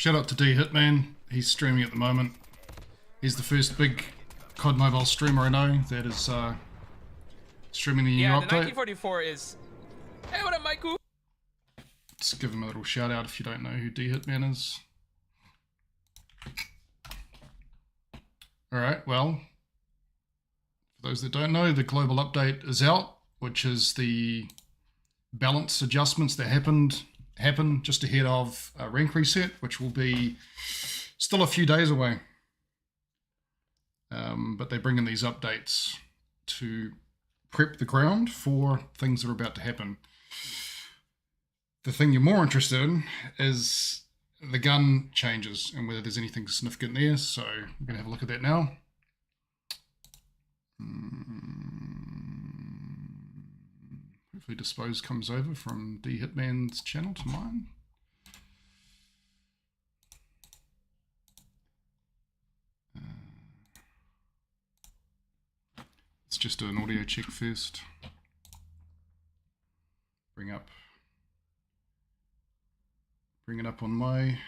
Shout out to D Hitman. He's streaming at the moment. He's the first big COD Mobile streamer I know that is streaming the new update. The 1944 is... Hey, what up, Michael? Just give him a little shout out if you don't know who D Hitman is. Alright, well, for those that don't know, the global update is out, which is the balance adjustments that happened just ahead of rank reset, which will be still a few days away. But they bring in these updates to prep the ground for things that are about to happen. The thing you're more interested in is the gun changes and whether there's anything significant there, so we're going to have a look at that now. Hopefully Dispose comes over from D Hitman's channel to mine. Let's just do an audio check first. Bring it up on my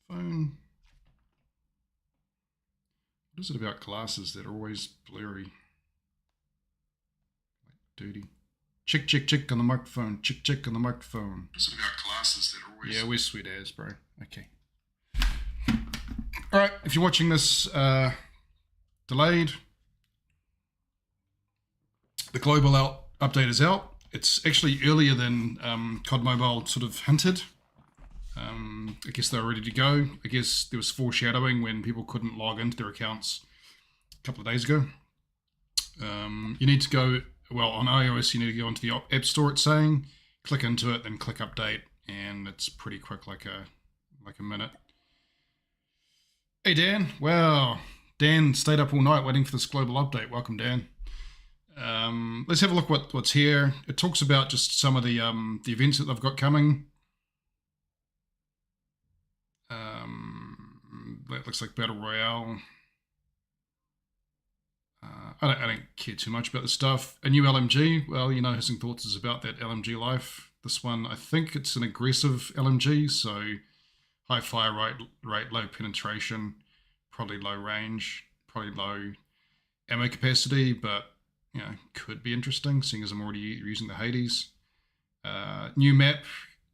phone. What is it about glasses that are always blurry? Like dirty. Chick, chick, chick on the microphone. Chick, chick on the microphone. What is it about glasses that are always... Yeah, we're sweet as, bro. Okay. Alright, if you're watching this delayed, the global update is out. It's actually earlier than COD Mobile sort of hinted. I guess they were ready to go. I guess there was foreshadowing when people couldn't log into their accounts a couple of days ago. You need to go, well, on iOS you need to go into the App Store, it's saying, click into it, then click update, and it's pretty quick, like a minute. Hey Dan, wow, Dan stayed up all night waiting for this global update. Welcome, Dan. Let's have a look what's here. It talks about just some of the events that they've got coming. That looks like Battle Royale. I don't care too much about this stuff. A new LMG. Well, you know, HissingThoughts is about that LMG life. This one, I think it's an aggressive LMG, so high fire rate, low penetration, probably low range, probably low ammo capacity, but you know, could be interesting, seeing as I'm already using the Hades. New map,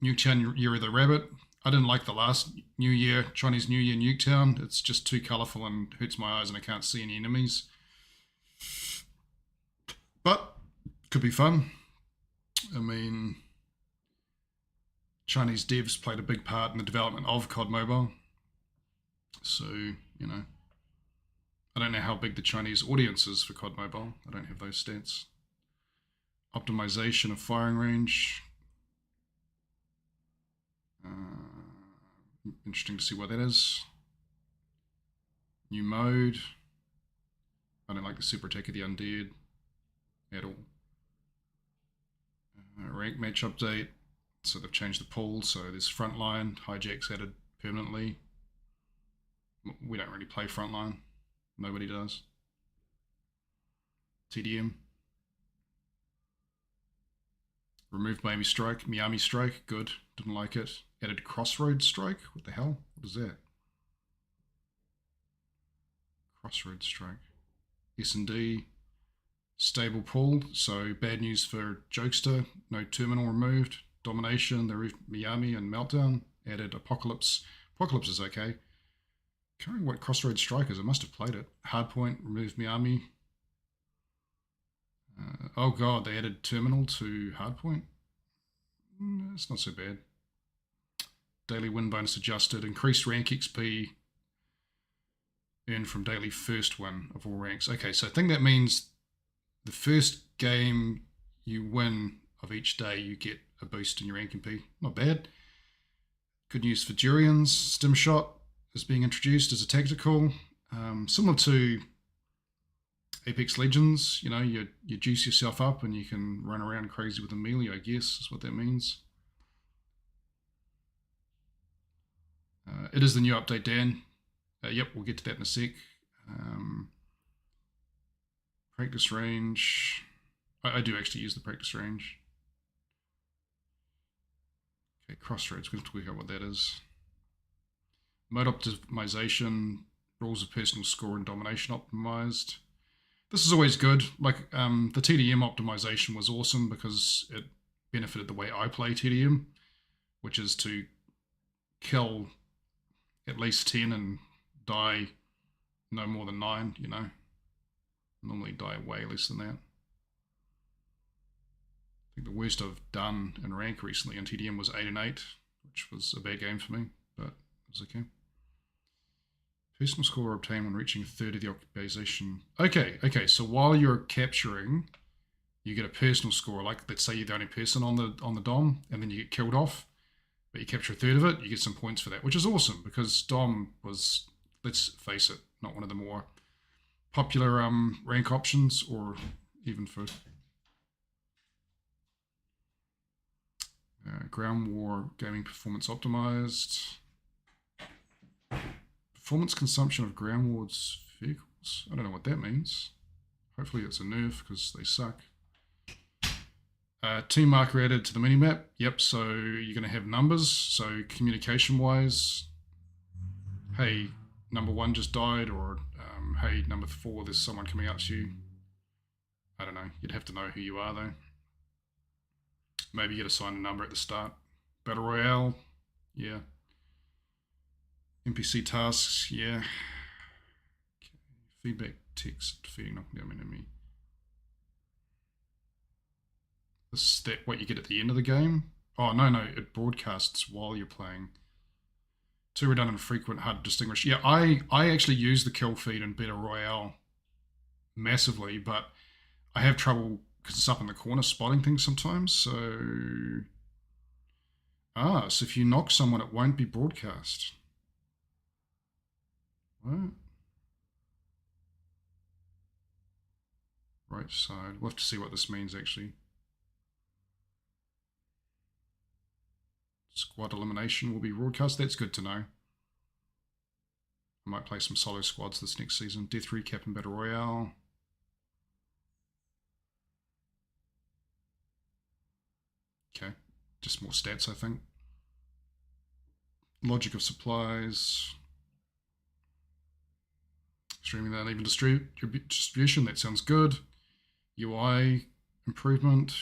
Nuketown Year of the Rabbit. I didn't like the last New Year, Chinese New Year Nuketown. It's just too colourful and hurts my eyes and I can't see any enemies. But, could be fun. I mean, Chinese devs played a big part in the development of COD Mobile. So, you know, I don't know how big the Chinese audience is for COD Mobile. I don't have those stats. Optimization of firing range. Interesting to see what that is. New mode. I don't like the super attack of the undead at all. Rank match update. So they've changed the pool. So there's frontline, hijacks added permanently. We don't really play frontline. Nobody does. TDM. Removed Miami Strike, good. Didn't like it. Added Crossroads Strike? What the hell? What is that? Crossroads Strike. S&D. Stable pool. So bad news for Jokesta. No terminal removed. Domination. They removed Miami and Meltdown. Added Apocalypse. Apocalypse is okay. Can't remember what Crossroads Strike is. I must have played it. Hardpoint. Removed Miami. Oh god, they added terminal to hardpoint. It's not so bad. Daily win bonus adjusted. Increased rank XP earned from daily first win of all ranks. Okay, so I think that means the first game you win of each day, you get a boost in your rank MP. Not bad. Good news for Durian's. Stim Shot is being introduced as a tactical. Similar to Apex Legends, you know, you juice yourself up and you can run around crazy with a melee, I guess, is what that means. It is the new update, Dan. Yep, we'll get to that in a sec. Practice range. I do actually use the practice range. Okay, Crossroads, we'll have to work out what that is. Mode optimization, rules of personal score and domination optimized. This is always good. Like the TDM optimization was awesome because it benefited the way I play TDM, which is to kill at least 10 and die no more than 9, you know. Normally die way less than that. I think the worst I've done in rank recently in TDM was 8 and 8, which was a bad game for me, but it was okay. Personal score obtained when reaching 30 of the occupation. Okay, so while you're capturing, you get a personal score. Like, let's say you're the only person on the Dom, and then you get killed off, but you capture a third of it, you get some points for that, which is awesome, because Dom was, let's face it, not one of the more popular rank options, or even for ground war gaming performance optimized. Performance consumption of ground wars vehicles. I don't know what that means. Hopefully it's a nerf because they suck. Team marker added to the minimap. Yep, so you're going to have numbers. So communication wise, hey, number 1 just died, or hey, number 4, there's someone coming out to you. I don't know. You'd have to know who you are though. Maybe you'd assign a number at the start. Battle Royale, yeah. NPC tasks, yeah. Okay. Feedback text, defeating knocking down enemy. Is that what you get at the end of the game? Oh, no, it broadcasts while you're playing. Too redundant, frequent, hard to distinguish. Yeah, I actually use the kill feed in Battle Royale massively, but I have trouble because it's up in the corner spotting things sometimes, so... so if you knock someone, it won't be broadcast. What? Right side. We'll have to see what this means, actually. Squad elimination will be broadcast. That's good to know. I might play some solo squads this next season. Death recap and Battle Royale. Okay. Just more stats, I think. Logic of supplies. Streaming that uneven distribution, that sounds good. UI improvement.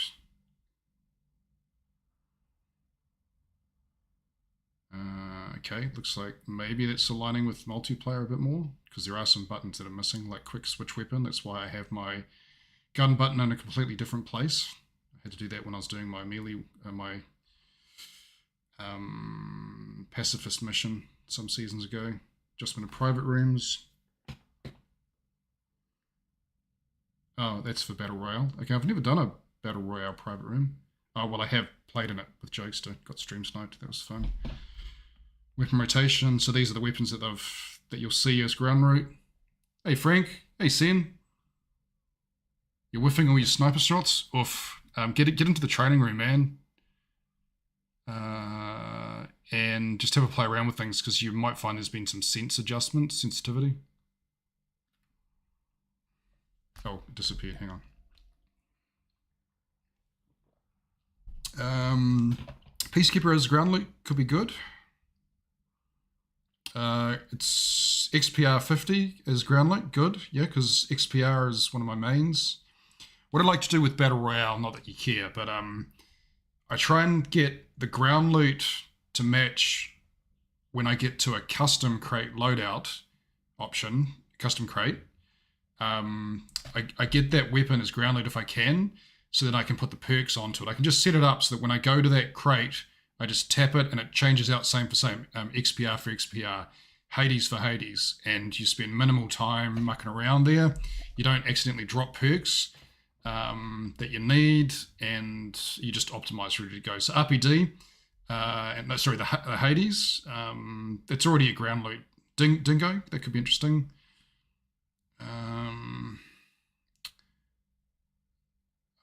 Okay, looks like maybe that's aligning with multiplayer a bit more, because there are some buttons that are missing, like quick switch weapon. That's why I have my gun button in a completely different place. I had to do that when I was doing my melee, my pacifist mission some seasons ago. Adjustment of private rooms. Oh, that's for Battle Royale. Okay, I've never done a Battle Royale private room. Oh, well, I have played in it with Jokesta. Got stream sniped. That was fun. Weapon rotation. So these are the weapons that you'll see as ground route. Hey, Frank. Hey, Sen. You're whiffing all your sniper shots? Oof. Get into the training room, man. And just have a play around with things, because you might find there's been some sensitivity. Oh, it disappeared. Hang on. Peacekeeper as ground loot could be good. It's XPR 50 as ground loot. Good. Yeah, because XPR is one of my mains. What I like to do with Battle Royale, not that you care, but I try and get the ground loot to match when I get to a custom crate loadout option, custom crate. I get that weapon as ground loot if I can, so that I can put the perks onto it. I can just set it up so that when I go to that crate, I just tap it and it changes out same for same. XPR for XPR, Hades for Hades, and you spend minimal time mucking around there. You don't accidentally drop perks that you need, and you just optimize ready to go. So RPD, the Hades, it's already a ground loot. Dingo, that could be interesting.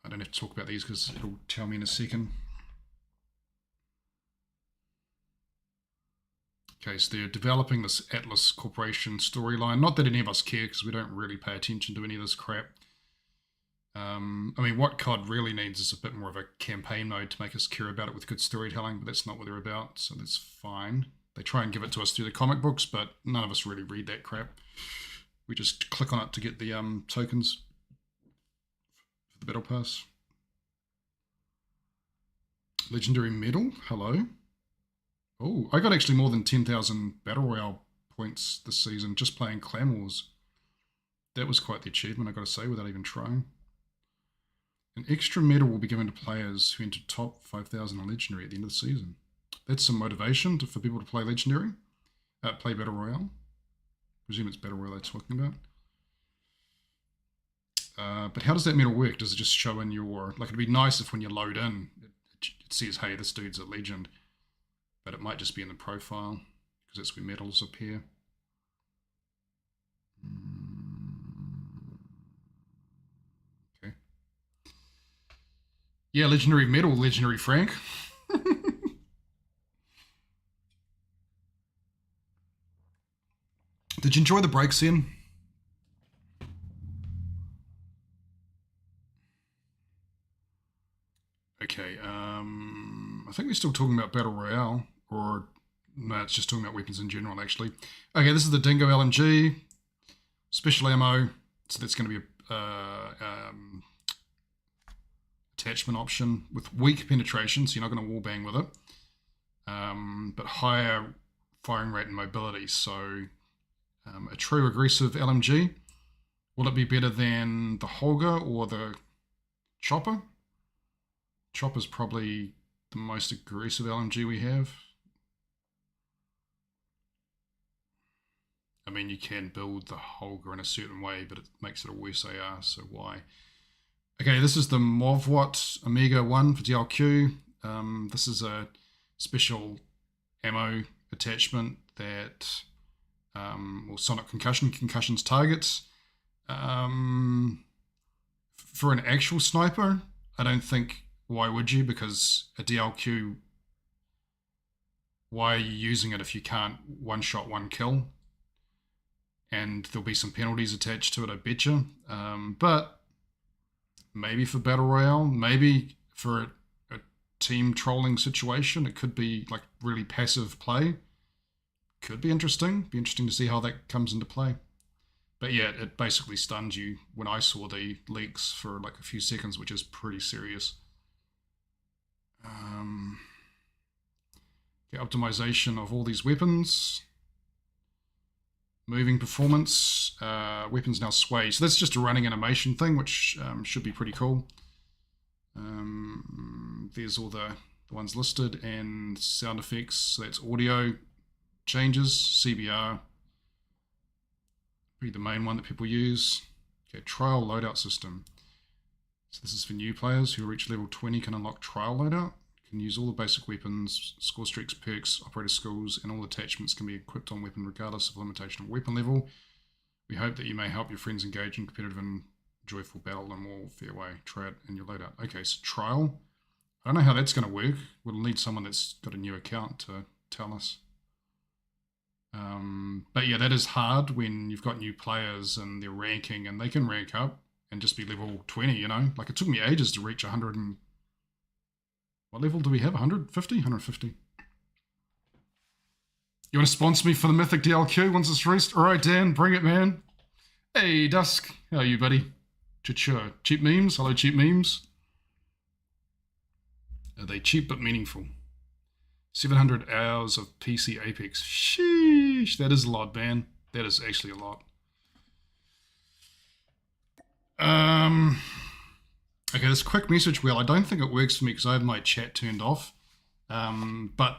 I don't have to talk about these because it'll tell me in a second. Okay, so they're developing this Atlas Corporation storyline. Not that any of us care, because we don't really pay attention to any of this crap. I mean, what COD really needs is a bit more of a campaign mode to make us care about it with good storytelling, but that's not what they're about, so that's fine. They try and give it to us through the comic books, but none of us really read that crap. We just click on it to get the tokens for the battle pass. Legendary medal, hello. Oh, I got actually more than 10,000 Battle Royale points this season just playing Clan Wars. That was quite the achievement, I got to say, without even trying. An extra medal will be given to players who enter top 5,000 on Legendary at the end of the season. That's some motivation for people to play Legendary, play Battle Royale. I presume it's Battle Royale they're talking about. But how does that medal work? Does it just show in your... Like, it'd be nice if when you load in, it says, hey, this dude's a legend. But it might just be in the profile, because that's where medals appear. Okay. Yeah, Legendary medal, Legendary Frank. Did you enjoy the break scene? Okay, I think we're still talking about Battle Royale, or no, it's just talking about weapons in general, actually. Okay, this is the Dingo LMG, special ammo, so that's going to be a attachment option with weak penetration, so you're not going to wallbang with it, but higher firing rate and mobility, so a true aggressive LMG. Will it be better than the Holger or the Chopper? Chopper's probably the most aggressive LMG we have. I mean, you can build the Holger in a certain way, but it makes it a worse AR, so why? Okay, this is the Movwatt Omega 1 for DLQ. This is a special ammo attachment that will sonic concussions targets. For an actual sniper, I don't think, why would you? Because a DLQ, why are you using it if you can't one shot, one kill? And there'll be some penalties attached to it, I betcha. But maybe for Battle Royale, maybe for a team trolling situation, it could be like really passive play. Could be interesting. Be interesting to see how that comes into play. But yeah, it basically stunned you when I saw the leaks for like a few seconds, which is pretty serious. Okay, optimization of all these weapons. Moving performance. Weapons now sway. So that's just a running animation thing, which should be pretty cool. There's all the ones listed, and sound effects. So that's audio changes, CBR. Be the main one that people use. Okay, trial loadout system. So this is for new players who reach level 20 can unlock trial loadout. Can use all the basic weapons, score streaks, perks, operator skills, and all attachments can be equipped on weapon regardless of limitation of weapon level. We hope that you may help your friends engage in competitive and joyful battle in a more fair way. Try it in your loadout. Okay, so trial. I don't know how that's going to work. We'll need someone that's got a new account to tell us. But yeah, that is hard when you've got new players and they're ranking, and they can rank up and just be level 20, you know? Like, it took me ages to reach 100 and... What level do we have? 150? 150. You want to sponsor me for the Mythic DLQ once it's released? Alright, Dan, bring it, man. Hey, Dusk. How are you, buddy? Chicha. Cheap memes? Hello, cheap memes. Are they cheap but meaningful? 700 hours of PC Apex. Sheesh, that is a lot, man. That is actually a lot. Okay, this quick message wheel, I don't think it works for me because I have my chat turned off. But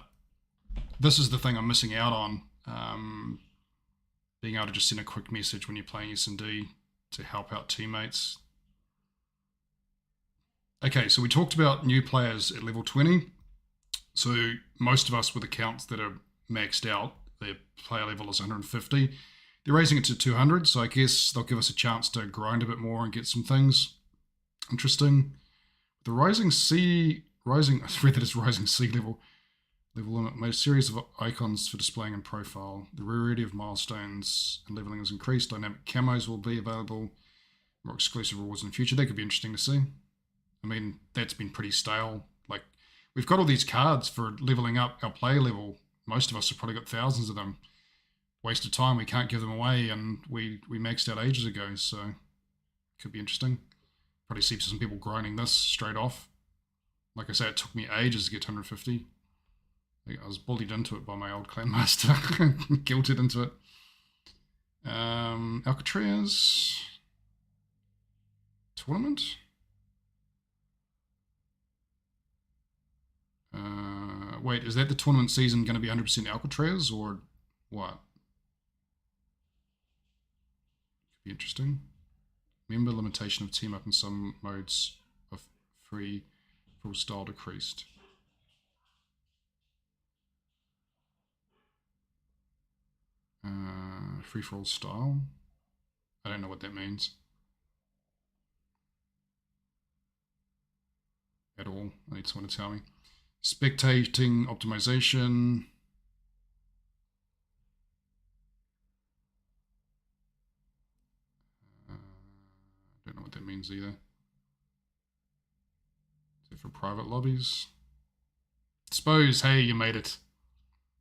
this is the thing I'm missing out on. Being able to just send a quick message when you're playing S&D to help out teammates. Okay, so we talked about new players at level 20. So most of us with accounts that are maxed out, their player level is 150. They're raising it to 200, so I guess they'll give us a chance to grind a bit more and get some things interesting. The rising sea level limit made a series of icons for displaying in profile. The rarity of milestones and leveling is increased. Dynamic camos will be available. More exclusive rewards in the future. That could be interesting to see. I mean, that's been pretty stale. Like, we've got all these cards for leveling up our player level most of us have probably got thousands of them. Waste of time, we can't give them away, and we maxed out ages ago, so could be interesting. Probably see some people grinding this straight off. Like I say, it took me ages to get to 150. I was bullied into it by my old clan master, guilted into it. Alcatraz tournament. Wait, is that the tournament season going to be 100% Alcatraz or what? Could be interesting. Member limitation of team up in some modes of free full style decreased. Free for all style. I don't know what that means at all. I need someone to tell me. Spectating optimization. Don't know what that means either. Is it for private lobbies? Suppose, hey, you made it.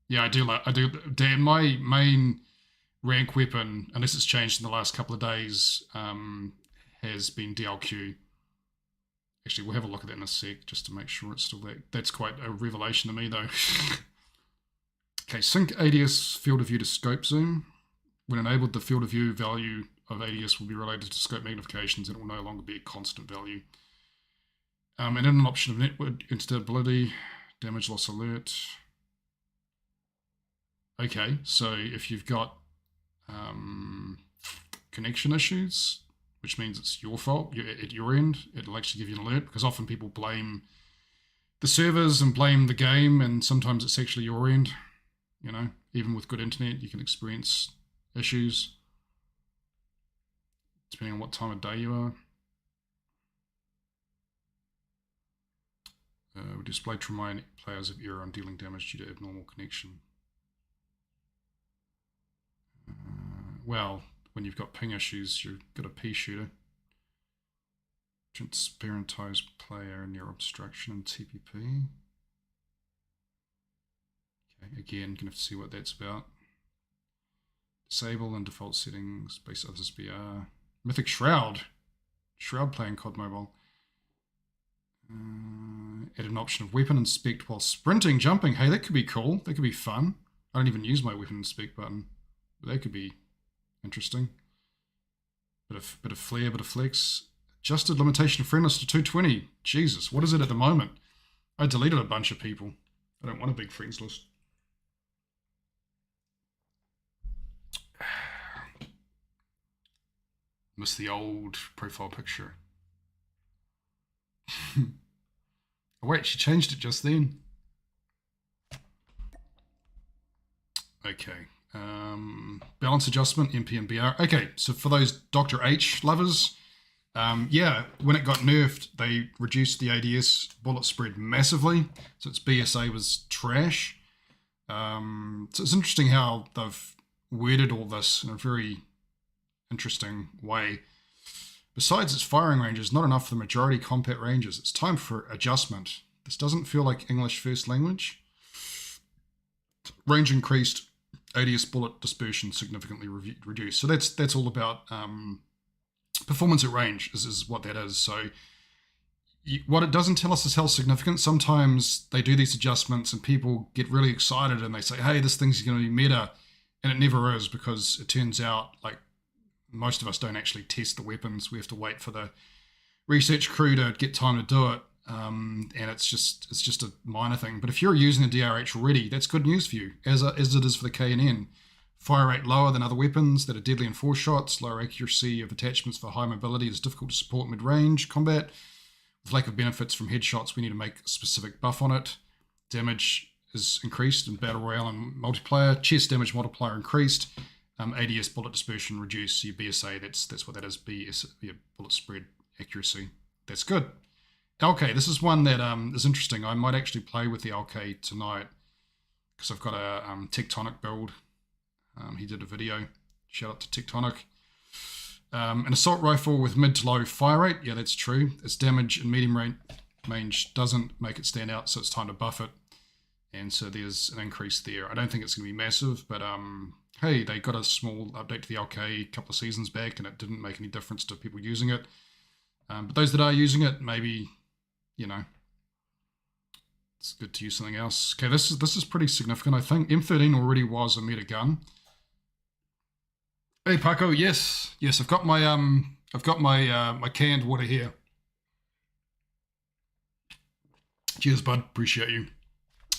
Yeah, I do. Dan, my main rank weapon, unless it's changed in the last couple of days, has been DLQ. Actually, we'll have a look at that in a sec, just to make sure it's still there. That's quite a revelation to me, though. Okay, sync ADS field of view to scope zoom. When enabled, the field of view value of ADS will be related to scope magnifications, and it will no longer be a constant value. And then an option of network instability, damage loss alert. Okay, so if you've got connection issues, which means it's your fault at your end, it'll actually give you an alert, because often people blame the servers and blame the game, and sometimes it's actually your end. You know, even with good internet, you can experience issues depending on what time of day you are. We display to remind players of error on dealing damage due to abnormal connection. Well, when you've got ping issues, you've got a P shooter. Transparentize player near obstruction and TPP. Okay, again, gonna have to see what that's about. Disable and default settings, base others BR. Mythic Shroud. Shroud playing COD Mobile. Add an option of weapon inspect while sprinting, jumping. Hey, that could be cool. That could be fun. I don't even use my weapon inspect button, but that could be interesting. Bit of flare, bit of flex. Adjusted limitation of friend list to 220. Jesus, what is it at the moment? I deleted a bunch of people. I don't want a big friends list. Miss the old profile picture. Oh, wait, she changed it just then. Okay. Balance adjustment, MP and BR. Okay, so for those Dr. H lovers, yeah, when it got nerfed, they reduced the ADS bullet spread massively. So its BSA was trash. So it's interesting how they've worded all this in a very interesting way. Besides its firing ranges, not enough for the majority combat ranges. It's time for adjustment. This doesn't feel like English first language. Range increased, ADS bullet dispersion significantly reduced. So that's all about performance at range is what that is. So what it doesn't tell us is how significant. Sometimes they do these adjustments and people get really excited and they say, hey, this thing's going to be meta. And it never is, because it turns out like most of us don't actually test the weapons. We have to wait for the research crew to get time to do it. And it's just a minor thing. But if you're using a DRH already, that's good news for you, as it is for the K&N. Fire rate lower than other weapons that are deadly in 4 shots. Lower accuracy of attachments for high mobility is difficult to support mid-range combat. With lack of benefits from headshots, we need to make a specific buff on it. Damage is increased in Battle Royale and multiplayer. Chest damage multiplier increased. ADS bullet dispersion reduced. Your BSA, that's what that is. BS, bullet spread accuracy. That's good. LK, this is one that is interesting. I might actually play with the LK tonight because I've got a Tectonic build. He did a video. Shout out to Tectonic. An assault rifle with mid to low fire rate. Yeah, that's true. Its damage and medium range doesn't make it stand out, so it's time to buff it. and so there's an increase there. I don't think it's going to be massive, but hey, they got a small update to the LK a couple of seasons back, and it didn't make any difference to people using it. But those that are using it, maybe, you know, it's good to use something else. Okay, this is pretty significant, I think. M13 already was a meta gun. Hey Paco, yes, I've got my my canned water here. Cheers, bud. Appreciate you.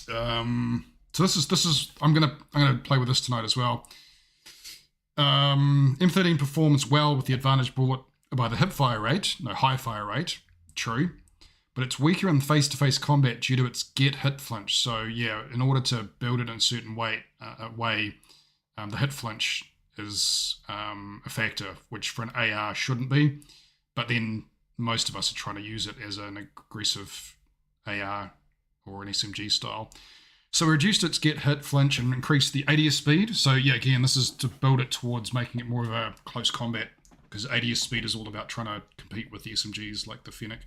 So this is I'm gonna play with this tonight as well. M13 performs well with the advantage brought by the hip fire rate, no high fire rate, true, but it's weaker in face-to-face combat due to its get hit flinch. So yeah, in order to build it in a certain way, the hit flinch is a factor, which for an AR shouldn't be, but then most of us are trying to use it as an aggressive AR or an SMG style. So we reduced its get hit flinch and increased the ADS speed. So yeah, again, this is to build it towards making it more of a close combat, because ADS speed is all about trying to compete with the SMGs like the Fennec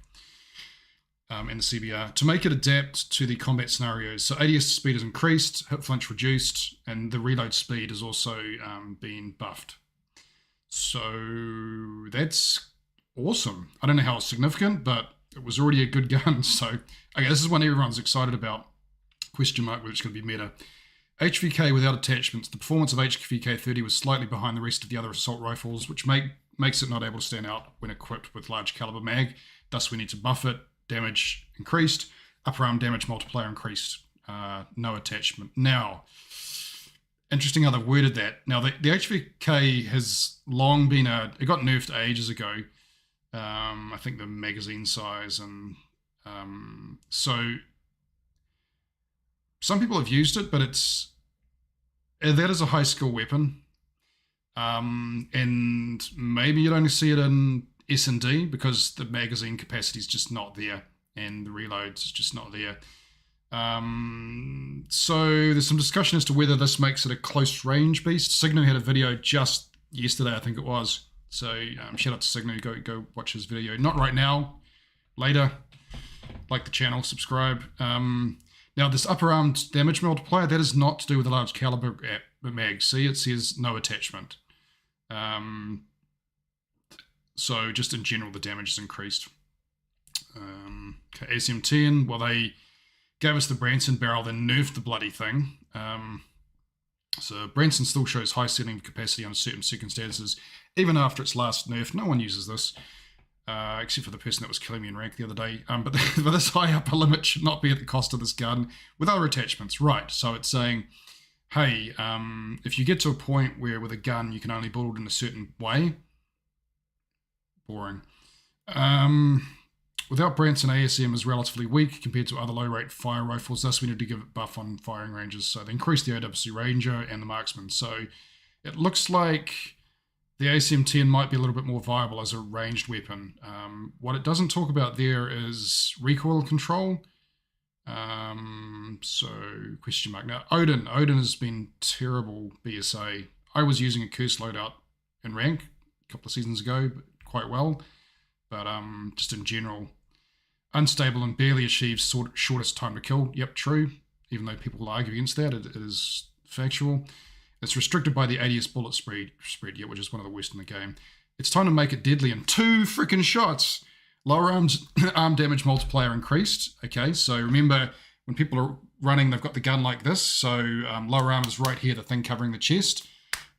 and the CBR to make it adapt to the combat scenarios. So ADS speed is increased, hit flinch reduced, and the reload speed is also being buffed. So that's awesome. I don't know how it's significant, but it was already a good gun. So okay, this is one everyone's excited about. Question mark, whether it's going to be meta. HVK without attachments. The performance of HVK 30 was slightly behind the rest of the other assault rifles, which makes it not able to stand out when equipped with large caliber mag. Thus, we need to buff it. Damage increased. Upper arm damage multiplier increased. No attachment. Now, interesting how they've worded that. Now, the HVK has long been it got nerfed ages ago. I think the magazine size and so some people have used it, but that is a high skill weapon, and maybe you'd only see it in S&D because the magazine capacity is just not there, and the reloads is just not there. So there's some discussion as to whether this makes it a close range beast. Signo had a video just yesterday, I think it was. So shout out to Signo. Go watch his video. Not right now, later. Like the channel, subscribe. Now, this upper arm damage multiplier, that is not to do with the large caliber mag. See, it says no attachment. So just in general, the damage is increased. Okay, ASM-10, well, they gave us the Branson barrel, then nerfed the bloody thing. So Branson still shows high sealing capacity under certain circumstances. Even after its last nerf, no one uses this. Except for the person that was killing me in rank the other day. But this high upper limit should not be at the cost of this gun with other attachments. Right, so it's saying, hey, if you get to a point where with a gun you can only build in a certain way, boring. Without Branson, ASM is relatively weak compared to other low-rate fire rifles, thus we need to give it buff on firing ranges. So they increased the AWC Ranger and the Marksman. So it looks like the ASM-10 might be a little bit more viable as a ranged weapon. What it doesn't talk about there is recoil control. So, question mark. Now, Odin has been terrible BSA. I was using a curse loadout in rank a couple of seasons ago, but quite well. But just in general, unstable and barely achieves shortest time to kill. Yep, true. Even though people argue against that, it is factual. It's restricted by the ADS bullet spread, yeah, which is one of the worst in the game. It's time to make it deadly in 2 freaking shots. Lower arm damage multiplier increased. Okay, so remember when people are running, they've got the gun like this. So lower arm is right here, the thing covering the chest.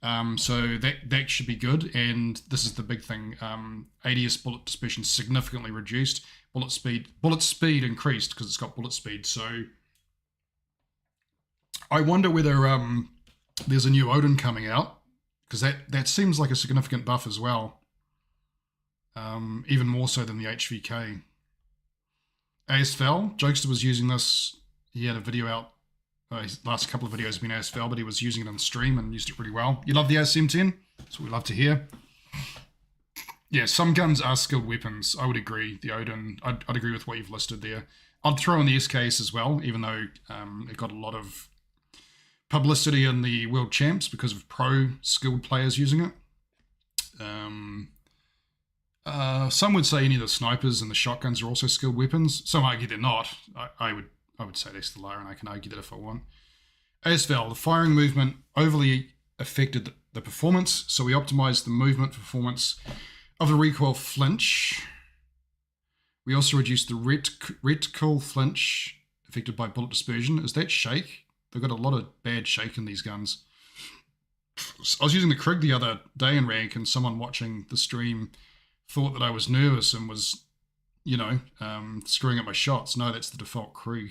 So that should be good. And this is the big thing. ADS bullet dispersion significantly reduced. Bullet speed increased because it's got bullet speed. So I wonder whether there's a new Odin coming out, because that seems like a significant buff as well. Even more so than the HVK. ASFL, Jokesta was using this. He had a video out. His last couple of videos have been ASFL, but he was using it on stream and used it really well. You love the ASM-10? That's what we love to hear. Yeah, some guns are skilled weapons. I would agree. The Odin, I'd agree with what you've listed there. I'd throw in the SKS as well, even though it got a lot of publicity in the World Champs because of pro skilled players using it. Some would say any of the snipers and the shotguns are also skilled weapons. Some argue they're not. I I would say that's the liar, and I can argue that if I want. ASVAL, the firing movement overly affected the performance, so we optimized the movement performance of the recoil flinch. We also reduced the reticle flinch affected by bullet dispersion. Is that shake? They've got a lot of bad shake in these guns. I was using the Krig the other day in rank, and someone watching the stream thought that I was nervous and was, screwing up my shots. No, that's the default Krig,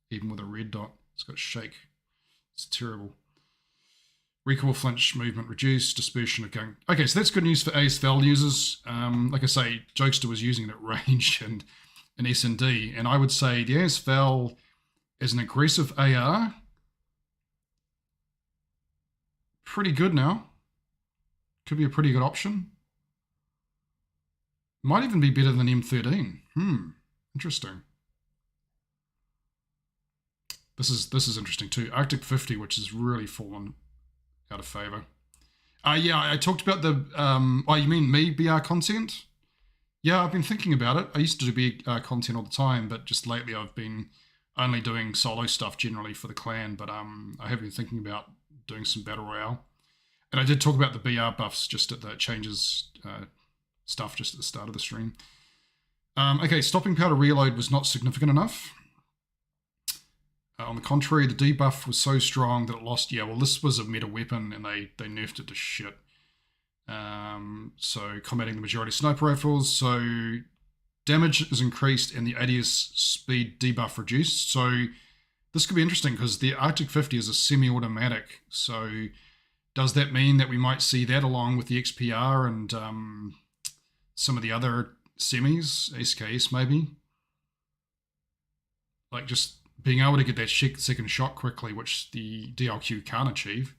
even with a red dot. It's got shake. It's terrible. Recoil flinch movement reduced, dispersion of gun. Okay, so that's good news for ASVAL users. Like I say, Jokesta was using it at range and an S&D, and I would say the ASVAL as an aggressive AR, pretty good now. Could be a pretty good option. Might even be better than M13. Interesting. This is interesting too. Arctic 50, which has really fallen out of favor. Yeah, I talked about the, oh, you mean me, BR content? Yeah, I've been thinking about it. I used to do BR content all the time, but just lately I've been only doing solo stuff generally for the clan, but I have been thinking about doing some Battle Royale. And I did talk about the BR buffs just at the changes stuff just at the start of the stream. Okay, stopping powder reload was not significant enough. On the contrary, the debuff was so strong that it lost. Yeah, well, this was a meta weapon, and they nerfed it to shit. So combating the majority of sniper rifles. So damage is increased, and the ADS speed debuff reduced. So this could be interesting because the Arctic 50 is a semi-automatic. So does that mean that we might see that along with the XPR and some of the other semis, SKS maybe? Like just being able to get that second shot quickly, which the DLQ can't achieve.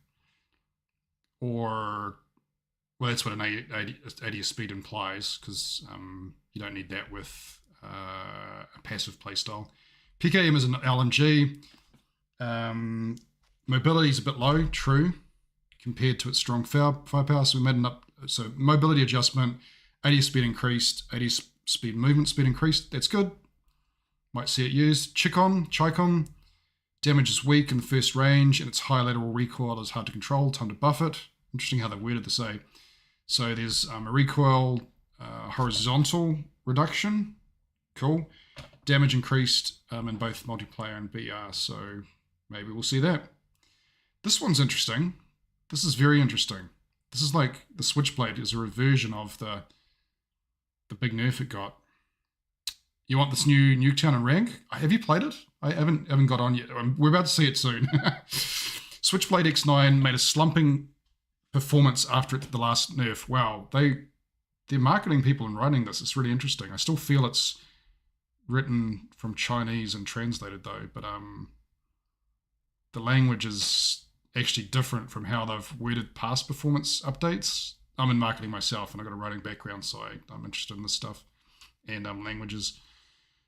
Or, well, that's what an ADS speed implies, because you don't need that with a passive playstyle. PKM is an LMG. Mobility is a bit low, true, compared to its strong firepower. So we made so mobility adjustment, ADS speed increased, ADS speed movement speed increased. That's good. Might see it used. Chicon, damage is weak in the first range, and its high lateral recoil is hard to control. Time to buff it. Interesting how they worded the say. So there's a recoil horizontal reduction. Cool. Damage increased in both multiplayer and BR, so maybe we'll see that. This one's interesting. This is very interesting. This is like the Switchblade is a reversion of the big nerf it got. You want this new Nuketown and rank? Have you played it? I haven't got on yet. We're about to see it soon. Switchblade X9 made a slumping performance after the last nerf. Wow, they're marketing people and writing this. It's really interesting. I still feel it's written from Chinese and translated though, but the language is actually different from how they've worded past performance updates. I'm in marketing myself, and I've got a writing background, so I'm interested in this stuff and languages.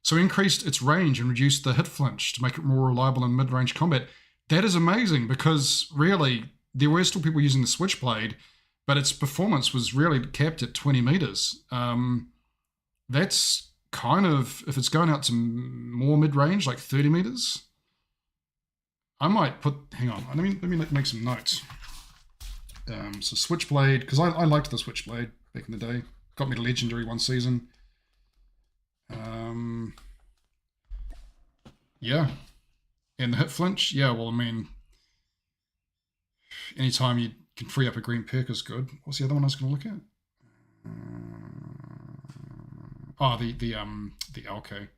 So increased its range and reduced the hit flinch to make it more reliable in mid-range combat. That is amazing, because really there were still people using the Switchblade, but its performance was really capped at 20 meters. That's kind of, if it's going out to more mid-range, like 30 meters, I might put, hang on, let me make some notes. So Switchblade, because I liked the Switchblade back in the day. Got me to Legendary one season. Yeah. And the hit flinch, yeah, well, I mean, anytime you can free up a green perk is good. What's the other one I was going to look at? Oh, the Alco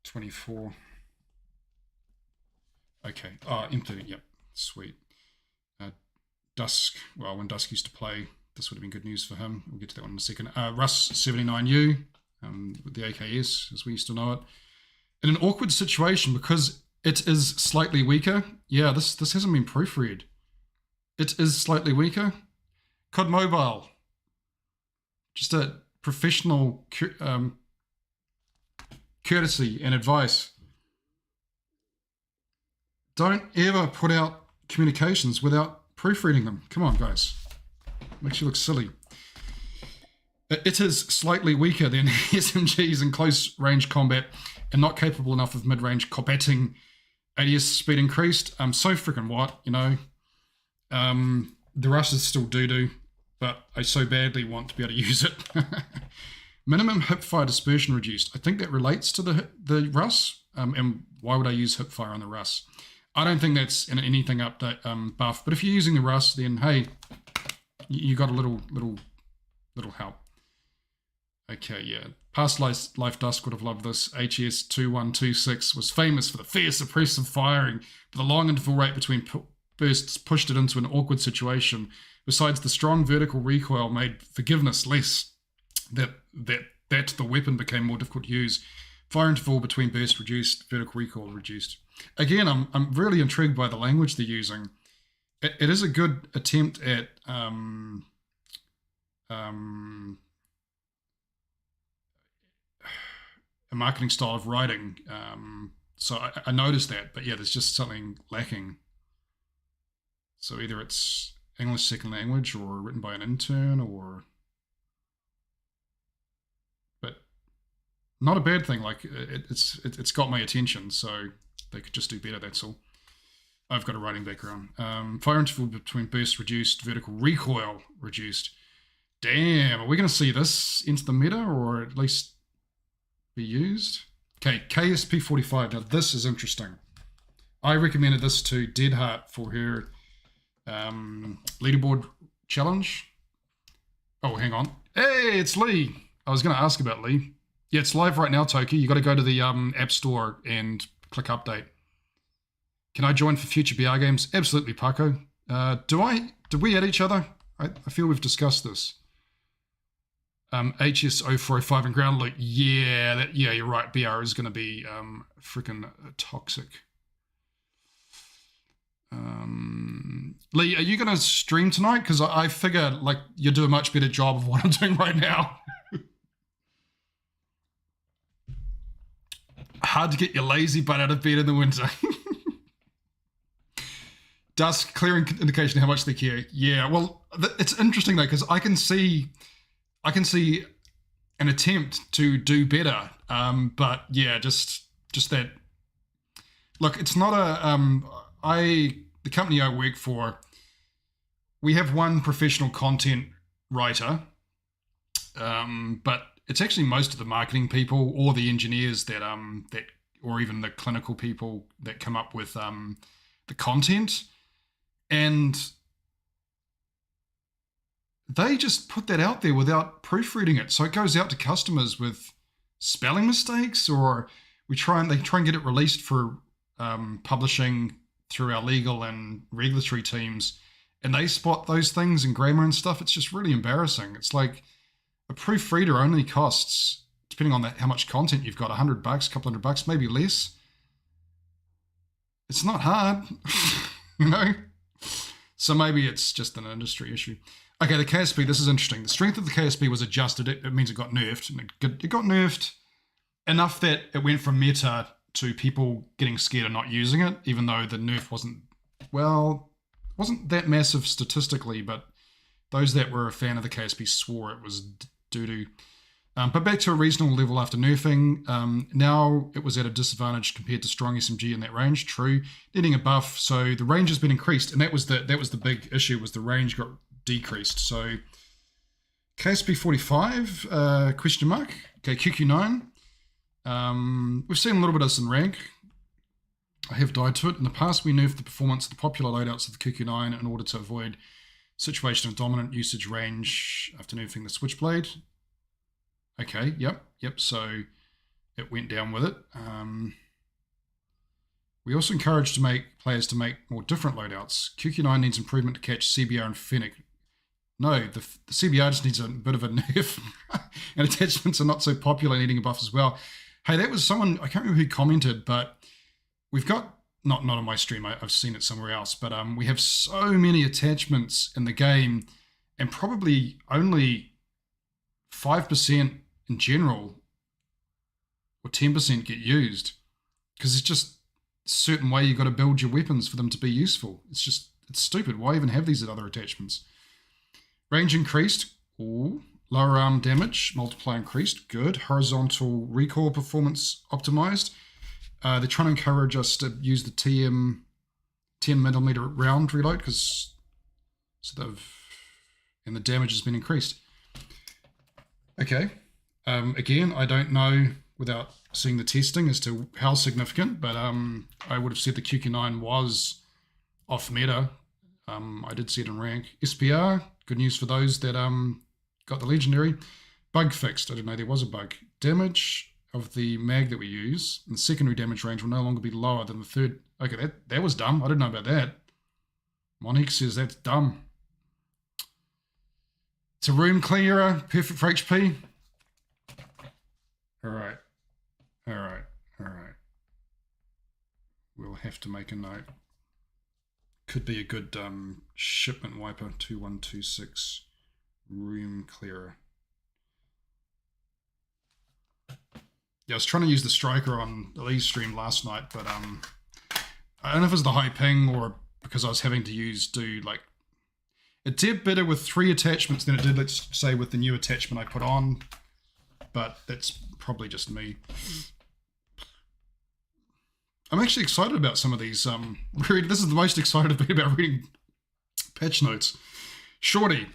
24. Okay. Oh, M30. Yep. Sweet. Dusk. Well, when Dusk used to play, this would have been good news for him. We'll get to that one in a second. Russ 79U, with the AKS, as we used to know it. In an awkward situation, because it is slightly weaker. Yeah, this hasn't been proofread. It is slightly weaker. COD Mobile. Just a professional courtesy and advice. Don't ever put out communications without proofreading them. Come on, guys. Makes you look silly. It is slightly weaker than SMGs in close range combat and not capable enough of mid-range combating. ADS speed increased. So freaking what, you know? The Russ is still doo-doo, but I so badly want to be able to use it. Minimum hipfire dispersion reduced. I think that relates to the Russ. And why would I use hipfire on the Russ? I don't think that's in anything update buff. But if you're using the Russ, then hey, you got a little help. Okay, yeah. Past Life Dusk would have loved this. HS 2126 was famous for the fierce, oppressive firing, but the long interval rate between bursts pushed it into an awkward situation. Besides, the strong vertical recoil made forgiveness less. That the weapon became more difficult to use. Fire interval between bursts reduced, vertical recoil reduced. Again, I'm really intrigued by the language they're using. It is a good attempt at a marketing style of writing. So I noticed that, but yeah, there's just something lacking. So either it's English second language or written by an intern or... Not a bad thing, like it's got my attention, so they could just do better, that's all. I've got a writing background. Fire interval between bursts reduced, vertical recoil reduced. Damn, are we going to see this into the meta or at least be used? Okay, KSP45, now this is interesting. I recommended this to Deadheart for her leaderboard challenge. Oh, hang on. Hey, it's Lee. I was going to ask about Lee. Yeah, it's live right now, Toki. You got to go to the App Store and click update. Can I join for future BR games? Absolutely, Paco. Do we add each other? I feel we've discussed this. HS0405 and ground loot. Yeah, you're right. BR is going to be freaking toxic. Lee, are you going to stream tonight? Because I figure like you do a much better job of what I'm doing right now. Hard to get your lazy butt out of bed in the winter. Dusk, clear indication of how much they care. Yeah, well, it's interesting though, because I can see an attempt to do better. But yeah, just that. Look, it's not the company I work for, we have one professional content writer, but it's actually most of the marketing people or the engineers that or even the clinical people that come up with the content, and they just put that out there without proofreading it. So it goes out to customers with spelling mistakes, or they try and get it released for publishing through our legal and regulatory teams, and they spot those things in grammar and stuff. It's just really embarrassing. It's like a proofreader only costs, depending on how much content you've got, $100, a couple $100, maybe less. It's not hard, you know? So maybe it's just an industry issue. Okay, the KSP, this is interesting. The strength of the KSP was adjusted. It means it got nerfed. And it got nerfed enough that it went from meta to people getting scared of not using it, even though the nerf wasn't that massive statistically, but those that were a fan of the KSP swore it was doo-doo. But back to a reasonable level after nerfing. Now it was at a disadvantage compared to strong SMG in that range. True, needing a buff, so the range has been increased, and that was the big issue, was the range got decreased. So KSP 45 question mark. Okay, QQ9. We've seen a little bit of this in rank. I have died to it. In the past, we nerfed the performance of the popular loadouts of the QQ9 in order to avoid situation of dominant usage range after nerfing the Switchblade. Okay, yep. So it went down with it. We also encourage players to make more different loadouts. QQ9 needs improvement to catch CBR and Fennec. No, the CBR just needs a bit of a nerf. And attachments are not so popular, needing a buff as well. Hey, that was someone, I can't remember who commented, but we've got, not on my stream, I've seen it somewhere else, but we have so many attachments in the game, and probably only 5% in general, or 10% get used, because it's just a certain way you've got to build your weapons for them to be useful. It's stupid. Why even have these other attachments? Range increased. Ooh, Lower arm damage, multiply increased, good. Horizontal recoil performance optimized. They're trying to encourage us to use the TM 10mm round reload because and the damage has been increased. Okay. Again, I don't know without seeing the testing as to how significant, but I would have said the QQ9 was off meta. I did see it in rank. SPR, good news for those that got the legendary. Bug fixed. I didn't know there was a bug. Damage of the mag that we use, and the secondary damage range will no longer be lower than the third. Okay, that was dumb. I didn't know about that. Monique says that's dumb. It's a room clearer, perfect for HP. Alright. We'll have to make a note. Could be a good shipment wiper, 2126 room clearer. Yeah, I was trying to use the striker on the Lee's stream last night, but I don't know if it was the high ping or because I was having to do like, it did better with 3 attachments than it did, let's say, with the new attachment I put on, but that's probably just me. I'm actually excited about some of these. This is the most excited I've been about reading patch notes. Shorty.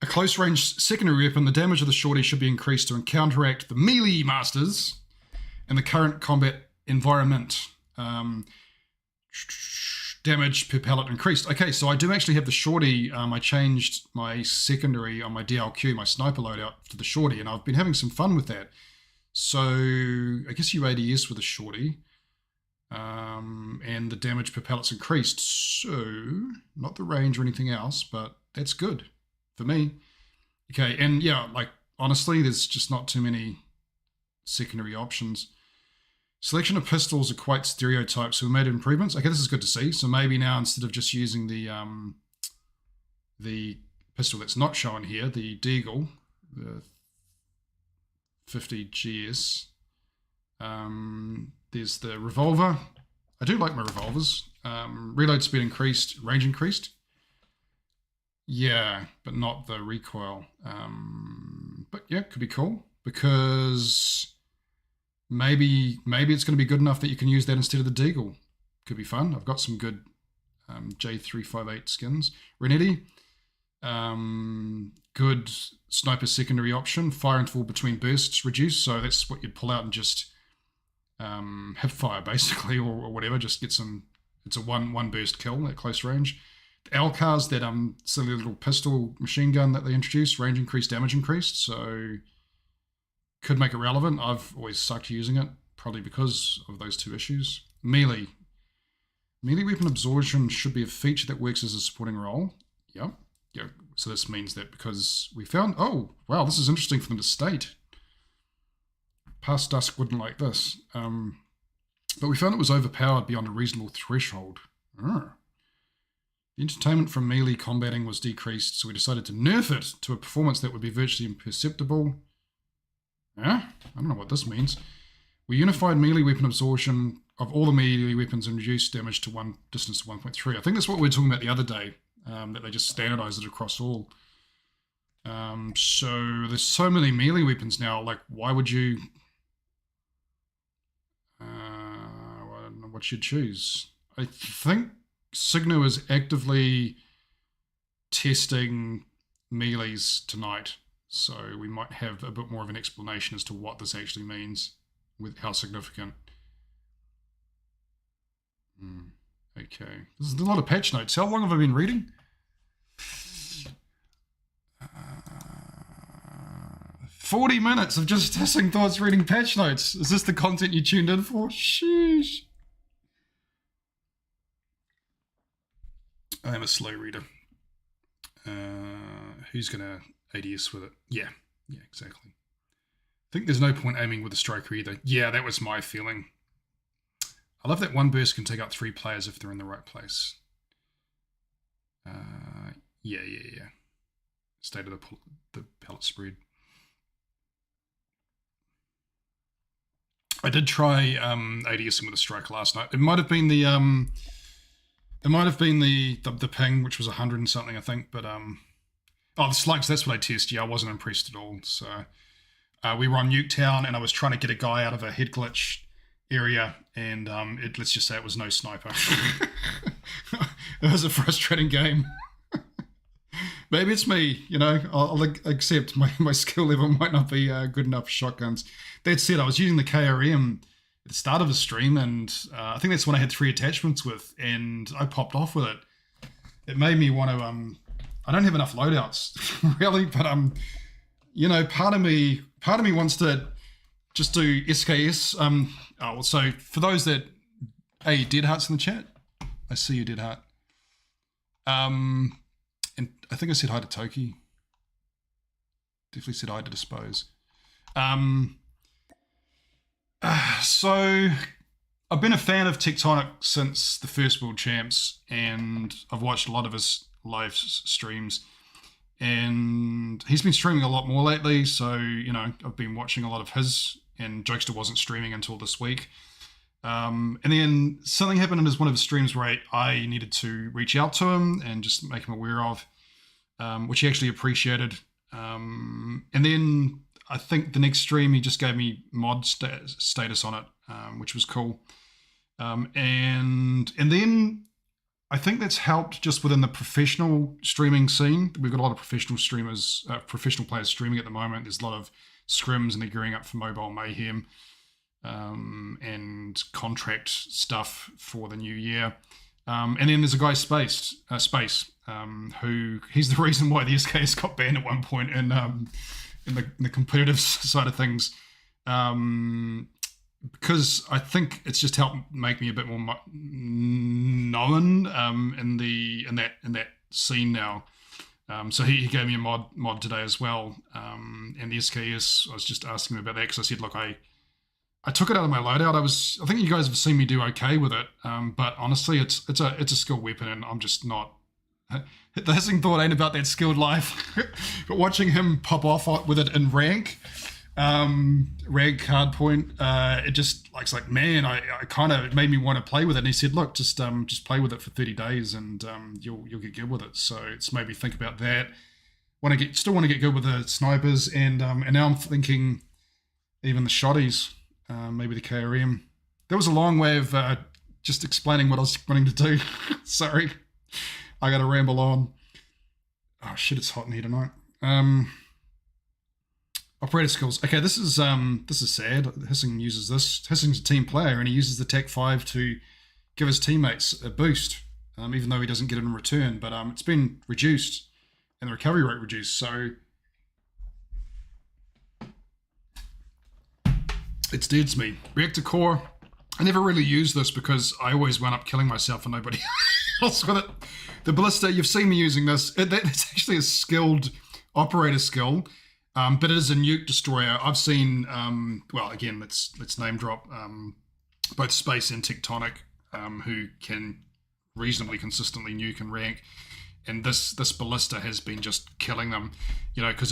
A close range secondary weapon, the damage of the shorty should be increased to counteract the melee masters in the current combat environment. Damage per pellet increased. Okay, so I do actually have the shorty. I changed my secondary on my DLQ, my sniper loadout, to the shorty, and I've been having some fun with that. So I guess you ADS with a shorty. And the damage per pellet's increased. So, not the range or anything else, but that's good for me. Okay, and yeah, like, honestly, there's just not too many secondary options. Selection of pistols are quite stereotyped, so we made improvements. Okay, this is good to see. So maybe now, instead of just using the pistol that's not shown here, the Deagle, the 50 GS, there's the revolver. I do like my revolvers. Reload speed increased, range increased. Yeah, but not the recoil. But yeah, could be cool because maybe it's going to be good enough that you can use that instead of the Deagle. Could be fun. I've got some good J358 skins. Renetti, good sniper secondary option. Fire interval between bursts reduced, so that's what you'd pull out and just hip fire basically, or whatever. Just get some. It's a one burst kill at close range. The Alcars, that silly little pistol machine gun that they introduced, range increased, damage increased, so could make it relevant. I've always sucked using it, probably because of those two issues. Melee weapon absorption should be a feature that works as a supporting role. Yep. Yeah. So this means that because we found, oh wow, this is interesting for them to state. Past Dusk wouldn't like this. But we found it was overpowered beyond a reasonable threshold. The entertainment from melee combating was decreased, so we decided to nerf it to a performance that would be virtually imperceptible. I don't know what this means. We unified melee weapon absorption of all the melee weapons and reduced damage to distance to 1.3. I think that's what we were talking about the other day, that they just standardized it across all. So there's so many melee weapons now, like why would you... I don't know what you'd choose. I think Signo is actively testing melees tonight, so we might have a bit more of an explanation as to what this actually means, with how significant. Okay, this is a lot of patch notes. How long have I been reading? 40 minutes of just HissingThoughts reading patch notes. Is this the content you tuned in for? Sheesh. I am a slow reader. Who's going to ADS with it? Yeah, exactly. I think there's no point aiming with a striker either. Yeah, that was my feeling. I love that one burst can take out 3 players if they're in the right place. Yeah. State of the pellet spread. I did try ADSing with a striker last night. It might have been the ping, which was 100 and something, I think. But Oh, the slugs, that's what I test. Yeah, I wasn't impressed at all. So we were on Nuketown, and I was trying to get a guy out of a head glitch area, and let's just say it was no sniper. It was a frustrating game. Maybe it's me, I'll accept my skill level might not be good enough for shotguns. That said, I was using the KRM at the start of the stream, and I think that's when I had 3 attachments with, and I popped off with it. It made me want to, I don't have enough loadouts, really, but, part of me wants to just do SKS. So for those that, hey, Dead Heart's in the chat. I see you, Dead Heart. And I think I said hi to Toki. Definitely said hi to Dispose. So I've been a fan of Tectonic since the first World Champs, and I've watched a lot of his live streams, and he's been streaming a lot more lately. So, I've been watching a lot of his, and Jokesta wasn't streaming until this week. And then something happened in one of his streams where I needed to reach out to him and just make him aware of, which he actually appreciated. And then I think the next stream he just gave me mod status on it, which was cool. And then I think that's helped just within the professional streaming scene. We've got a lot of professional streamers, professional players streaming at the moment. There's a lot of scrims, and they're gearing up for Mobile Mayhem and contract stuff for the new year. And then there's a guy Space, who he's the reason why the SKS got banned at one point in the competitive side of things, because I think it's just helped make me a bit more known in that scene now. So he gave me a mod today as well, and the SKS. I was just asking him about that because I said, look, I took it out of my loadout. I think you guys have seen me do okay with it, but honestly, it's a skilled weapon, and I'm just not. The hissing thought ain't about that skilled life, but watching him pop off with it in rank hardpoint, it just like man, I kind of, it made me want to play with it. And he said, look, just play with it for 30 days, and you'll get good with it. So it's made me think about that. Still want to get good with the snipers, and now I'm thinking even the shotties, maybe the KRM. That was a long way of just explaining what I was wanting to do. Sorry. I gotta ramble on. Oh shit, it's hot in here tonight. Operator skills. Okay, this is sad. Hissing uses this. Hissing's a team player, and he uses the TAC 5 to give his teammates a boost, even though he doesn't get it in return. But it's been reduced, and the recovery rate reduced. So it's deads me. Reactor core. I never really used this because I always wound up killing myself and nobody else with it. The ballista, you've seen me using this. It's actually a skilled operator skill, but it is a nuke destroyer. I've seen, well, again, let's name drop both Space and Tectonic, who can reasonably consistently nuke and rank, and this ballista has been just killing them, because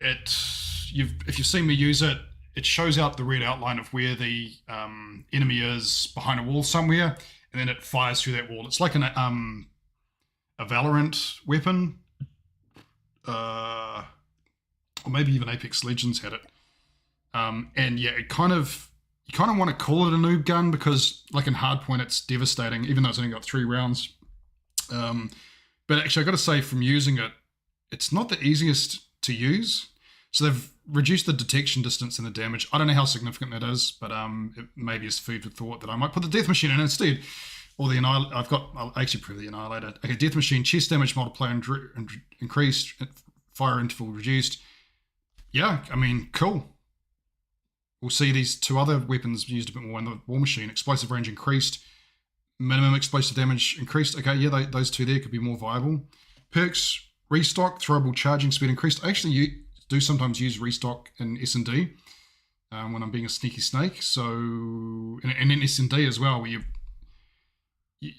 if you've seen me use it, it shows out the red outline of where the enemy is behind a wall somewhere, and then it fires through that wall. It's like a Valorant weapon, or maybe even Apex Legends had it. And yeah, you kind of want to call it a noob gun because, like in Hardpoint, it's devastating, even though it's only got 3 rounds. But actually, I got to say, from using it, it's not the easiest to use. So they've reduced the detection distance and the damage. I don't know how significant that is, but it maybe is food for thought that I might put the Death Machine in instead. Or the Annihilator. I'll actually prove the Annihilator. Okay, Death Machine, chest damage multiplier increased, fire interval reduced. Yeah, I mean, cool. We'll see these 2 other weapons used a bit more in the War Machine. Explosive range increased. Minimum explosive damage increased. Okay, yeah, those 2 there could be more viable. Perks, restock, throwable charging speed increased. I actually do sometimes use restock in S&D when I'm being a sneaky snake. So, and in S&D as well, where yeah,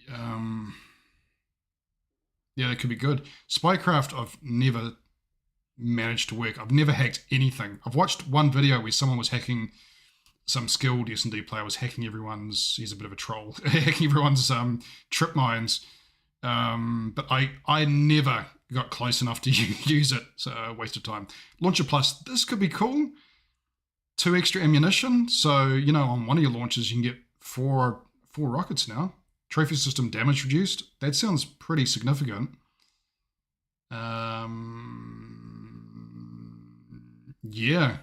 that could be good. Spycraft, I've never managed to work. I've never hacked anything. I've watched one video where someone was hacking, some skilled S&D player was hacking everyone's, he's a bit of a troll, hacking everyone's trip mines. But I never got close enough to use it, so waste of time. Launcher Plus, this could be cool. 2 extra ammunition, so you know on one of your launches you can get four rockets now. Trophy system damage reduced. That sounds pretty significant. Yeah.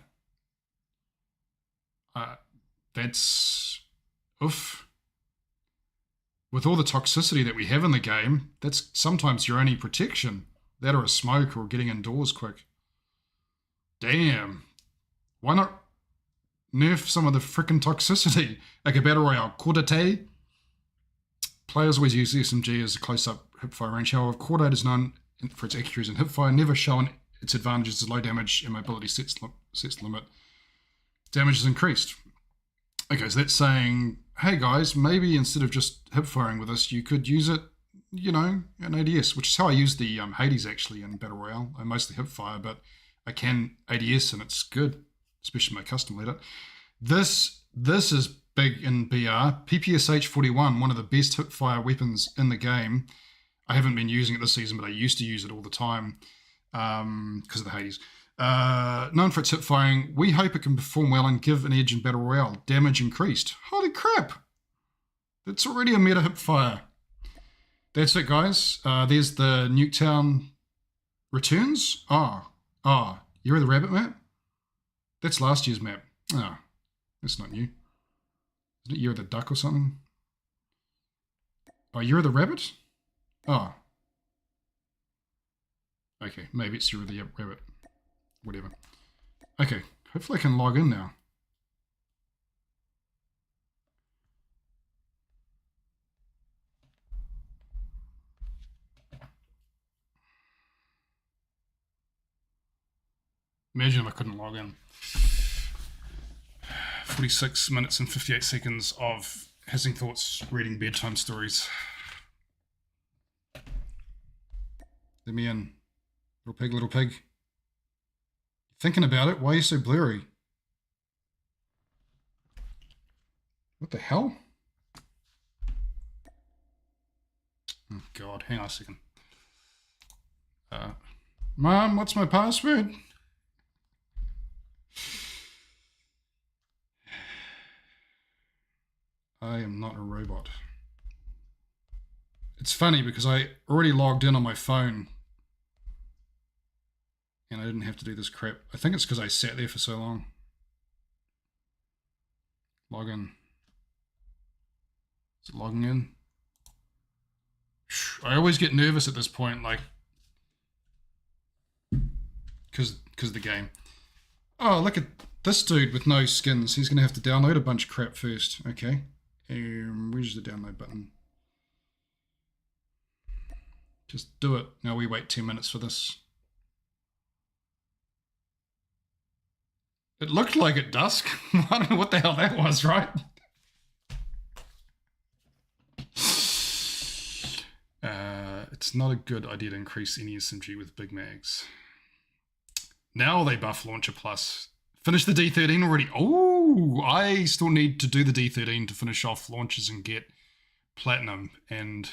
That's oof. With all the toxicity that we have in the game, that's sometimes your only protection. That or a smoke or getting indoors quick. Damn. Why not nerf some of the frickin' toxicity? Like a battle royale, Cordate. Players always use the SMG as a close-up hipfire range. However, Cordate is known for its accuracy and hipfire, never shown its advantages as low damage and mobility sets limit. Damage is increased. Okay, so that's saying, hey guys, maybe instead of just hipfiring with this, you could use it, you know, an ADS, which is how I use the Hades actually in Battle Royale. I mostly hipfire, but I can ADS and it's good, especially my custom leader. This is big in BR. PPSH 41, one of the best hipfire weapons in the game. I haven't been using it this season, but I used to use it all the time because of the Hades. Known for its hip firing, we hope it can perform well and give an edge in Battle Royale. Damage increased. Holy crap! It's already a meta hip fire. That's it, guys. There's the Nuketown returns. Year of the Rabbit map? That's last year's map. Oh, that's not new. Isn't it Year of the Duck or something? Oh, Year of the Rabbit? Oh. Okay, maybe it's Year of the Rabbit. Whatever. Okay, hopefully I can log in now. Imagine if I couldn't log in. 46 minutes and 58 seconds of HissingThoughts reading bedtime stories. Let me in. Little pig, little pig. Thinking about it, why are you so blurry? What the hell? Oh God, hang on a second. Mom, what's my password? I am not a robot. It's funny because I already logged in on my phone and I didn't have to do this crap. I think it's because I sat there for so long. Log in. Is it logging in? I always get nervous at this point, like, because of the game. Oh, look at this dude with no skins. He's going to have to download a bunch of crap first. Okay. Where's the download button? Just do it. Now we wait 10 minutes for this. It looked like at dusk. I don't know what the hell that was, right? It's not a good idea to increase any SMG with big mags. Now they buff Launcher Plus. Finish the D13 already. Oh, I still need to do the D13 to finish off launches and get platinum. And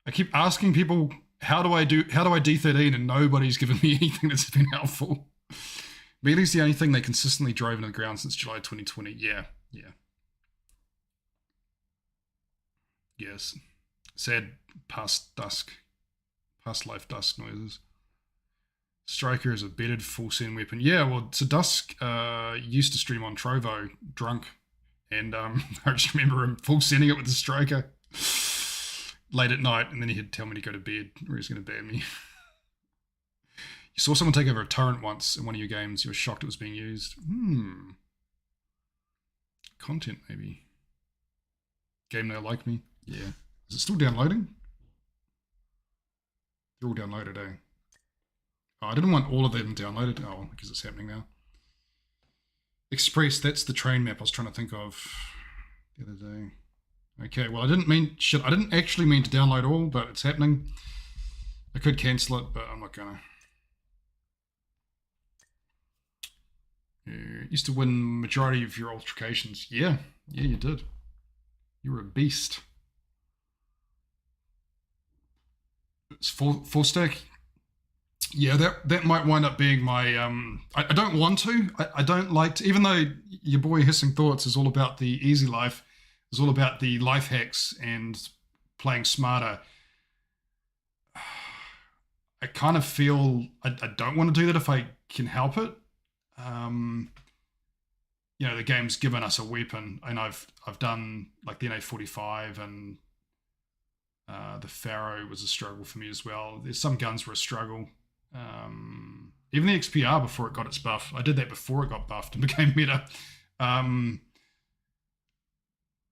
I keep asking people, how do I D13? And nobody's given me anything that's been helpful. Melee's the only thing they consistently drove into the ground since July 2020. Yeah. Yes. Sad past life dusk noises. Striker is a bedded full send weapon. Yeah, well, so Dusk used to stream on Trovo drunk, and I just remember him full sending it with the Striker late at night, and then he'd tell me to go to bed, or he's going to ban me. You saw someone take over a turret once in one of your games. You were shocked it was being used. Content, maybe. Game they like me. Yeah. Is it still downloading? They're all downloaded, eh? Oh, I didn't want all of them downloaded. Oh, because it's happening now. Express, that's the train map I was trying to think of the other day. Okay, well, I didn't actually mean to download all, but it's happening. I could cancel it, but I'm not gonna. You used to win majority of your altercations. Yeah, you did. You were a beast. It's full stack. Yeah, that might wind up being my. I don't want to. I don't like to. Even though your boy Hissing Thoughts is all about the easy life, is all about the life hacks and playing smarter. I kind of feel I don't want to do that if I can help it. The game's given us a weapon, and I've done like the NA45 and the Pharaoh was a struggle for me as well. There's some guns were a struggle. Even the XPR before it got its buff. I did that before it got buffed and became meta.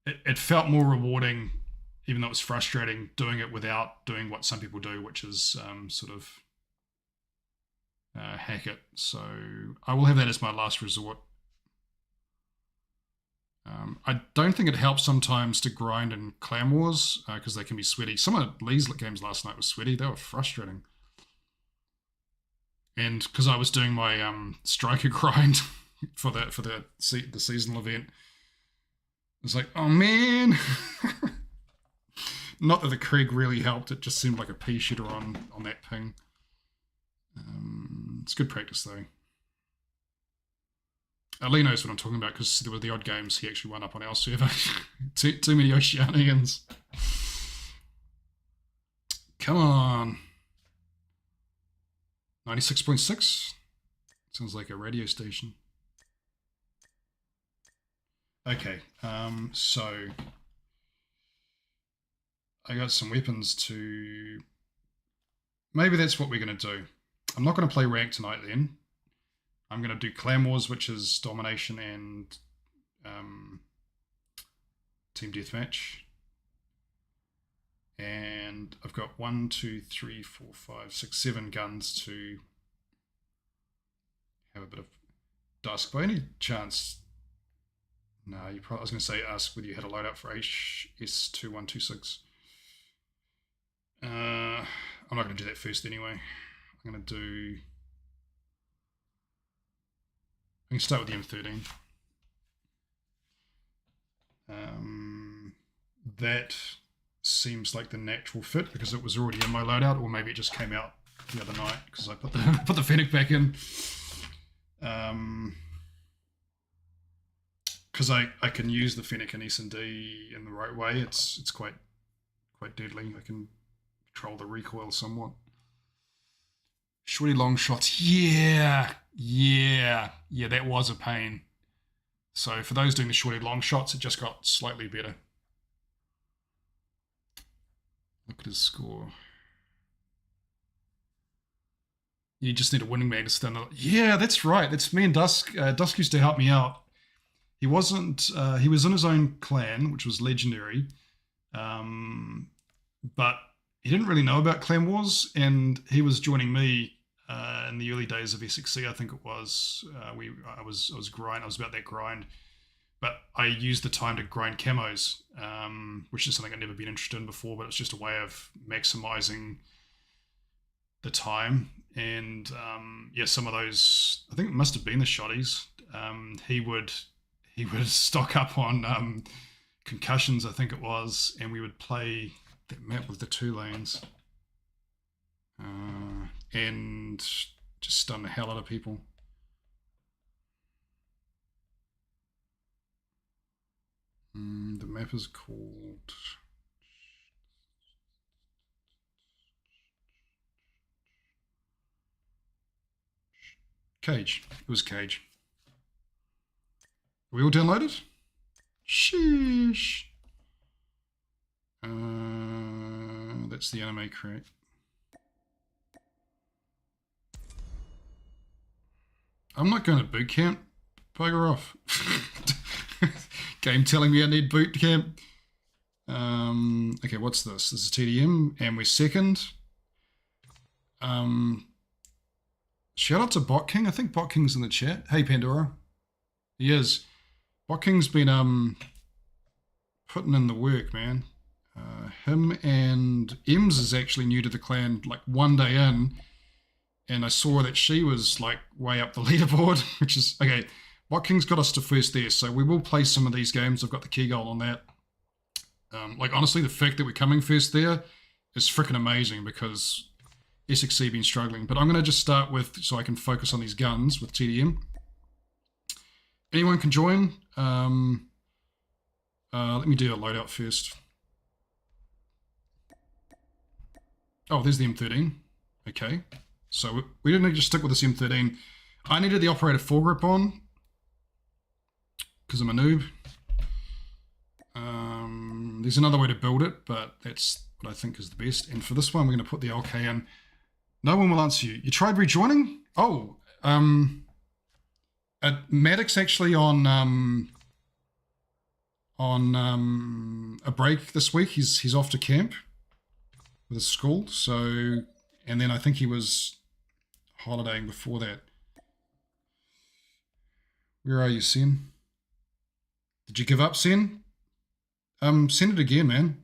It felt more rewarding, even though it was frustrating, doing it without doing what some people do, which is sort of hack it. So I will have that as my last resort. I don't think it helps sometimes to grind in clan wars because they can be sweaty. Some of Lee's games last night were sweaty. They were frustrating. And because I was doing my striker grind for the seasonal event, it's like, oh man. Not that the Krieg really helped. It just seemed like a pea shooter on that ping. It's good practice though. Lee knows what I'm talking about because there were the odd games he actually won up on our server. too many Oceanians. Come on. 96.6? Sounds like a radio station. Okay, so I got some weapons to... Maybe that's what we're going to do. I'm not going to play Ranked tonight then. I'm going to do Clan Wars, which is Domination and Team Deathmatch. And I've got 1, 2, 3, 4, 5, 6, 7 guns to have a bit of dusk. By any chance... No, you probably, I was going to say ask whether you had a loadout for HS2126. I'm not going to do that first anyway. I'm going to do... I can start with the M13. That seems like the natural fit because it was already in my loadout, or maybe it just came out the other night because I put the Fennec back in. Because I can use the Fennec and S&D in the right way. It's quite deadly. I can control the recoil somewhat. Shorty long shots. Yeah, that was a pain. So for those doing the shorty long shots, it just got slightly better. Look at his score. You just need a winning man to stand up. Yeah, that's right. That's me and Dusk. Dusk used to help me out. He wasn't. He was in his own clan, which was legendary, but he didn't really know about clan wars, and he was joining me in the early days of SXC. I think it was. I was grind. I was about that grind, but I used the time to grind camos, which is something I'd never been interested in before. But it's just a way of maximizing the time. And yeah, some of those. I think it must have been the shotties. He would stock up on concussions, I think it was, and we would play that map with the 2 lanes and just stun the hell out of people. The map is called... Cage. It was Cage. Are we all downloaded? Sheesh. That's the anime crate. I'm not going to boot camp. Bugger off. Game telling me I need boot camp. Okay, what's this? This is TDM, and we're second. Shout out to Bot King. I think Bot King's in the chat. Hey, Pandora. He is. Bot King's been putting in the work, man. Him and Ems is actually new to the clan, like 1 day in, and I saw that she was like way up the leaderboard, which is okay. Bot King's got us to first there, so we will play some of these games. I've got the key goal on that. Like honestly, the fact that we're coming first there is freaking amazing because SXC been struggling. But I'm going to just start with, so I can focus on these guns with TDM. Anyone can join. Let me do a loadout first. Oh, there's the M13. Okay. So we didn't need to stick with this M13. I needed the operator foregrip on because I'm a noob. There's another way to build it, but that's what I think is the best. And for this one, we're going to put the LK in. No one will answer you. You tried rejoining? Oh, Maddox actually on a break this week. He's off to camp with his school. So, and then I think he was holidaying before that. Where are you, Sen? Did you give up, Sen? Send it again, man.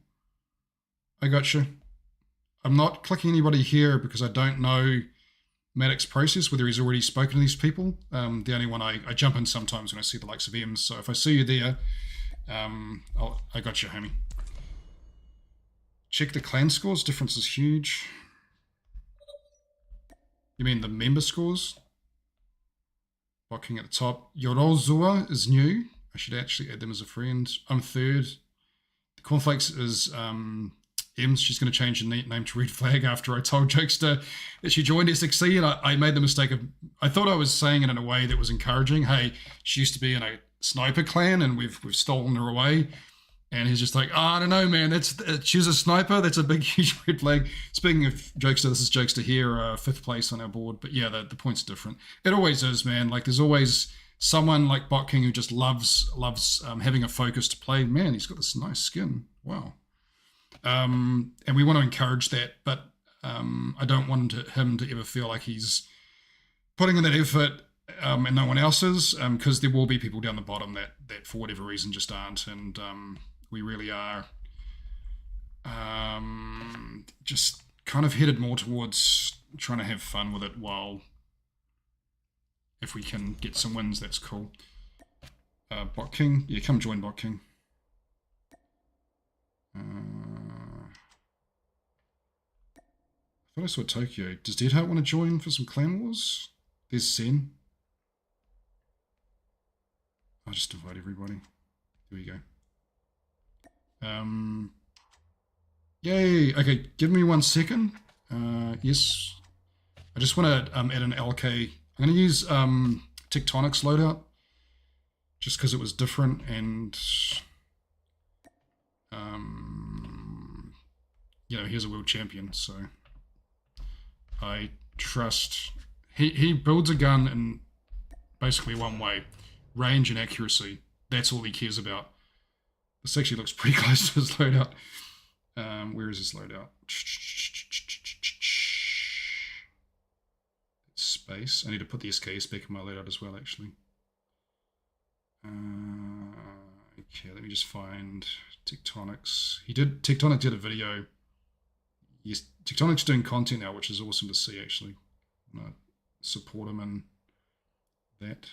I got you. I'm not clicking anybody here because I don't know Maddox's process, whether he's already spoken to these people. The only one I jump in sometimes when I see the likes of Ems. So if I see you there, I got you, homie. Check the clan scores. Difference is huge. You mean the member scores? Blocking at the top. Yorozua is new. I should actually add them as a friend. I'm third. The Cornflakes is Ems. She's going to change the name to Red Flag after I told Jokesta that she joined SXC, and I made the mistake of, I thought I was saying it in a way that was encouraging. Hey, she used to be in a sniper clan and we've stolen her away. And he's just like, oh, I don't know, man. She's a sniper. That's a big, huge red flag. Speaking of Jokesta, this is Jokesta here, 5th place on our board. But yeah, the point's different. It always is, man. Like there's always someone like Bot King who just loves having a focus to play. Man, he's got this nice skin. Wow. And we want to encourage that, but I don't want him to ever feel like he's putting in that effort and no one else is, because there will be people down the bottom that for whatever reason just aren't, and we really are just kind of headed more towards trying to have fun with it, while if we can get some wins, that's cool. Bot King, yeah, come join Bot King. I thought I saw Tokyo. Does Deadheart want to join for some Clan Wars? There's Sen. I'll just invite everybody. There we go. Yay! Okay, give me 1 second. Yes. I just want to add an LK. I'm going to use Tectonic's loadout just because it was different, and you know, he's a world champion, so I trust he builds a gun in basically one way: range and accuracy. That's all he cares about. This actually looks pretty close to his loadout. Where is his loadout? Space. I need to put the SKS back in my loadout as well, actually. Okay, let me just find Tectonics. Tectonic did a video. Yes, Tectonic's doing content now, which is awesome to see, actually. I'm gonna support him in that.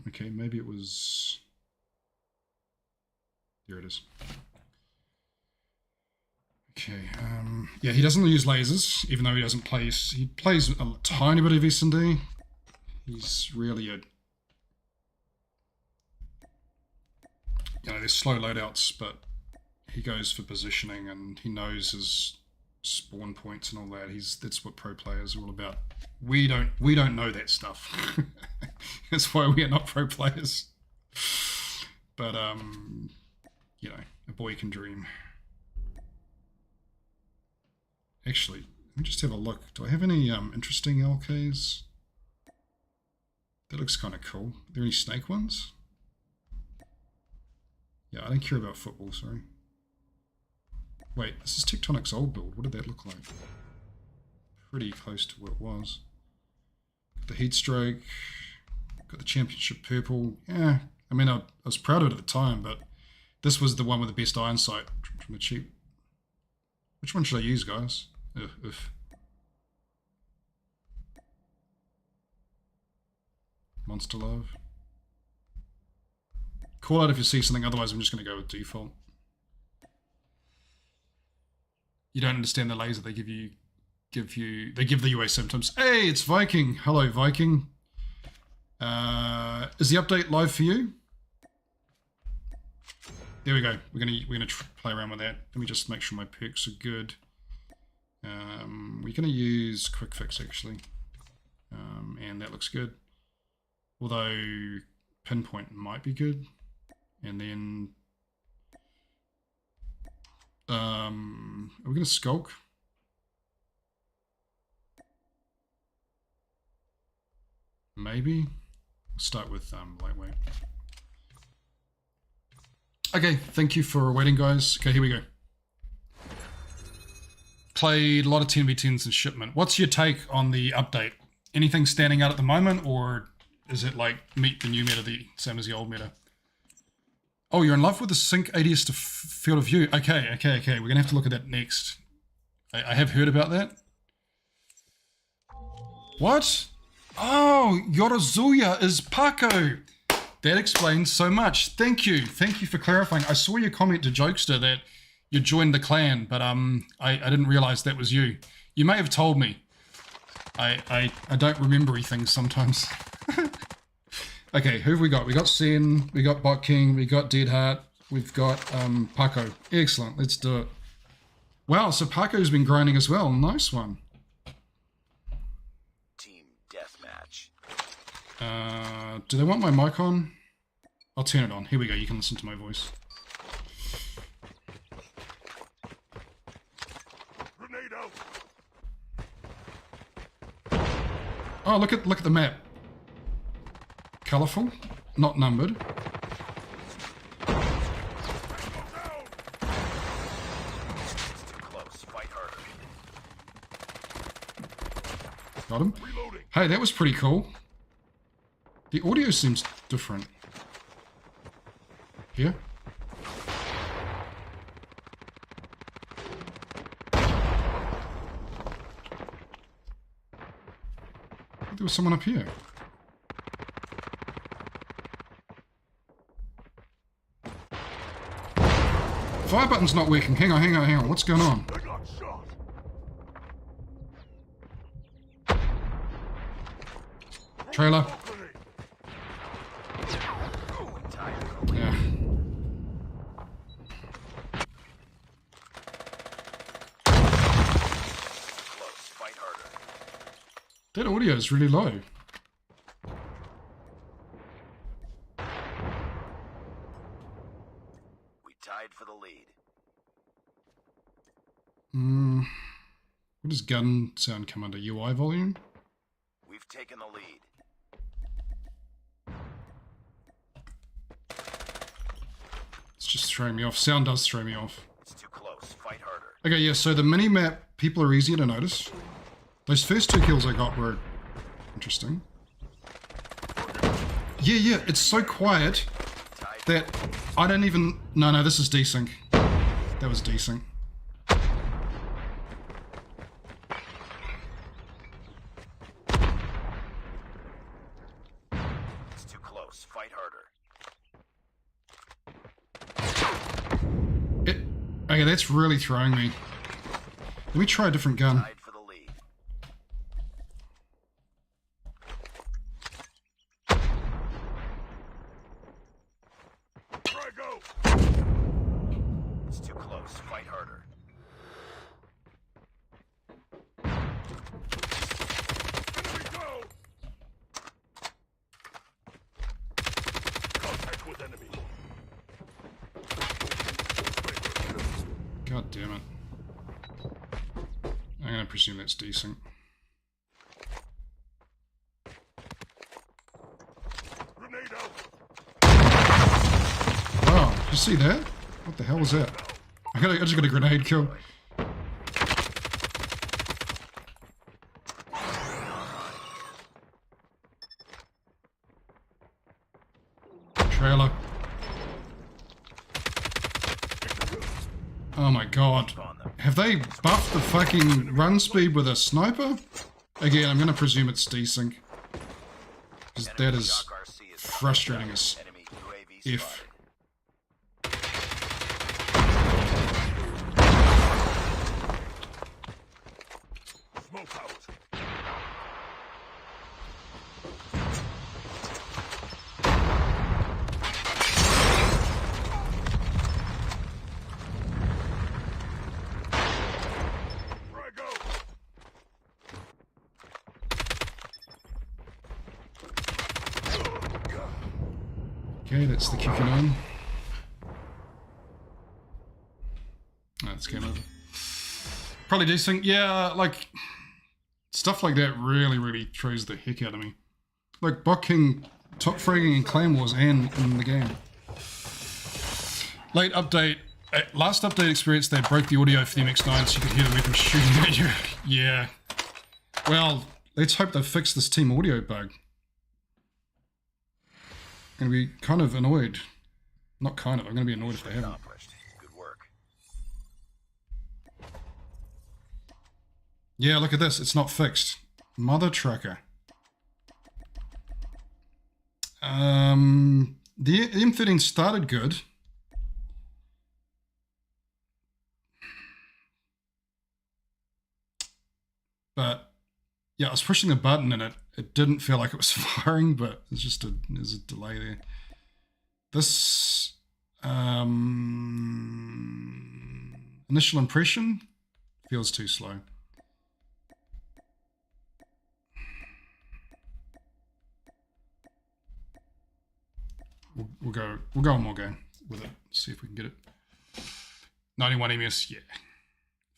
Okay, maybe it was... There it is. Okay, yeah, he doesn't use lasers, even though he doesn't play... He plays a tiny bit of S&D. He's really a... You know, there's slow loadouts, but he goes for positioning and he knows his spawn points and all that. That's what pro players are all about. We don't know that stuff. That's why we are not pro players. But you know, a boy can dream. Actually, let me just have a look. Do I have any interesting LKs? That looks kind of cool. Are there any snake ones? Yeah, I don't care about football, sorry. Wait, this is Tectonic's old build. What did that look like? Pretty close to what it was. Got the heat stroke. Got the championship purple. Yeah, I mean, I was proud of it at the time, but this was the one with the best iron sight from the cheap. Which one should I use, guys? Monster Love. Call out if you see something, otherwise I'm just going to go with default. you don't understand the laser, they give the UA symptoms. Hey, it's Viking. Hello, Viking. Is the update live for you? There we go. We're gonna play around with that. Let me just make sure my perks are good. We're gonna use quick fix actually, and that looks good. Although pinpoint might be good, and then are we gonna skulk? Maybe. Start with lightweight. Okay, thank you for waiting, guys. Okay, here we go. Played a lot of 10v10s and shipment. What's your take on the update? Anything standing out at the moment, or is it like meet the new meta, the same as the old meta? Oh, you're in love with the sync ADS to field of view. Okay. We're gonna have to look at that next. I have heard about that. What? Oh, Yorozuya is Paco. That explains so much. Thank you for clarifying. I saw your comment to Jokesta that you joined the clan, but I didn't realize that was you. You may have told me. I don't remember things sometimes. Okay, who have we got? We got Sen, we got Bot King, we got Deadheart, we've got Paco. Excellent, let's do it. Wow, so Paco's been grinding as well. Nice one. Do they want my mic on? I'll turn it on. Here we go. You can listen to my voice. Grenade out. Oh, look at the map. Colourful, not numbered. Got him. Hey, that was pretty cool. The audio seems different. Here? There was someone up here. Fire button's not working. Hang on. What's going on? Trailer. Yeah. That audio is really low. We tied for the lead. What does gun sound come under? UI volume? We've taken the lead. It's just throwing me off. Sound does throw me off. It's too close. Fight harder. Okay, yeah, so the mini-map, people are easier to notice. Those first two kills I got were interesting. Yeah, it's so quiet that I don't even... No, this is desync. That was desync. It's too close. Fight harder. Okay, that's really throwing me. Let me try a different gun. Tied for the lead. Try go. It's too close. Fight harder. Enemy go. Contact with enemy. God damn it. I'm gonna presume that's decent. Grenade out. Wow, did you see that? What the hell was that? I just got a grenade kill. Trailer. Oh my god. Have they buffed the fucking run speed with a sniper? Again, I'm gonna presume it's desync. Because that is frustrating as if. Okay, that's the QQ9. Oh, it's game over. Probably decent. Yeah, like, stuff like that really throws the heck out of me. Like, Bot King top fragging in Clan Wars and in the game. Late update. Last update experience, they broke the audio for the MX9 so you could hear the weapon shooting at you. Yeah. Well, let's hope they fix this team audio bug. I'm going to be kind of annoyed. Not kind of, I'm going to be annoyed if they haven't. Good work. Yeah, look at this, it's not fixed. Mother trucker. The M13 started good. But yeah, I was pushing the button and it didn't feel like it was firing, but it's just there's a delay there. This initial impression feels too slow. We'll go one more game with it. See if we can get it. 91 ms, yeah.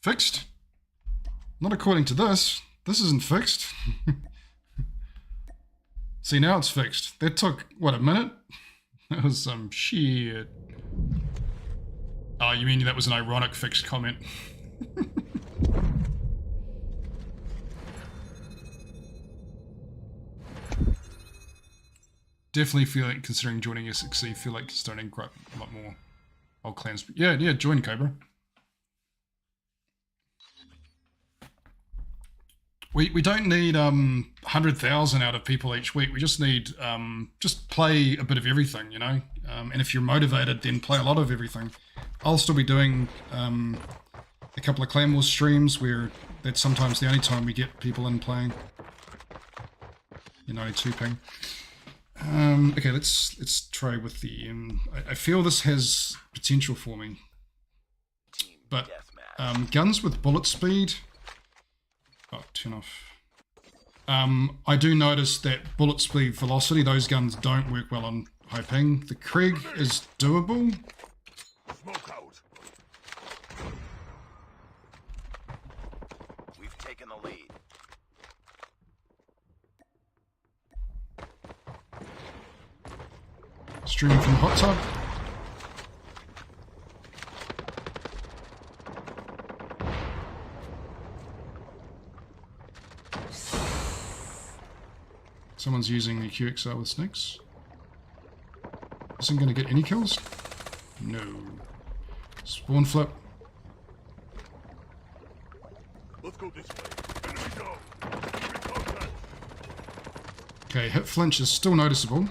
Fixed? Not according to this. This isn't fixed. See, now it's fixed. That took, what, a minute? That was some shit. Oh, you mean that was an ironic fixed comment? Definitely feel like, considering joining SXC, feel like starting a lot more old clans. Yeah, join Cobra. We don't need 100,000 out of people each week. We just need just play a bit of everything, you know. And if you're motivated, then play a lot of everything. I'll still be doing a couple of Clan Wars streams where that's sometimes the only time we get people in playing. You 92 ping. Okay, let's try with the I feel this has potential for me, but guns with bullet speed. Oh, turn off. I do notice that bullet speed velocity, those guns don't work well on high ping. The Krieg is doable. Smoke out. We've taken the lead. Streaming from hot tub. Someone's using the QXR with snakes. Isn't going to get any kills? No. Spawn flip. Let's go this way. Enemy down. Enemy contact. Okay, hit flinch is still noticeable.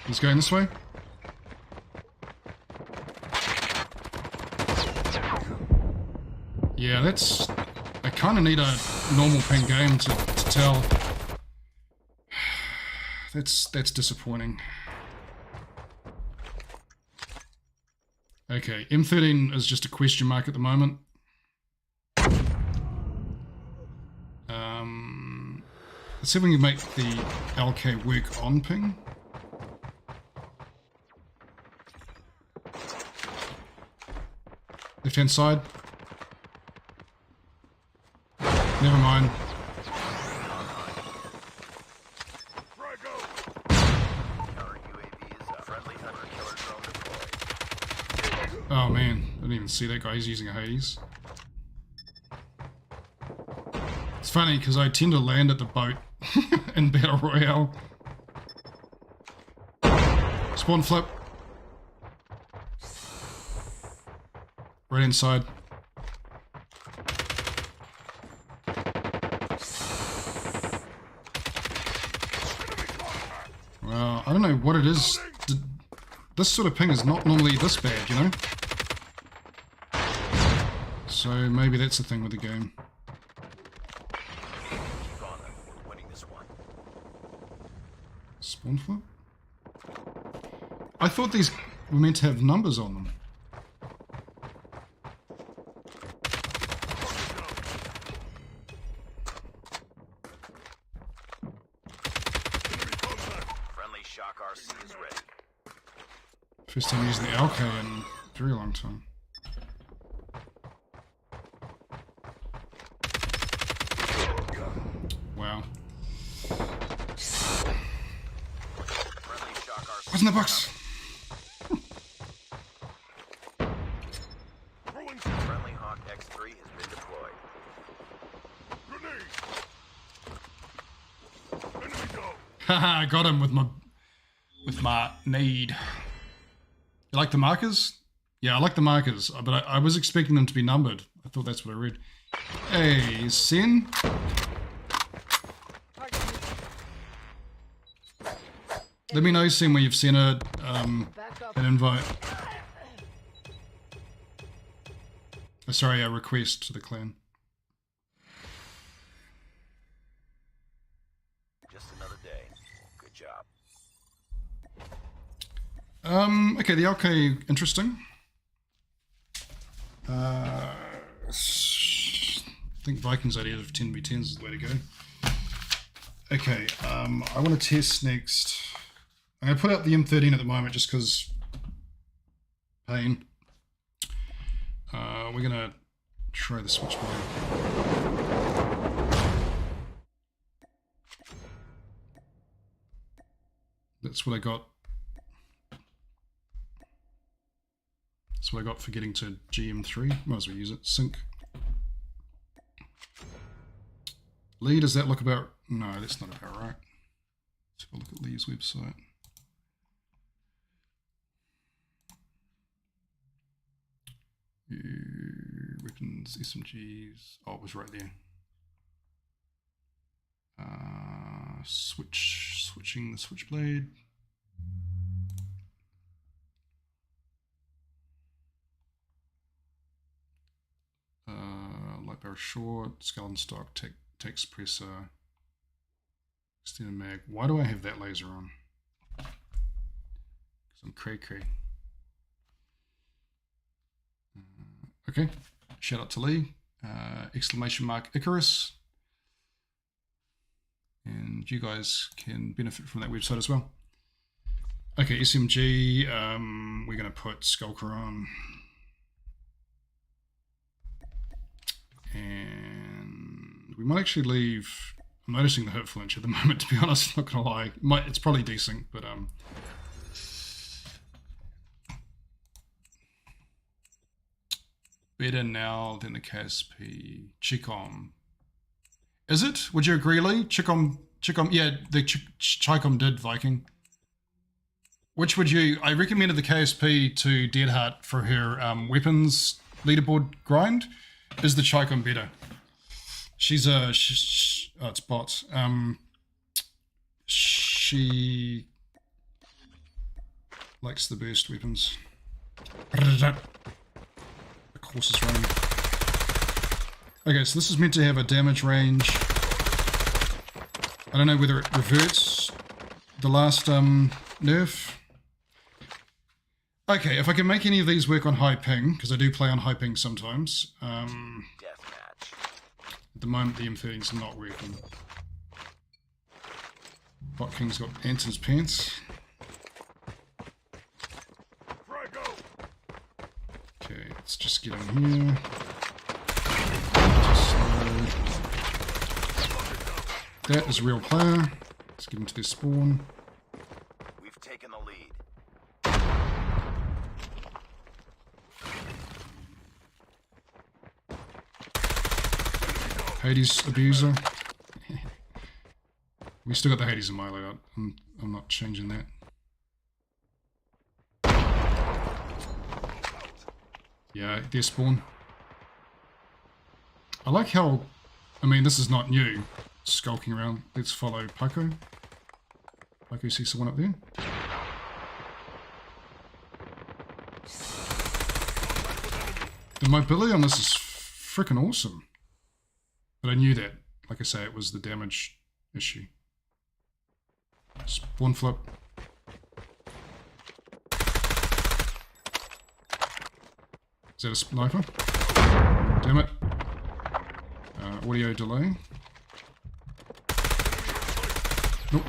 He's going this way. Yeah, that's... I kind of need a normal ping game to tell. That's disappointing. Okay, M13 is just a question mark at the moment. Let's see if we can make the LK work on ping. Left hand side. Never mind. Oh man, I didn't even see that guy. He's using a haze. It's funny because I tend to land at the boat in Battle Royale. Spawn flip. Right inside. Well, I don't know what it is. This sort of ping is not normally this bad, you know? So maybe that's the thing with the game. Spawn flip? I thought these were meant to have numbers on them. is ready. First time using the LK in a very long time. Wow. Friendly shock arsenal. What's in the box? Throwing Friendly Hawk X3 has been deployed. grenade. Enemy down. Haha, I got him with my need. You like the markers? Yeah, I like the markers, but I was expecting them to be numbered. I thought that's what I read. Hey, Sin. Let me know, Sin, when you've sent an invite. Oh, sorry, a request to the clan. Just another day. Good job. Okay, the LK, interesting. I think Vikings idea of 10v10s is the way to go. Okay, I want to test next. I'm going to put out the M13 at the moment just because pain. We're going to try the switchblade. That's what I got. That's what I got for getting to GM3. Might as well use it. Sync. Lee, does that look about... No, that's not about right. Let's have a look at Lee's website. Weapons, SMGs. Oh, it was right there. Switching the switchblade. Light barrel short, skeleton stock, text presser, extended mag. Why do I have that laser on? Because I'm cray. Okay, shout out to Lee. Exclamation mark Icarus. And you guys can benefit from that website as well. Okay, SMG, we're going to put Skulker on. And we might actually leave... I'm noticing the hit flinch at the moment, to be honest, not going to lie. It's probably decent, but... better now than the KSP. Chicom. Is it? Would you agree, Lee? Chicom, yeah, the Chicom did, Viking. Which would you... I recommended the KSP to Deadheart for her weapons leaderboard grind. Is the Chicom better? She's a... oh, it's bots. She likes the burst weapons. The course is running. Okay, so this is meant to have a damage range. I don't know whether it reverts the last nerf. Okay, if I can make any of these work on high ping, because I do play on high ping sometimes. Deathmatch. At the moment, the M13's not working. Bot King's got ants in his pants. Frag-o. Okay, let's just get in here. That is a real player. Let's get into their spawn. We've taken the lead. Hades abuser. We still got the Hades in my layout. I'm not changing that. Yeah, their spawn. I like how, I mean, this is not new. Skulking around. Let's follow Paco. Paco sees someone up there. The mobility on this is freaking awesome. But I knew that. Like I say, it was the damage issue. Spawn flip. Is that a sniper? Damn it. Audio delay. Nope.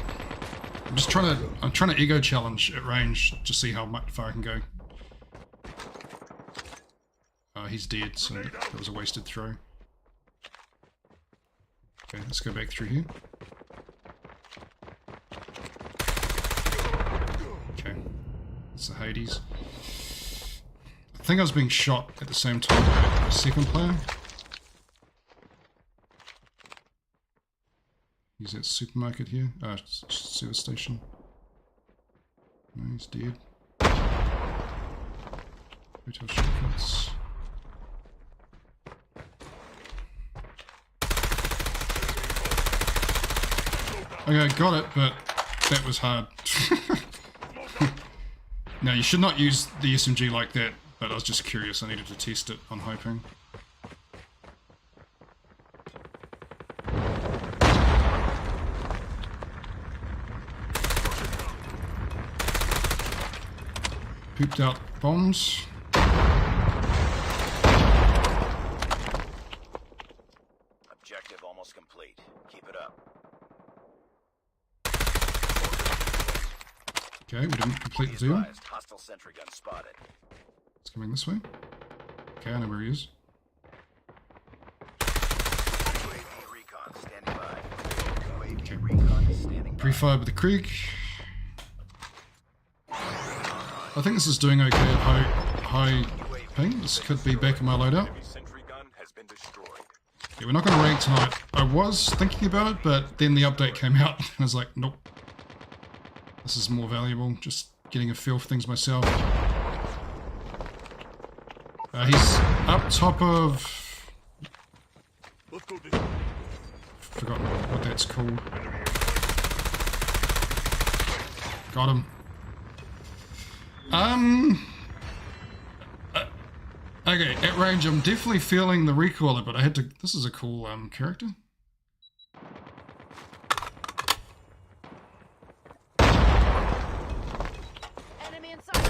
I'm trying to ego challenge at range to see how much far I can go. He's dead, so that was a wasted throw. Okay, let's go back through here. Okay, it's the Hades. I think I was being shot at the same time by the second player. He's at supermarket here. Service station. No, he's dead. Hotel shortcuts. Okay, got it, but that was hard. Now, you should not use the SMG like that, but I was just curious. I needed to test it on hoping. Pooped out bombs. Objective almost complete. Keep it up. Okay, we didn't complete the Be deal. advised, hostile sentry gun spotted. It's coming this way. Okay, I know where he is. UAV recon standing by. UAV recon is standing by. Pre-fire with the Krieg. I think this is doing okay at high ping. This could be back in my loadout. Enemy sentry gun has been destroyed. Yeah, we're not going to rank tonight. I was thinking about it, but then the update came out and I was like, nope. This is more valuable, just getting a feel for things myself. He's up top of... Let's go this way. Forgotten what that's called. Got him. Okay, at range I'm definitely feeling the recoil, but I had to... This is a cool character. Enemy inside.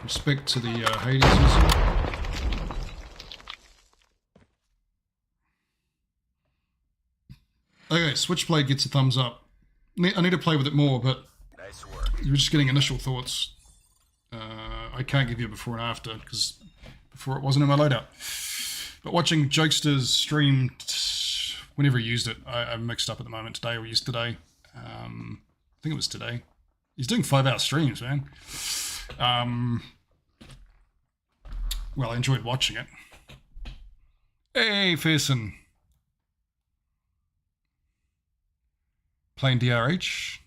Respect to the Hades user. Okay, Switchblade gets a thumbs up. I need to play with it more, but Nice work. you're just getting initial thoughts. I can't give you a before and after, because before it wasn't in my loadout. But watching Jokesta's stream, whenever he used it, I'm mixed up at the moment, today or yesterday. I think it was today. He's doing 5-hour streams, man. Well, I enjoyed watching it. Hey, Ferson. Playing DRH.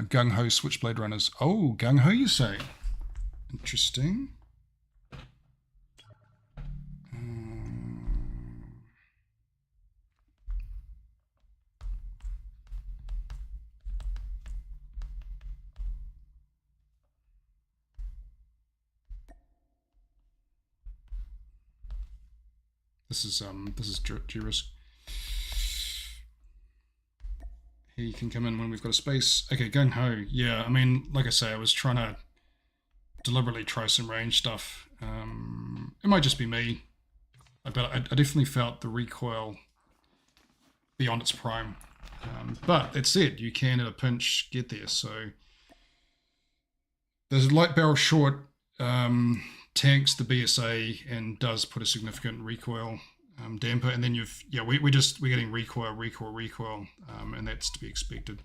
Gung Ho Switchblade Runners. Oh, Gung Ho, you say? Interesting. This is G-Risk. He can come in when we've got a space. Okay, Gung Ho. Yeah, I mean, like I say, I was trying to deliberately try some range stuff. It might just be me, but I definitely felt the recoil beyond its prime. But that said, you can at a pinch get there. So there's a light barrel short, tanks the BSA and does put a significant recoil damper, and then we're getting recoil, and that's to be expected.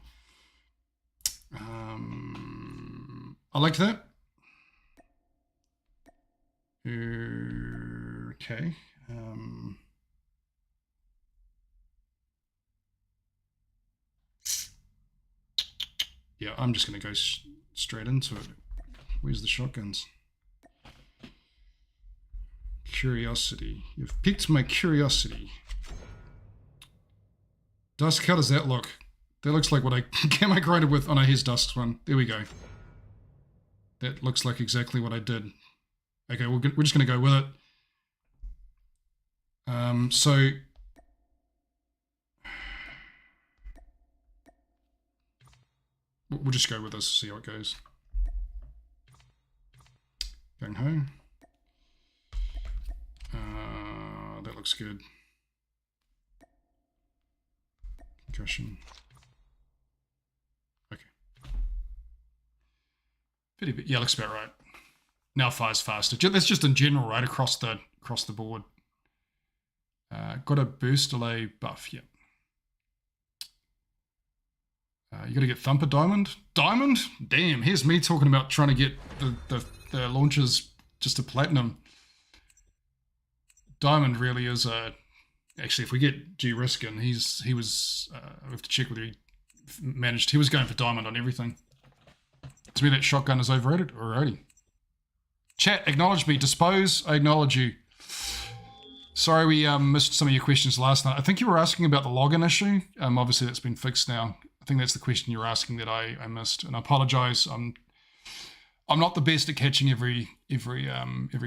I liked that. Okay. Yeah, I'm just going to go straight into it. Where's the shotguns? Curiosity. You've piqued my curiosity. Dusk, how does that look? That looks like what I camo grinded with. Oh no, here's Dusk's one. There we go. That looks like exactly what I did. Okay, we're just going to go with it. So... We'll just go with this, see how it goes. Gung Ho. That looks good. Cushion. Okay. Yeah, looks about right. Now fires faster. That's just in general, right? Across the board. Got a burst delay buff, yeah. You got to get Thumper Diamond. Diamond? Damn, here's me talking about trying to get the launchers just to platinum. Diamond really is a... Actually, if we get G Riskin, we have to check whether he managed. He was going for Diamond on everything. To me, that shotgun is overrated. Alrighty. Chat, acknowledge me. Dispose, I acknowledge you. Sorry we missed some of your questions last night. I think you were asking about the login issue. Obviously, that's been fixed now. I think that's the question you were asking that I missed, and I apologise. I'm not the best at catching every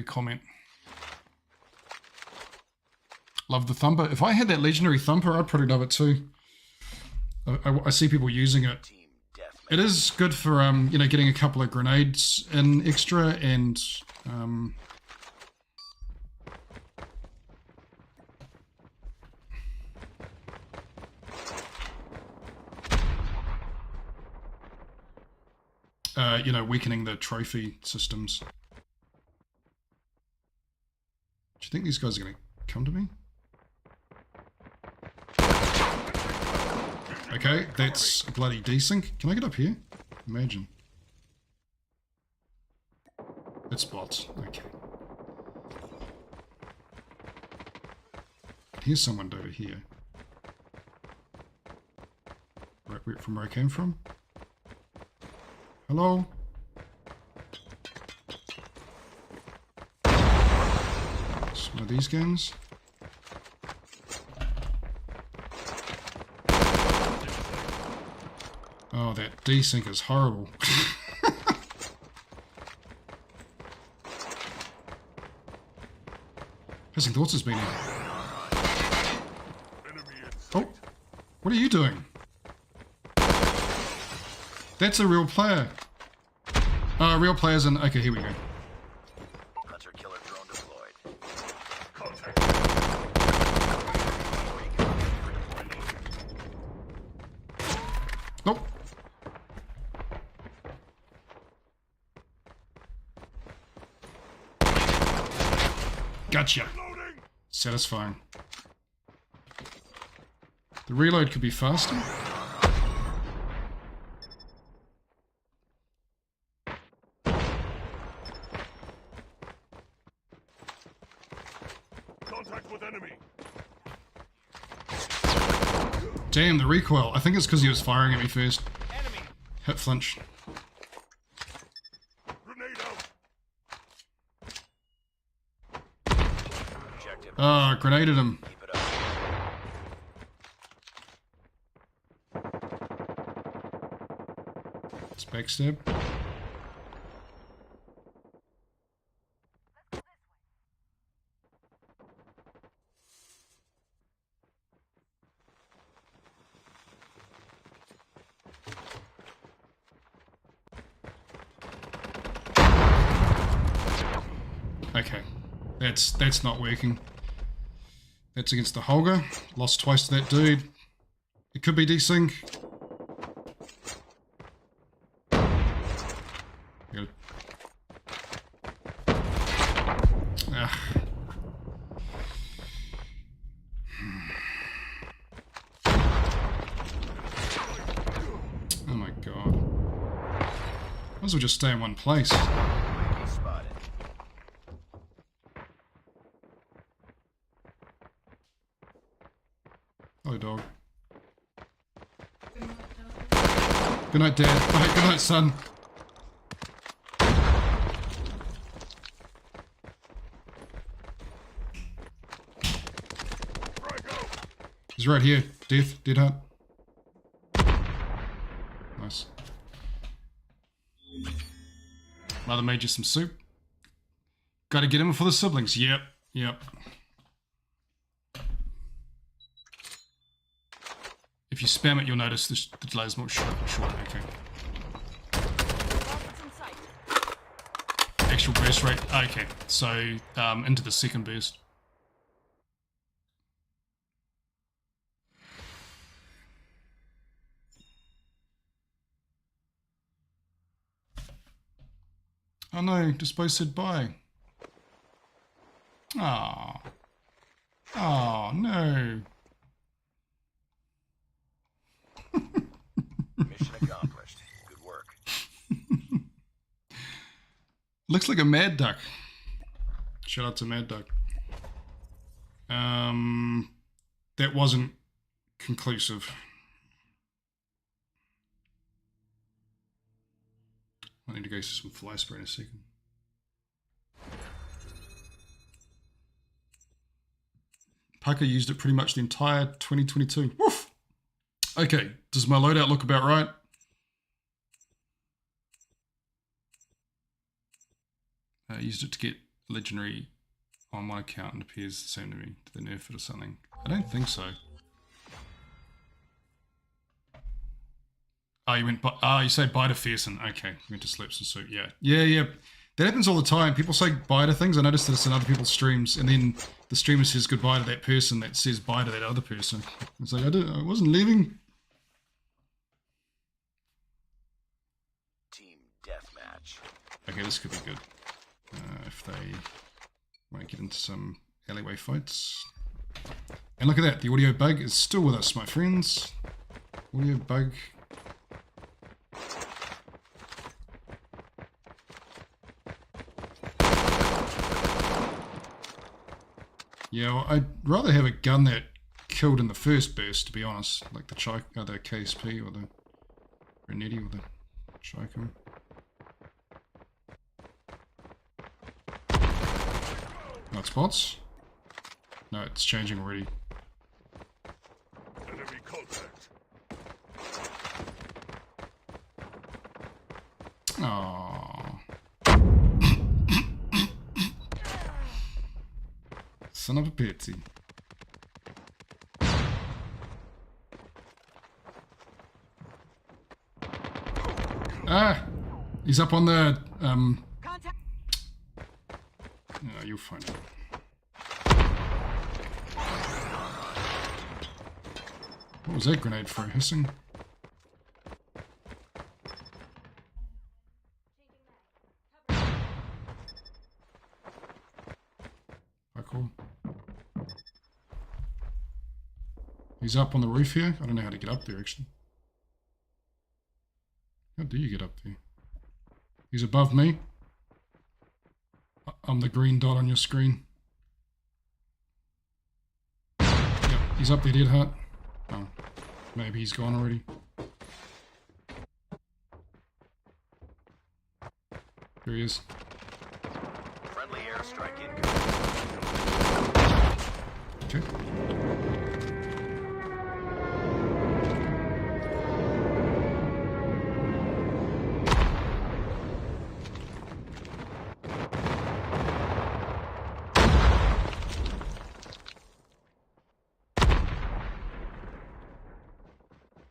comment. Love the Thumper. If I had that legendary Thumper, I'd probably love it too. I see people using it. It is good for getting a couple of grenades in extra and weakening the trophy systems. Do you think these guys are going to come to me? Okay, that's a bloody desync. Can I get up here? Imagine. It's bots. Okay. Here's someone over here. Right from where I came from. Hello? It's one of these games. Oh, that desync is horrible. HissingThoughts has been here. Oh, what are you doing? That's a real player. Real players in... Okay, here we go. Hunter killer drone deployed. Nope. Gotcha. Satisfying. The reload could be faster. Contact with enemy. Damn, the recoil. I think it's because he was firing at me first. Enemy. Hit flinch. Grenade out. Objective. Ah, grenaded him. Keep it up. It's backstab. Okay, that's not working. That's against the Holger. Lost twice to that dude. It could be desync. Good. Ah. Oh my god. Might as well just stay in one place. UAV spotted. Hello, dog. Good night, Dad. Bye. Good night, son. He's right here. Dead Hunt. Nice. Mother made you some soup. Gotta get him for the siblings. Yep. If you spam it, you'll notice the delay is more short. Okay. Rockets in sight. Actual burst rate. Okay. So into the second burst. Oh no, Dispo said bye. Ah. Oh no. Mission accomplished. Good work. Looks like a Mad Duck. Shout out to Mad Duck. That wasn't conclusive. I need to go see some fly spray in a second. Parker used it pretty much the entire 2022. Woof! Okay, does my loadout look about right? I used it to get legendary on my account and appears the same to me. Did they nerf it or something? I don't think so. Oh, you went by, you say bye to Fearson. Okay, you went to Slips and Suit. Yeah. Yeah. That happens all the time. People say bye to things. I noticed this in other people's streams, and then the streamer says goodbye to that person that says bye to that other person. It's like, I wasn't leaving. Team deathmatch. Okay, this could be good. If they won't get into some alleyway fights. And look at that, the audio bug is still with us, my friends. Audio bug. Yeah, well, I'd rather have a gun that killed in the first burst, to be honest. Like the KSP or the Renetti or the Chico. Not spots? No, it's changing already. Enemy contact. Aww. Son of a pitsy. Ah! He's up on the, Contact. No, you'll find it. What was that grenade for? Hissing? Cool. He's up on the roof here. I don't know how to get up there, actually. How do you get up there? He's above me. I'm the green dot on your screen. Yep, he's up there, dead heart. Oh, maybe he's gone already. There he is. Friendly airstrike incoming. Okay.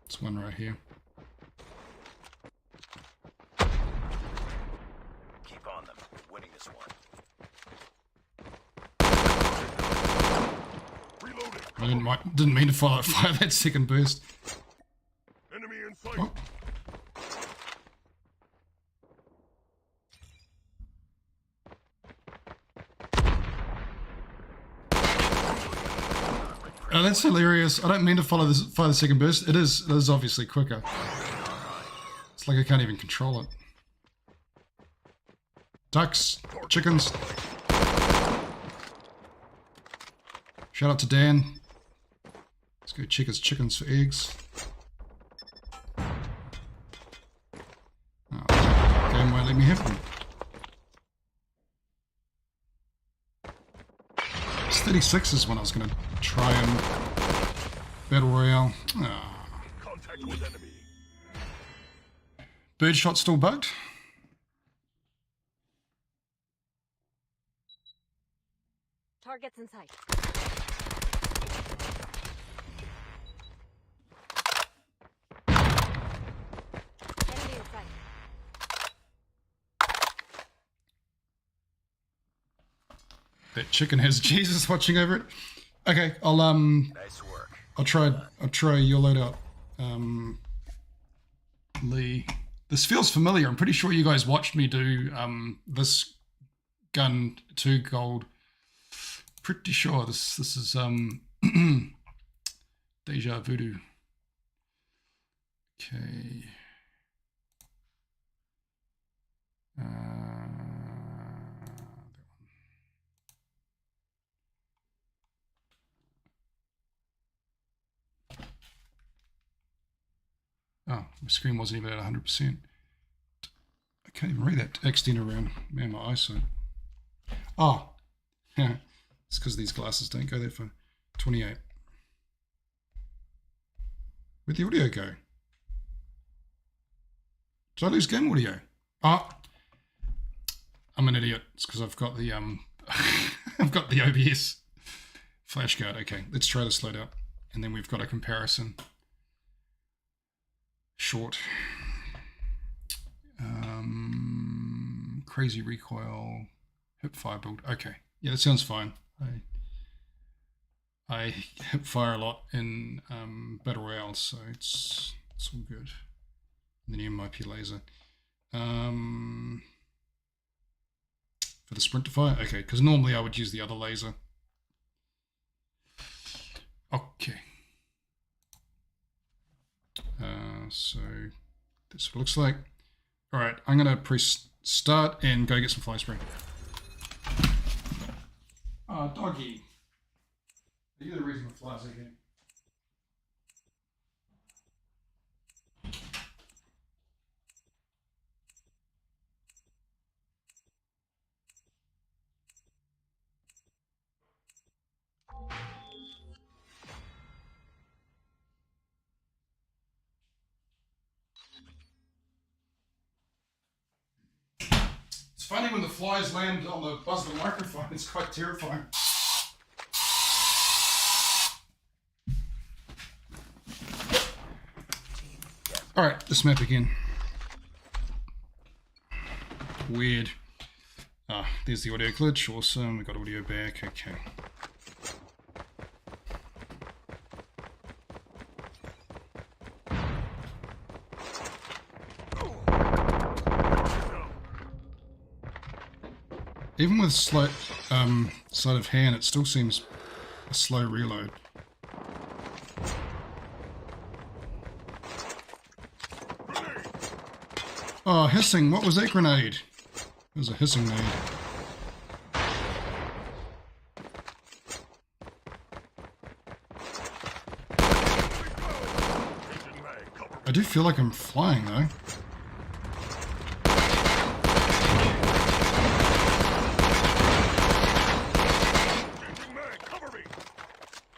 There's one right here. Keep on them. Winning this one. Reloading. I didn't mean to fire that second burst. Enemy in sight. Oh. Oh, that's hilarious. I don't mean to fire the second burst. It is obviously quicker. It's like I can't even control it. Ducks, chickens. Shout out to Dan. Let's go check his chickens for eggs. Oh, game won't let me have them. It's 36 is when I was going to try and Battle Royale. Oh. Contact with enemy. Birdshot still bugged? Targets in sight. Enemy in sight. That chicken has Jesus watching over it. Okay, Nice work. I'll try your loadout. Lee. This feels familiar. I'm pretty sure you guys watched me do this gun 2 gold. Pretty sure this is Deja Voodoo. Okay. Oh, my screen wasn't even at 100%. I can't even read that extend around. Man, my eyesight. Oh, it's because these glasses don't go that far. 28. Where'd the audio go? Did I lose game audio? Oh, I'm an idiot. It's because I've got the I've got the OBS flashcard. Okay, let's try this load up, and then we've got a comparison. Short. Crazy recoil. Hip fire build. Okay, yeah, that sounds fine. I hip fire a lot in battle royales, so it's all good. And then MIP laser. For the sprint to fire? Okay, because normally I would use the other laser. Okay. So that's what it looks like. Alright, I'm going to press start and go get some fly spray. Doggy. Are you the reason the flies are here? It's funny when the flies land on the buzz of the microphone, it's quite terrifying. Alright, this map again. Weird. Ah, there's the audio glitch, awesome, we got audio back, okay. Even with slight sleight of hand, it still seems a slow reload. Oh, hissing, what was that grenade? It was a hissing nade. I do feel like I'm flying though.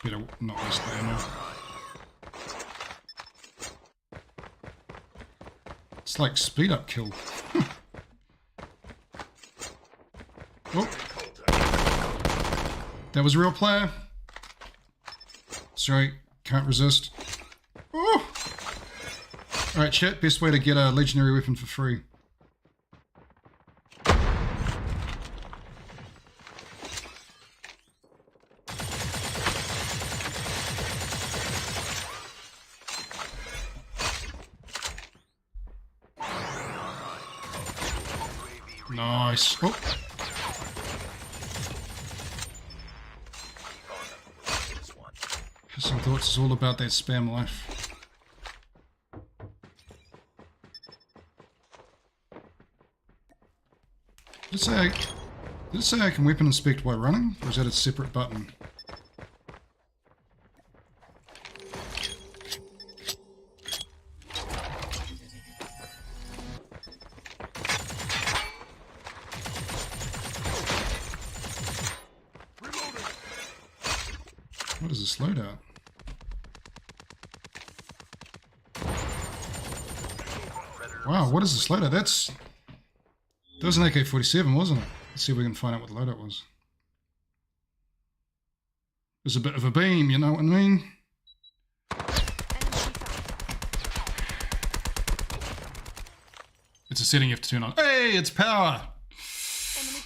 Better not waste the ammo. It's like speed up kill. Oh. That was a real player. Sorry, can't resist. Oh. Alright chat, best way to get a legendary weapon for free. Nice. Oh. HissingThoughts is all about that spam life. Did it say I can weapon inspect while running? Or is that a separate button? What is this loadout? Wow, what is this loadout? That was an AK-47, wasn't it? Let's see if we can find out what the loadout was. It was a bit of a beam, you know what I mean? It's a setting you have to turn on. Hey, it's power!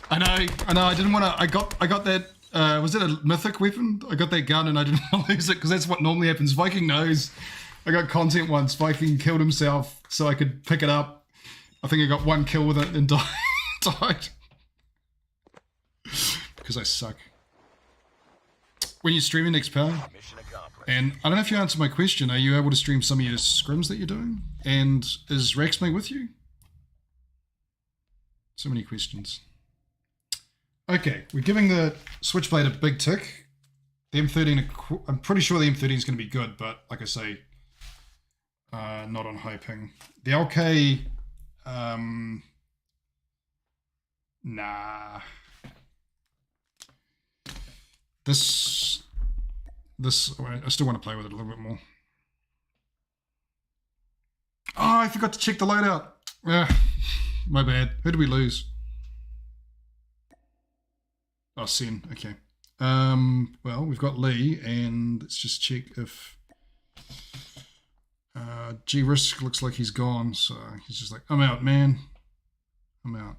I know, I didn't want to, I got that, was it a mythic weapon? I got that gun and I didn't want to lose it because that's what normally happens. Viking knows. I got content once, Viking killed himself so I could pick it up I think I got 1 kill with it and died. Because I suck. When you're streaming next, pal, Mission accomplished. and I don't know if you answered my question, are you able to stream some of your scrims that you're doing? And is Raxmate with you? So many questions. Okay, we're giving the Switchblade a big tick. The M13, I'm pretty sure the M13 is going to be good, but like I say, not on high ping. The LK, nah. This, I still want to play with it a little bit more. Oh, I forgot to check the loadout. My bad. Who did we lose? Oh, Sen. Okay. Well, we've got Lee, and let's just check if G-Risk looks like he's gone, so he's just like, I'm out, man. I'm out.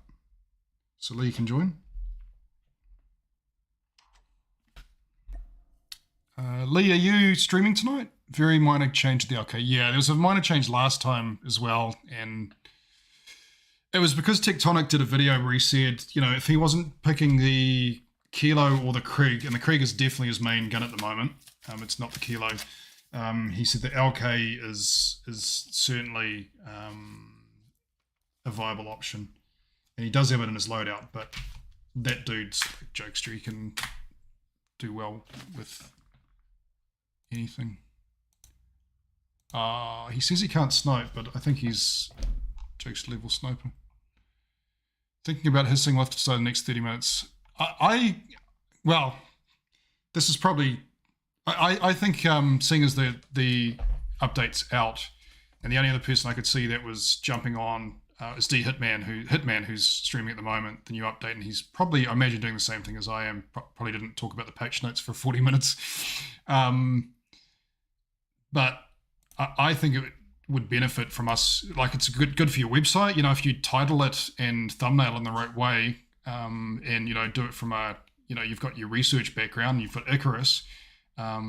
So Lee can join. Lee, are you streaming tonight? Very minor change to the LK. Yeah, there was a minor change last time as well, and it was because Tectonic did a video where he said, you know, if he wasn't picking the Kilo or the Krieg, and the Krieg is definitely his main gun at the moment, it's not the Kilo, he said the LK is certainly a viable option. And he does have it in his loadout, but that dude's like Jokester, he can do well with anything. He says he can't snipe, but I think he's Jokester level sniper. Thinking about hissing left side the next 30 minutes. Well, this is probably, I think seeing as the update's out, and the only other person I could see that was jumping on is Hitman, who's streaming at the moment, the new update, and he's probably, I imagine, doing the same thing as I am. Probably didn't talk about the patch notes for 40 minutes. But I think it would benefit from us, like it's good for your website, you know, if you title it and thumbnail in the right way, and, you know, do it from a, you know, you've got your research background, you've got Icarus,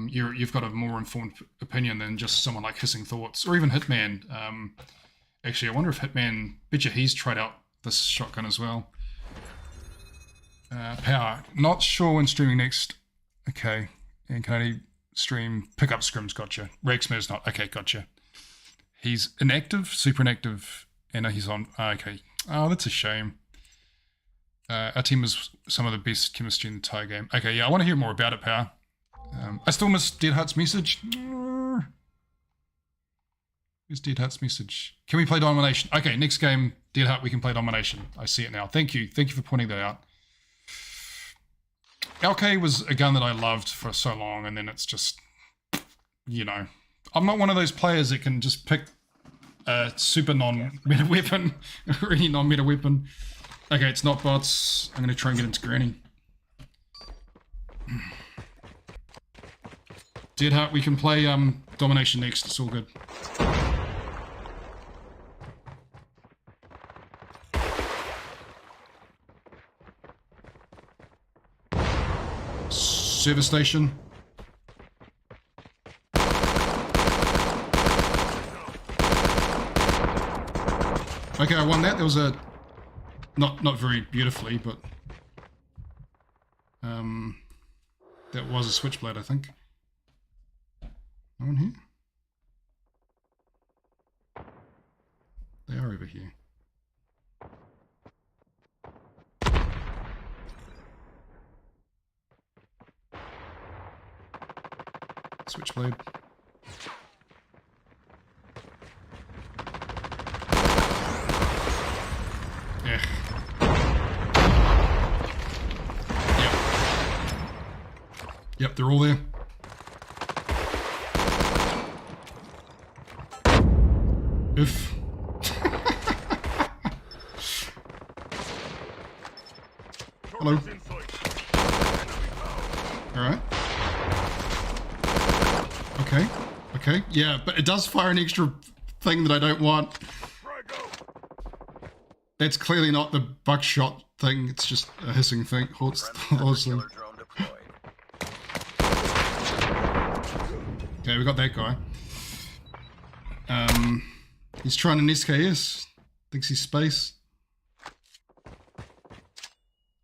you've got a more informed opinion than just someone like HissingThoughts or even Hitman. Actually, I wonder if Hitman, bet you he's tried out this shotgun as well. Power, not sure when streaming next. Okay, and can I stream pickup scrims? Gotcha. Rexmer's not. Okay, gotcha. He's inactive, super inactive, and he's on. Okay. Oh, that's a shame. Our team is some of the best chemistry in the entire game. Okay, yeah, I want to hear more about it, Power. I still miss Dead Heart's message. Where's Dead Heart's message? Can we play Domination? Okay, next game, Dead Heart, we can play Domination. I see it now. Thank you. Thank you for pointing that out. LK was a gun that I loved for so long, and then it's just, you know, I'm not one of those players that can just pick a super non-meta weapon, or any non-meta weapon. Okay, it's not bots. I'm going to try and get into Granny. Dead Heart, we can play Domination next. It's all good. Service station. Okay, I won that. There was a not very beautifully, but that was a switchblade, I think. No one here? They are over here. Switchblade. Yeah. Yep, they're all there. If. Hello. Alright. Okay. Okay. Yeah, but it does fire an extra thing that I don't want. That's clearly not the buckshot thing, it's just a hissing thing. Okay, we got that guy. He's trying an SKS. Thinks he's space.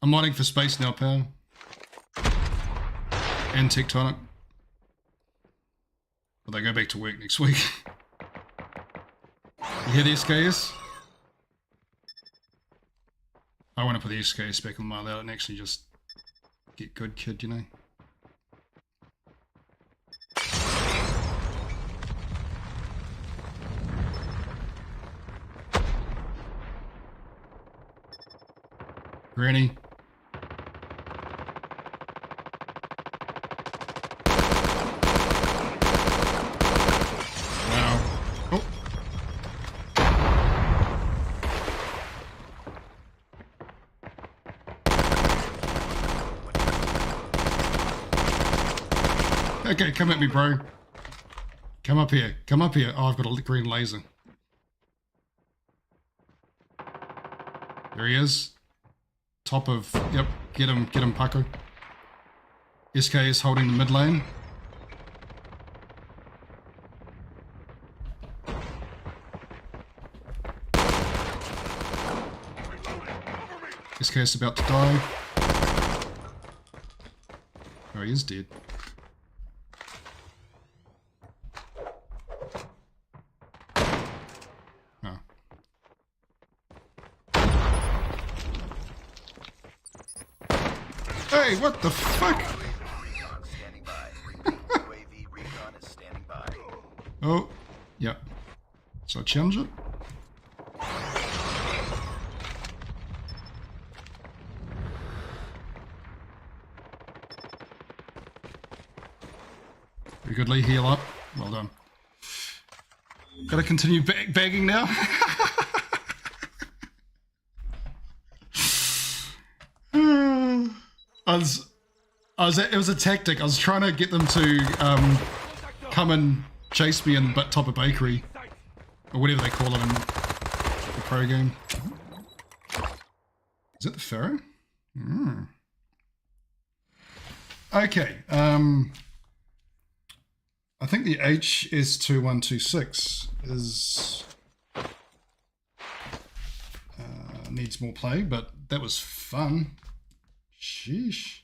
I'm modding for space now, pal. And tectonic. But they go back to work next week. You hear the SKS? I want to put the SKS back on my loud and actually just get good, kid, you know? Granny. Wow. Oh. Okay, come at me, bro. Come up here. Come up here. Oh, I've got a green laser. There he is. Top of, yep, get him, Paco. SK is holding the mid lane. SK is about to die. Oh, he is dead. Oh. Hey, what the fuck? Recon standing by. UAV recon is standing by. Oh, yeah. So I challenge it. Very good, Lee. Heal up. Well done. Gotta continue bagging now. It was a tactic. I was trying to get them to come and chase me in top of bakery, or whatever they call it in the pro game. Is it the Pharaoh? Mm. Okay. I think the HS2126 is needs more play, but that was fun. Sheesh.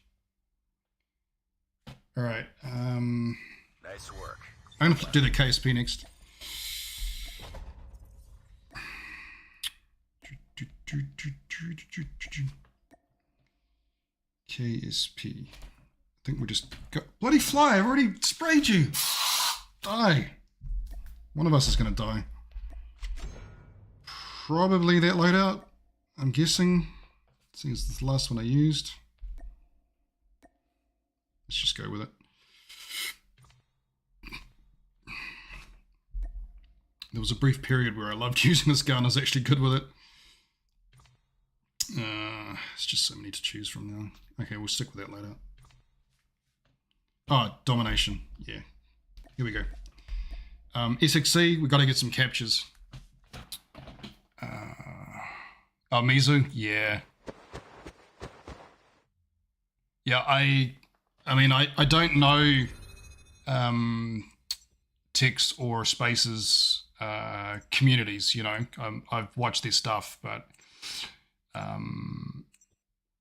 All right. Nice work. I'm gonna do the KSP next. KSP. I think we just got bloody fly. I've already sprayed you. Die. One of us is gonna die. Probably that loadout. I'm guessing. Seeing as it's the last one I used. Let's just go with it. There was a brief period where I loved using this gun. I was actually good with it. It's just so many to choose from now. Okay, we'll stick with that later. Oh, domination. Yeah. Here we go. SXC, we've got to get some captures. Oh, Mizu? Yeah. Yeah, I mean, I don't know text or spaces communities, you know. I've watched their stuff, but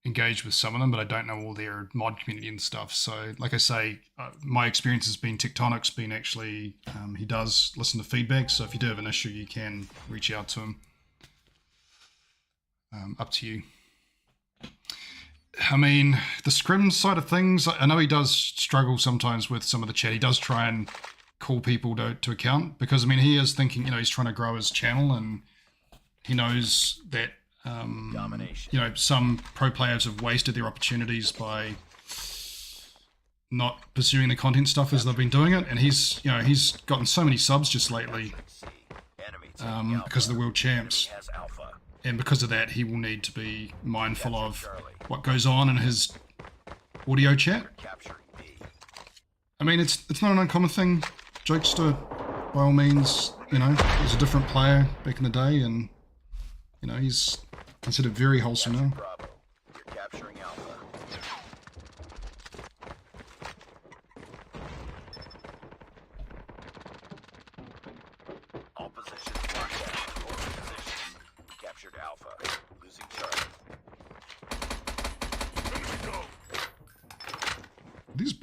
engaged with some of them, but I don't know all their mod community and stuff. So, like I say, my experience has been Tectonic's been actually, he does listen to feedback, so if you do have an issue, you can reach out to him. Up to you. I mean, the scrim side of things, I know he does struggle sometimes with some of the chat. He does try and call people to account, because, I mean, he is thinking, you know, he's trying to grow his channel, and he knows that, Domination. you know, some pro players have wasted their opportunities by not pursuing the content stuff as they've been doing it, and he's, you know, he's gotten so many subs just lately because of the world champs. And because of that, he will need to be mindful of what goes on in his audio chat. I mean, it's not an uncommon thing. Jokesta, by all means, you know, he was a different player back in the day, and, you know, he's considered very wholesome now. You're capturing Alpha. All positions locked down. All positions.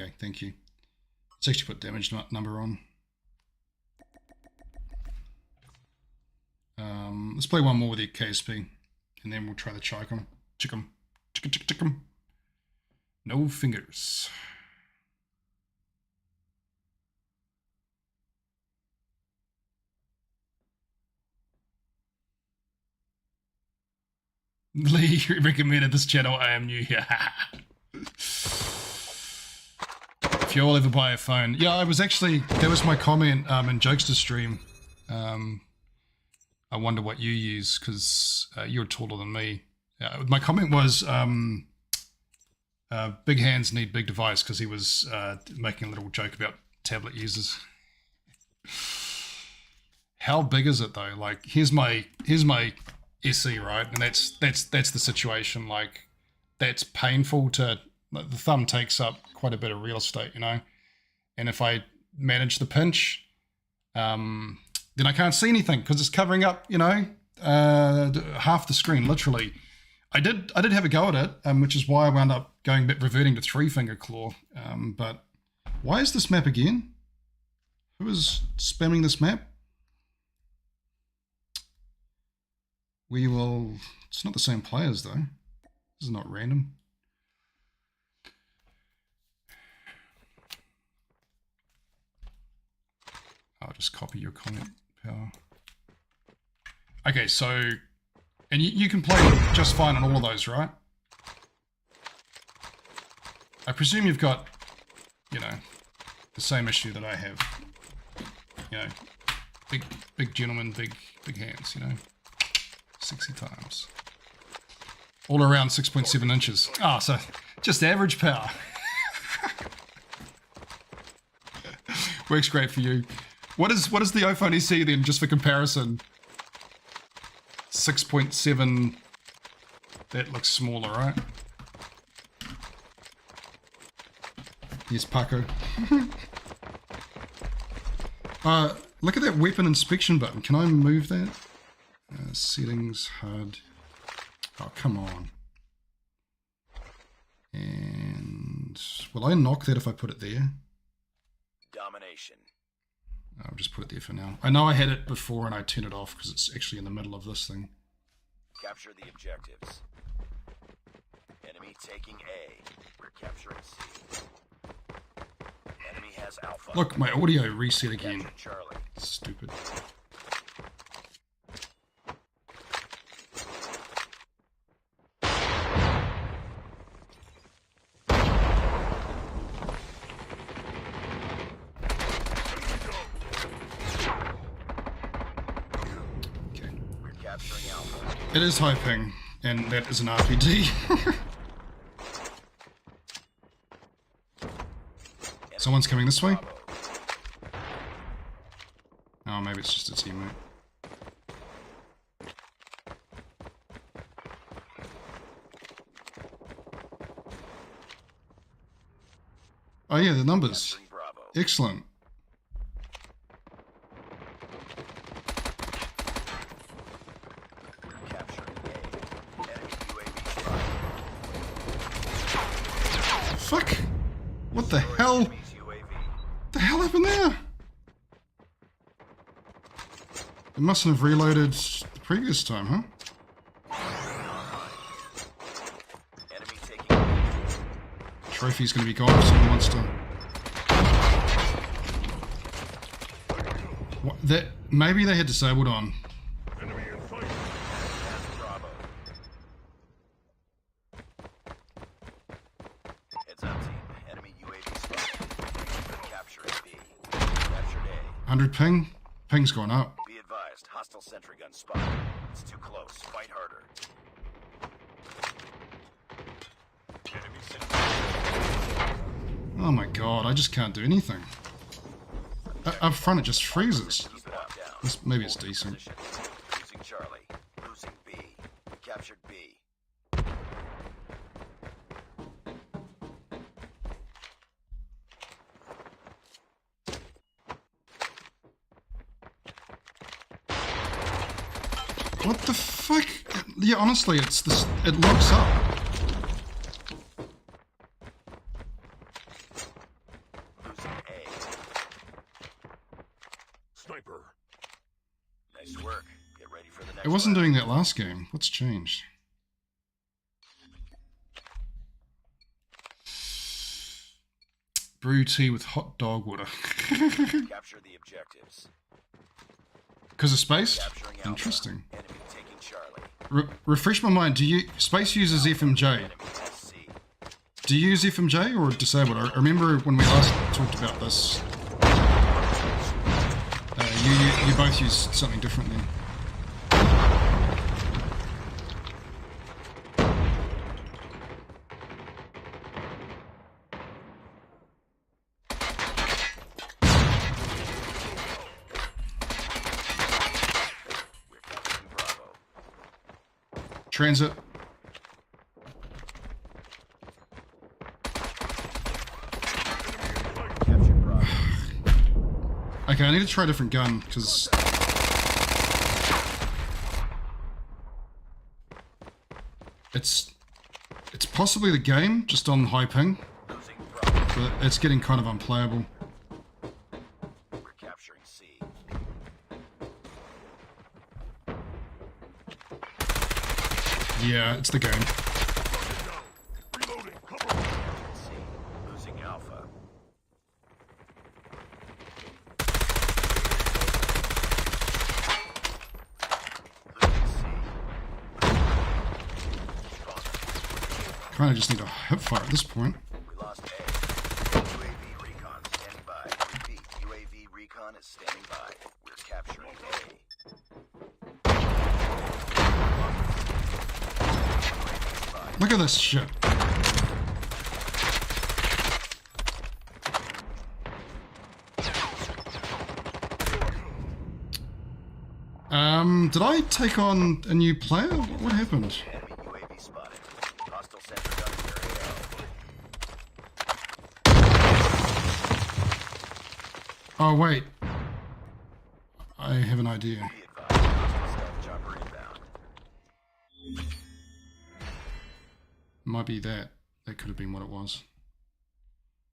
Okay, thank you. Let's actually put damage number on. Let's play one more with the KSP, and then we'll try the Chickum. Chickum. No fingers. Lee recommended this channel. I am new here. If you all ever buy a phone, yeah, I was actually, that was my comment in Jokesta stream. I wonder what you use because you're taller than me. My comment was big hands need big device because he was making a little joke about tablet users. How big is it though? Like here's my SE, right? And that's the situation. Like that's painful to, like, the thumb takes up quite a bit of real estate, you know. And if I manage the pinch, then I can't see anything because it's covering up, you know, half the screen, literally. I did have a go at it, which is why I wound up reverting to 3-finger claw. But why is this map again? Who is spamming this map? We will. It's not the same players though. This is not random. I'll just copy your comment, Power. Okay, so, and you can play just fine on all of those, right? I presume you've got, you know, the same issue that I have. You know, big gentlemen, big hands, you know. 60 times. All around 6.7 inches. Ah, so just average power. Works great for you. What is the iPhone SE then, just for comparison? 6.7. That looks smaller, right? Yes, Paco. Look at that weapon inspection button. Can I move that? Settings, HUD. Oh, come on. And will I knock that if I put it there? Domination. I'll just put it there for now. I know I had it before and I turned it off because it's actually in the middle of this thing. Capture the objectives. Enemy taking A. We're capturing C. Enemy has Alpha. Look, my audio reset again. Capture Charlie. Stupid. It is high ping, and that is an RPG. Someone's coming this way. Oh, maybe it's just a teammate. Oh yeah, the numbers. Excellent. Fuck! What the hell? What the hell happened there? It mustn't have reloaded the previous time, huh? Trophy's gonna be gone if someone wants to. What, that maybe they had disabled on. Enemy in sight. Heads up, team. Enemy UAV spotted. Capturing B. Captured A. 100 ping. Ping's gone up. Be advised, hostile sentry gun spotted. It's too close. Fight harder. Enemy sentry. Oh my god, I just can't do anything. Up front it just freezes. Keep it up, down. Maybe it's decent. Losing Charlie. Losing B. Captured B. What the fuck? Yeah, honestly, it's this. It locks up. It wasn't doing that last game. What's changed? Brew tea with hot dog water. Capture the objectives. Because of space? Capturing Alpha. Interesting. Enemy taking Charlie. Refresh my mind. Do you space uses FMJ? Enemy has C. Do you use FMJ or disabled? I remember when we last talked about this. You both use something different then. We're capturing Bravo. Transit. Capture Bravo. Okay, I need to try a different gun because it's possibly the game just on high ping, Losing Bravo. but it's getting kind of unplayable. We're capturing C. Yeah, it's the game. Reloading. Cover me. C. Losing Alpha. Losing C. Kind of just need a hip fire at this point. We lost A. UAV recon standing by. Repeat, UAV recon is standing by. We're capturing A. UAV spotted. Look at this shit. Did I take on a new player? What happened? Enemy UAV spotted. Hostile sentry guns area. Oh wait, I have an idea. Be advised, hostile stealth chopper inbound. Might be that. That could have been what it was.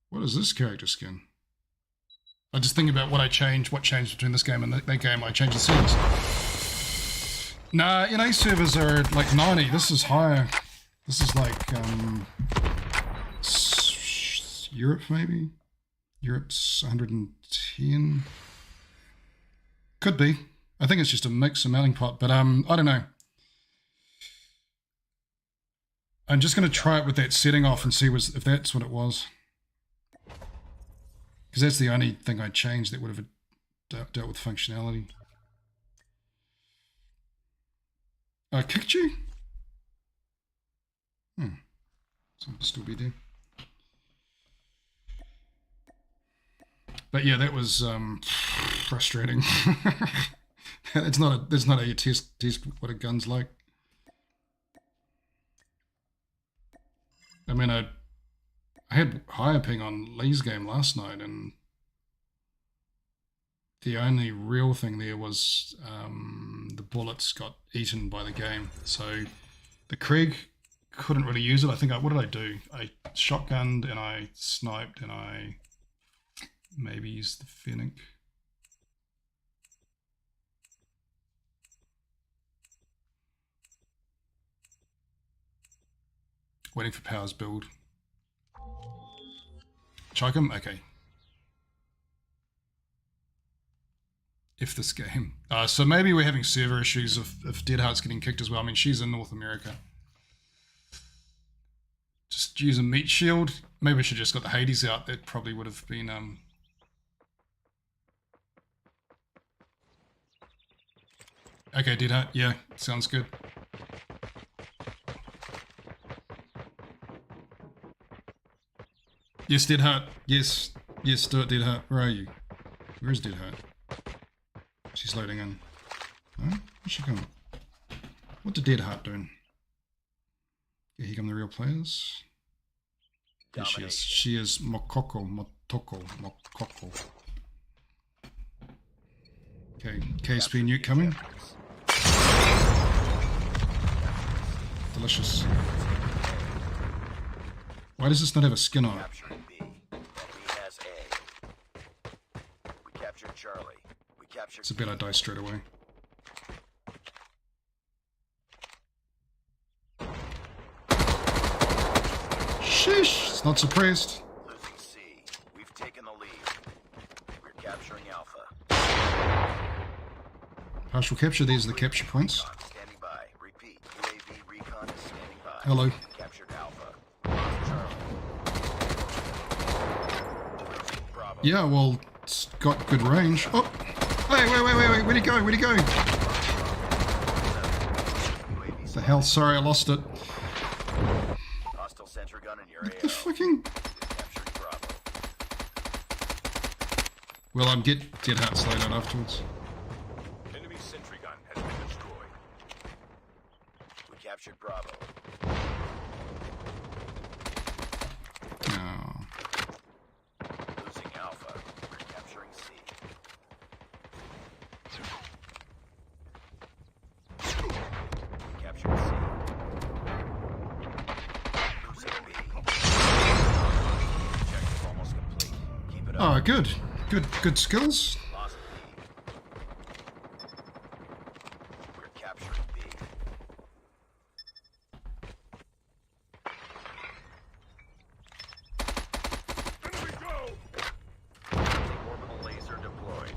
What is this character skin? I just think about what changed between this game and that game. I changed the settings. Nah, NA servers are like 90. This is higher. This is like Europe maybe. Europe's 110. Could be. I think it's just a mix, a melting pot. But I don't know. I'm just going to try it with that setting off and see if that's what it was. Because that's the only thing I changed that would have dealt with functionality. I kicked you? So I'll still be there. But yeah, that was frustrating. It's not a test what a gun's like. I mean, I had higher ping on Lee's game last night, and the only real thing there was the bullets got eaten by the game. So the Krieg couldn't really use it. I think what did I do? I shotgunned and I sniped and I maybe used the Fennec. Waiting for Power's build. Choke him? Okay. If this game. So maybe we're having server issues if Dead Heart's getting kicked as well. I mean, she's in North America. Just use a meat shield. Maybe we should just got the Hades out. That probably would have been... Okay, Dead Heart. Yeah, sounds good. Yes, Dead Heart. Yes. Yes, do it, Dead Heart. Where are you? Where is Dead Heart? She's loading in. Oh, where's she going? What did Dead Heart doing? Yeah, here come the real players. Here she is. She is Motoko. Okay, KSP nuke coming. Delicious. Why does this not have a skin on it? Capturing B. Enemy has A. We captured Charlie. We captured It's a bet I die straight away. Sheesh, it's not suppressed. Losing C. We've taken the lead. We're capturing Alpha. Partial capture, these are the capture points. Recon standing by. Repeat. UAV recon is standing by. Hello. Captured Alpha. Lost Charlie. Losing Bravo. Yeah, well, it's got good range. Oh! Hey, wait, where'd he go? Where'd he go? UAV The hell, sorry, I lost it. hostile sentry gun in your The AO. fucking... Capturing Bravo. Well, I'm get dead heart slowed out afterwards. Enemy sentry gun has been destroyed. We captured Bravo. No. Losing Alpha. We're capturing C. We captured C. Losing B. Objective almost complete. Keep it up. Oh, good. Good skills. Lost B. We're capturing B. Enemy go! Orbital laser deployed.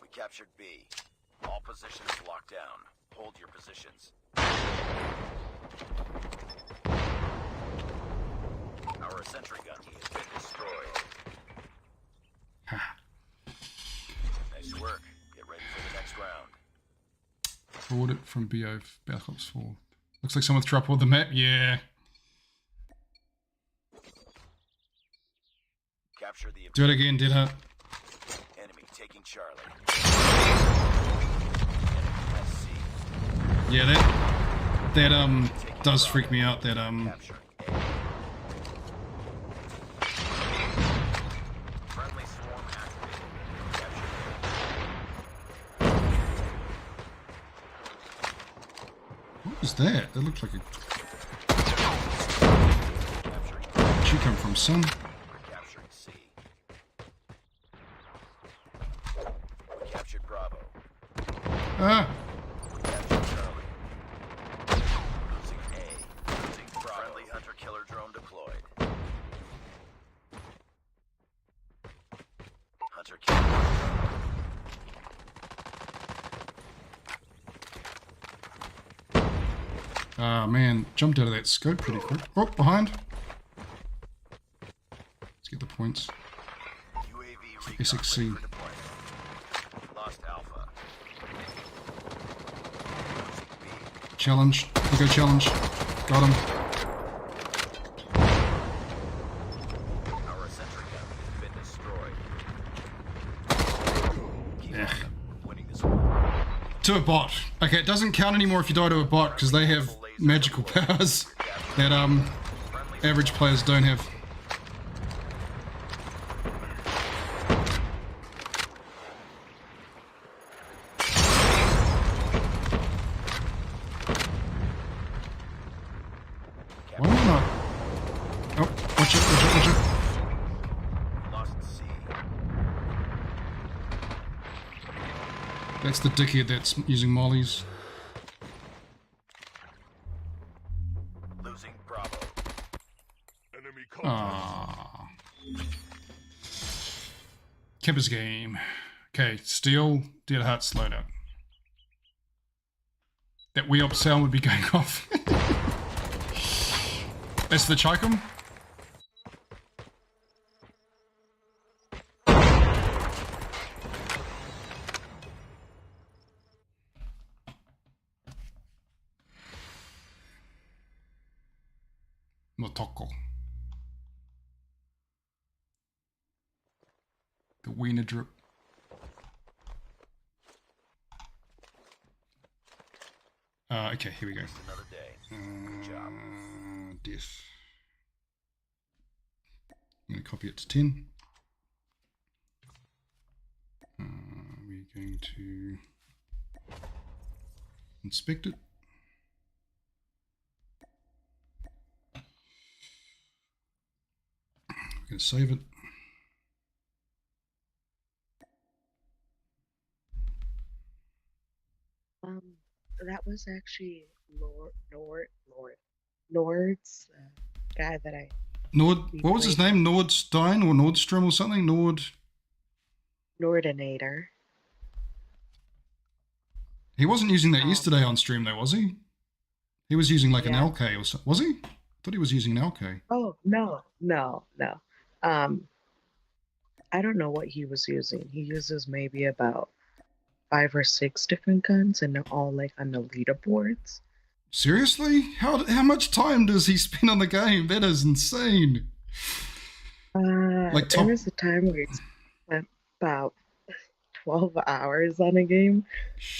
We captured B. All positions locked down. Hold your positions. Our sentry gun has been destroyed. Nice work. Get ready for the next round. Forward it from BO Black Ops 4. Looks like someone's dropped all the map. Yeah. Capture the Do it again, dead heart. enemy taking Charlie. Enemy has C. Yeah, that does freak me out. That Capturing A. Friendly swarm activated. Captured what was that? That looked like a. A. Capturing B. Where'd she come from, son? We're capturing C. We captured Bravo. Ah. We captured Charlie. Losing A. Losing Bravo. Friendly hunter-killer drone deployed. Hunter-killer. Ah, man, jumped out of that scope pretty quick. Oh, behind. Let's get the points. UAV recon SXC. ready for deployment. Lost Alpha. Losing B. Challenge. You go challenge. Got him. Our sentry gun has been destroyed. Keep Ugh. on them. Winning this war. To a bot. Okay, it doesn't count anymore if you die to a bot because they have magical powers that average players don't have. Why am I not? Oh, watch it, watch it, watch it. Lost C. That's the dickhead that's using mollies. Losing Bravo. Enemy contact. Ah. Kipper's game. Okay, Steel, Dead Heart, slowed up. That Weop sound would be going off. That's the Chikum. Motoko. The wiener drip. Okay, here we go. Another day. Good job. Death. I'm going to copy it to 10. We're going to inspect it. We're going to save it. That was actually Lord. Nord's guy that I Nord, we what was his played name? Nordstein or Nordstrom or something? Nordinator. He wasn't using that Um, yesterday on stream though, was he? He was using like an yeah. LK or something. Was he? I thought he was using an LK. Oh no. Um, I don't know what he was using. He uses maybe about 5 or 6 different guns, and they're all like on the leaderboards. Seriously? How much time does he spend on the game? That is insane. Like There top. was a time where he spent about 12 hours on a game.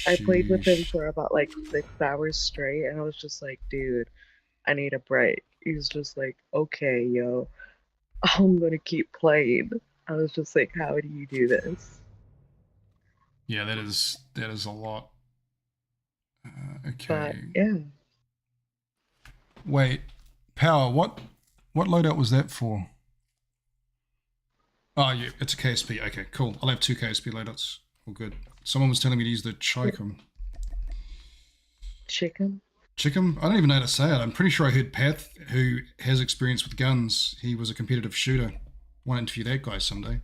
I played with him Sheesh. for about like 6 hours straight, and I was just like, dude, I need a break. He's just like, okay, yo, I'm gonna keep playing. I was just like, how do you do this? Yeah, that is a lot. But Okay. yeah, Wait, power. What loadout was that for? Oh, yeah, it's a KSP. Okay, cool. I'll have 2 KSP loadouts. All good. Someone was telling me to use the Chikum. chicken. Chikum? I don't even know how to say it. I'm pretty sure I heard Path, who has experience with guns. He was a competitive shooter. Want to interview that guy someday.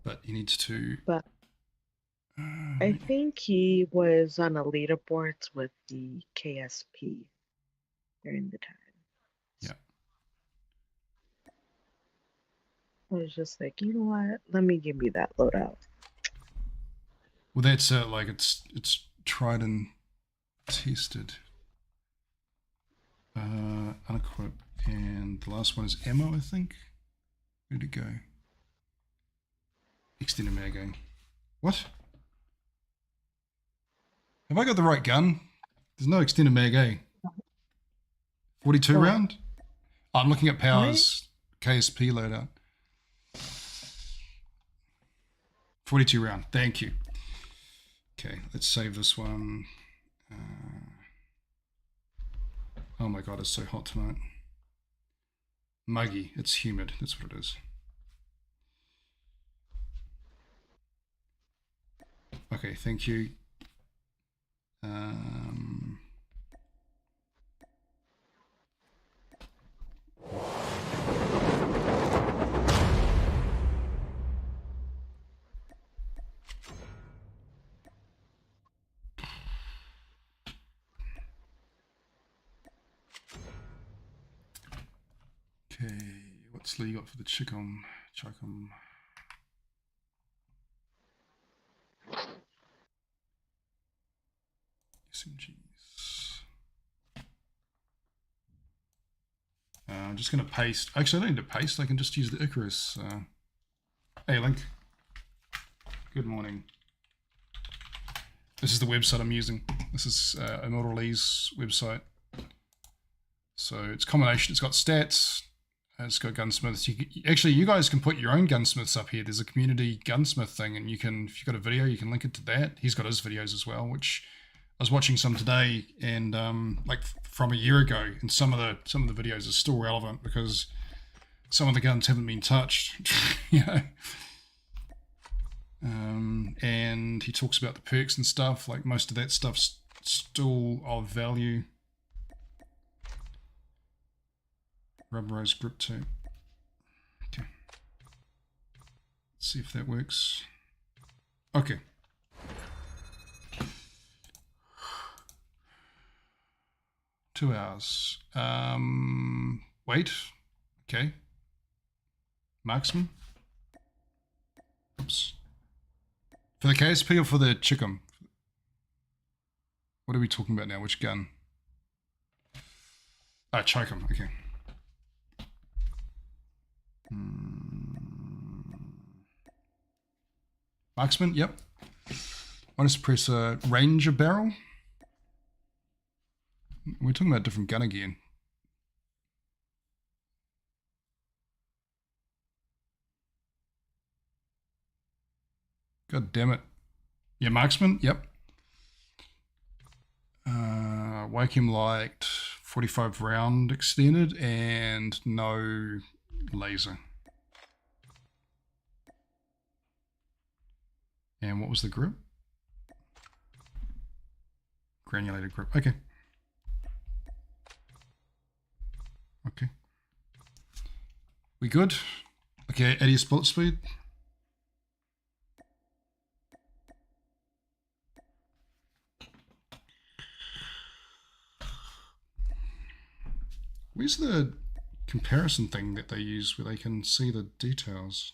But he needs to. But I think he was on the leaderboards with the KSP during the time. Yeah. I was just like, you know what? Let me give you that loadout. Well, that's like it's tried and tested. Unequipped, and the last one is ammo, I think. Where'd it go? Extended mag. What? Have I got the right gun? There's no extended mag. 42 What? round. Oh, I'm looking at Power's KSP loadout. 42 round. Thank you. Okay, let's save this one. Oh my god, it's so hot tonight. Muggy. It's humid. That's what it is. Okay, thank you. Okay, what's Lee got for the Chikum? SMGs. I'm just going to paste. Actually, I don't need to paste. I can just use the Icarus. Hey, Link. Good morning. This is the website I'm using. This is Immortal Lee's website. So it's a combination. It's got stats. It's got gunsmiths. You guys can put your own gunsmiths up here. There's a community gunsmith thing, and you can, if you've got a video, you can link it to that. He's got his videos as well, which I was watching some today, and like from a year ago, and some of the videos are still relevant because some of the guns haven't been touched. You know. And he talks about the perks and stuff. Like most of that stuff's still of value. Rubberized grip tape. Okay. Let's see if that works. Okay. Two hours. Wait. Okay. Marksman. Oops. For the KSP or for the Chikum? What are we talking about now? Which gun? Ah, Chikum. Okay. Marksman, yep. I just press Ranger barrel. We're talking about a different gun again. God damn it. Yeah, Marksman, yep. Wake him liked 45 round extended and no laser. And what was the grip? Granulated grip. Okay. good. Okay, 80 split speed. Where's the comparison thing that they use where they can see the details?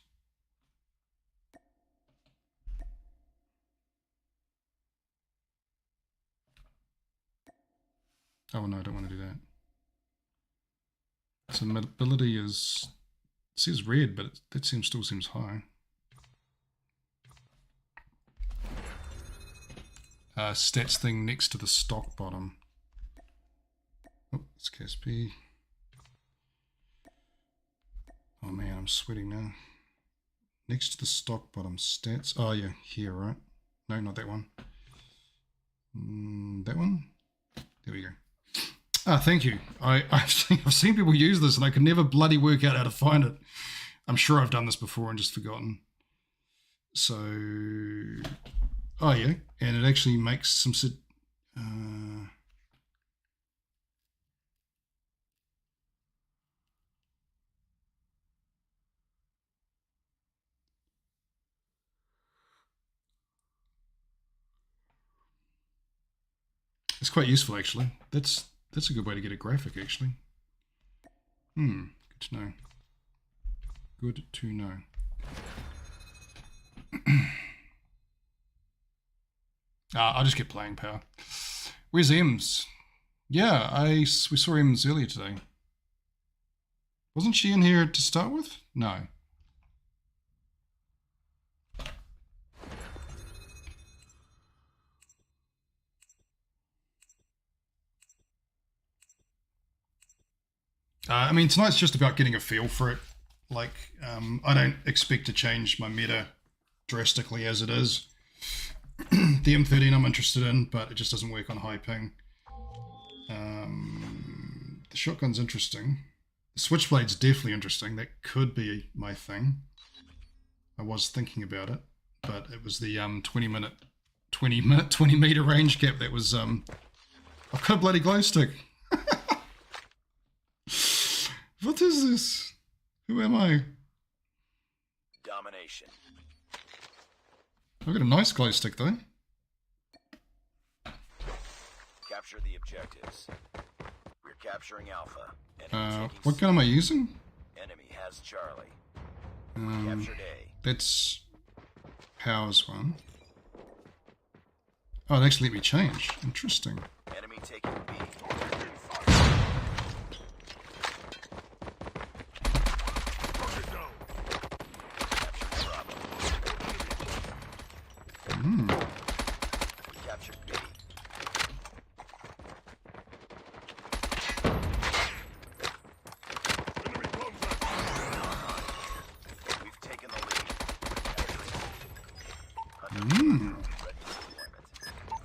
Oh no, I don't want to do that. So mobility is, it says red, but that still seems high. Stats thing next to the stock bottom. Oh, it's KSP. Oh man, I'm sweating now. Next to the stock bottom stats. Oh yeah, here, right? No, not that one. That one? There we go. Ah, thank you. I've seen people use this and I could never bloody work out how to find it. I'm sure I've done this before and just forgotten. So, oh yeah, and it actually makes some it's quite useful actually. That's a good way to get a graphic actually. Good to know. Good to know. I'll just get playing power. Where's Ems? Yeah, we saw Ems earlier today. Wasn't she in here to start with? No. I mean, tonight's just about getting a feel for it. Like, I don't expect to change my meta drastically as it is. The M13 I'm interested in, but it just doesn't work on high ping. The shotgun's interesting. The switchblade's definitely interesting. That could be my thing. I was thinking about it, but it was the 20 meter range gap that was I've got a bloody glow stick. What is this? Who am I? Domination. I've got a nice glow stick though. Capture the objectives. We're capturing Alpha. What gun am I using? Enemy has Charlie. Um, Captured A. That's Power's one. Oh, it actually let me change. Interesting. Enemy taking B. Captured B. We've taken the lead.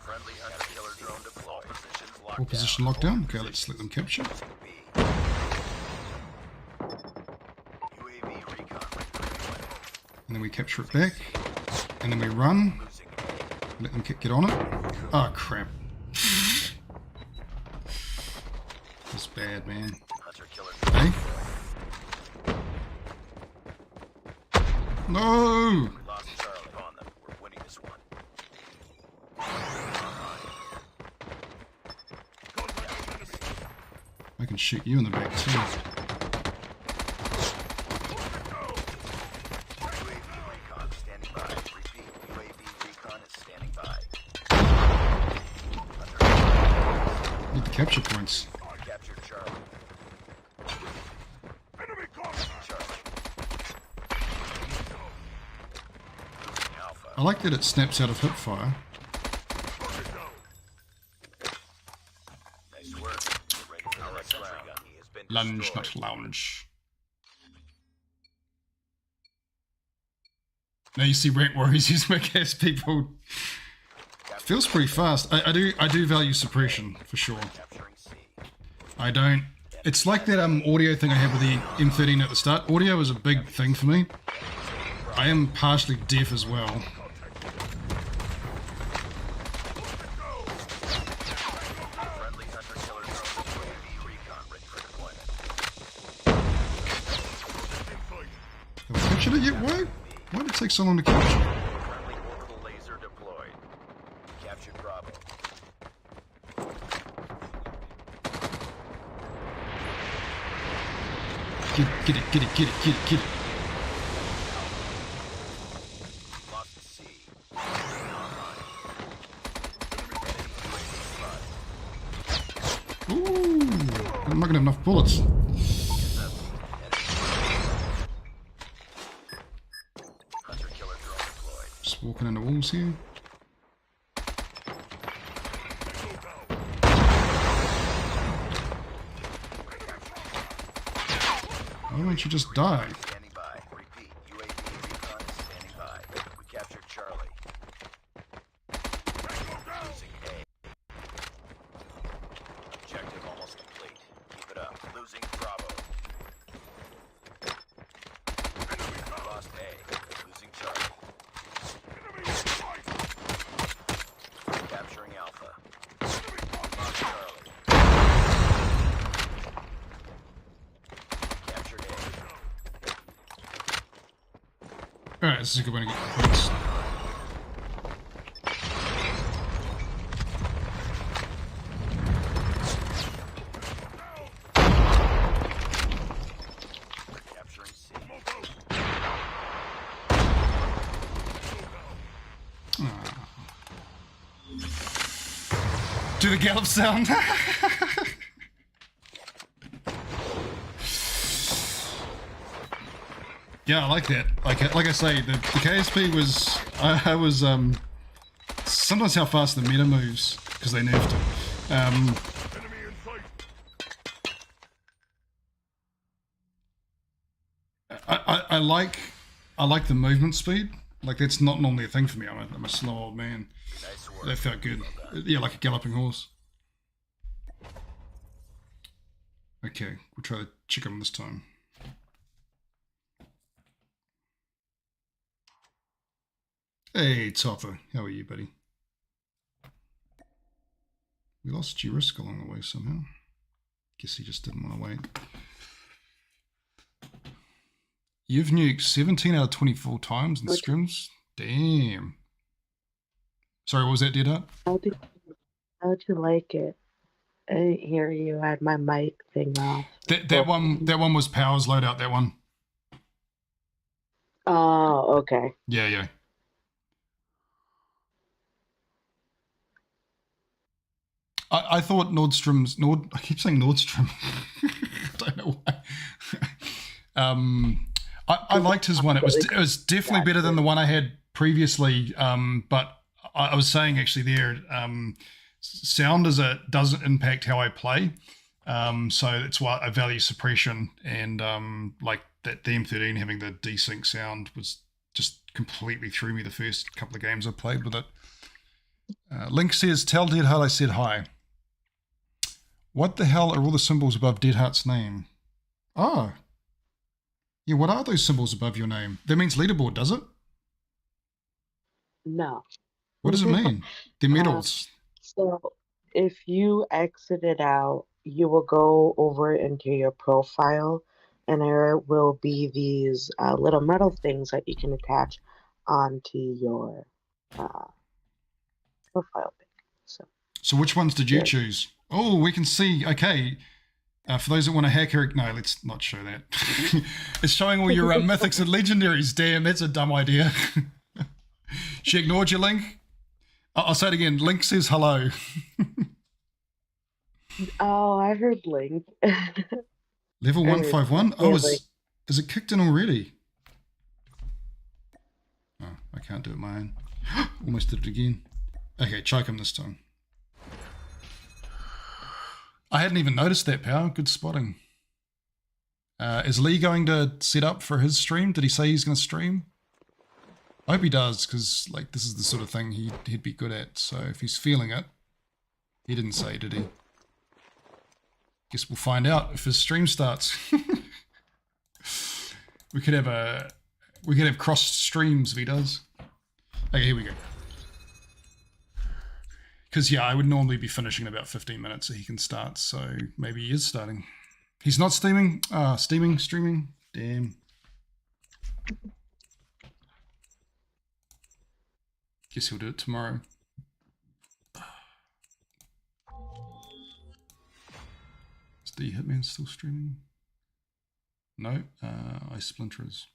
Friendly hunter killer drone deployed. All position lockdown. Okay, let's let them capture. UAV recon. And then we capture it back. And then we run. Let them get on it. Oh, crap. That's bad, man. Hunter killer Hey? No! We lost Charlie on them. We're winning this one. I can shoot you in the back too. UAV recon standing by. Repeat, UAV recon is standing by. Need the capture points. Captured Charlie. Enemy contact! Charlie. Alpha. I like that it snaps out of hip fire. Nice work. We're ready for the next round. He has been Lunge, destroyed. not lounge. Now you see rank warriors use my gas people. Feels pretty fast. I do value suppression for sure. Capturing C. I don't. It's like that audio thing I had with the M13 at the start. Audio is a big thing for me. I am partially deaf as well. Friendly hunter killer drone UAV recon ready for deployment. Did it yet? Why did it take so long to capture? Friendly orbital laser deployed. Captured Bravo. Get it. Lost C. Ooh, I'm not gonna have enough bullets. Hunter killer drone deployed. Just walking into walls here. Why don't you just die? Standing by. Repeat. UAV recon is standing by. We captured Charlie. Losing A. Objective almost complete. Keep it up. Losing Bravo. Lost A. Losing Charlie. Capturing Alpha. Lost Charlie. Captured A. Alright, this is a good way to get points. Capturing C. Do the gallop sound. Yeah, I like that. Like I say, the KSP was I was sometimes how fast the meta moves because they nerfed it. Enemy in sight. I like the movement speed. Like that's not normally a thing for me. I'm a slow old man. Nice work. That felt good. Yeah, like a galloping horse. Okay, we'll try the chicken this time. Hey, Topper. How are you, buddy? We lost Jokesta along the way somehow. Guess he just didn't want to wait. You've nuked 17 out of 24 times in scrims? Damn. Sorry, what was that, Dead Hut? How'd you like it? I didn't hear you. I had my mic thing off. That one was Powers loadout, that one. Oh, okay. Yeah. I thought I keep saying Nordstrom. I don't know why. I liked his one. It was definitely better than the one I had previously. But I was saying actually there, sound doesn't impact how I play. So that's why I value suppression, and like that the M13 having the desync sound was just completely threw me the first couple of games I played with it. Link says, tell Dead Hut I said hi. What the hell are all the symbols above Dead Hut's name? Oh. Yeah, what are those symbols above your name? That means leaderboard, does it? No. What does it mean? They're medals. So if you exit it out, you will go over into your profile, and there will be these little metal things that you can attach onto your profile pic. So which ones did you choose? Oh, we can see. Okay. For those that want to hack her, no, let's not show that. It's showing all your mythics and legendaries. Damn, that's a dumb idea. She ignored your link. I'll say it again. Link says hello. Oh, I heard Link. Level 151? Oh, is it kicked in already? Oh, I can't do it my own. Almost did it again. Okay, choke him this time. I hadn't even noticed that, Power. Good spotting. Is Lee going to set up for his stream? Did he say he's going to stream? I hope he does, because like this is the sort of thing he'd be good at. So if he's feeling it, he didn't say, did he? Guess we'll find out if his stream starts. we could have cross streams if he does. Okay, here we go. Because, yeah, I would normally be finishing in about 15 minutes so he can start. So maybe he is starting. He's not streaming. Streaming. Damn. Guess he'll do it tomorrow. Is the Hitman still streaming? No, Ice Splinters.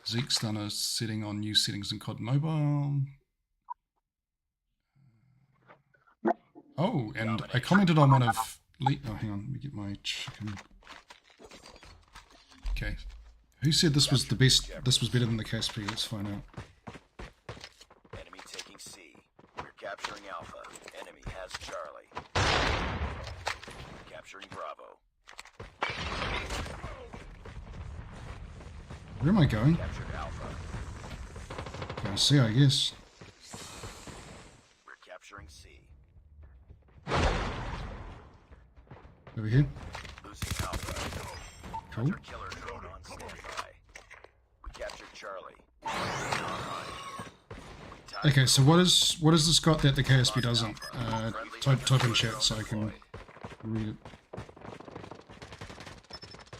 Zeke's done a setting on new settings in COD Mobile. Oh, and I commented on one of... Oh, hang on, let me get my chicken. Okay. Who said this was the best? This was better than the KSP? Let's find out. Enemy taking C. We're capturing Alpha. Enemy has Charlie. Capturing Bravo. Where am I going? Captured Alpha. Gonna see, I guess. We're capturing C. Over here. Losing Alpha. Cool. Hunter killer drone on standby. We captured Charlie. Okay, so what is this got that the KSP doesn't? Type in chat so I can read it.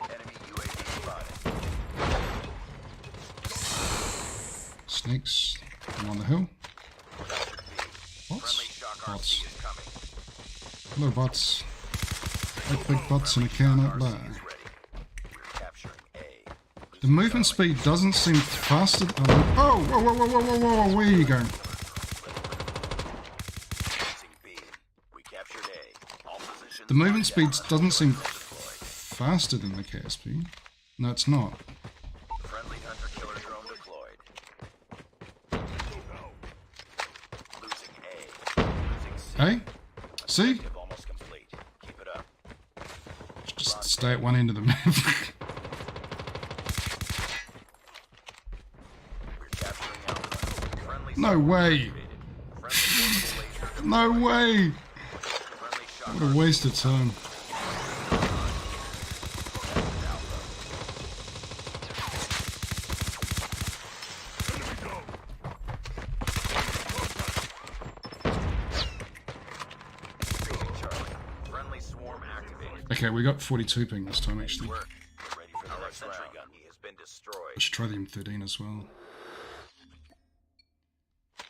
Enemy UAV spotted. Snakes. I'm on the hill. Captured B. Bots? Friendly shock Bots. RC is coming. Hello, bots. Like big bots in a can up there. RC is ready. We're capturing A. The movement speed doesn't seem faster. Oh, whoa, whoa, whoa, whoa, whoa, whoa, where are you going? Losing B. We captured A. All positions The movement marked speed down. doesn't seem Deployed. faster than the KSP. No, it's not. Friendly hunter killer drone deployed. Losing A. Losing C. Hey? See? Objective almost complete. Keep it up. Just stay at one end of the map. We're capturing Alpha. Friendly No way. Friendly orbital laser No way. friendly shock What a waste of time. Charlie. Friendly swarm activated. Okay, we got 42 ping this time actually. Work. We're ready for the next round. Gun has been destroyed. Let's try the M13 as well.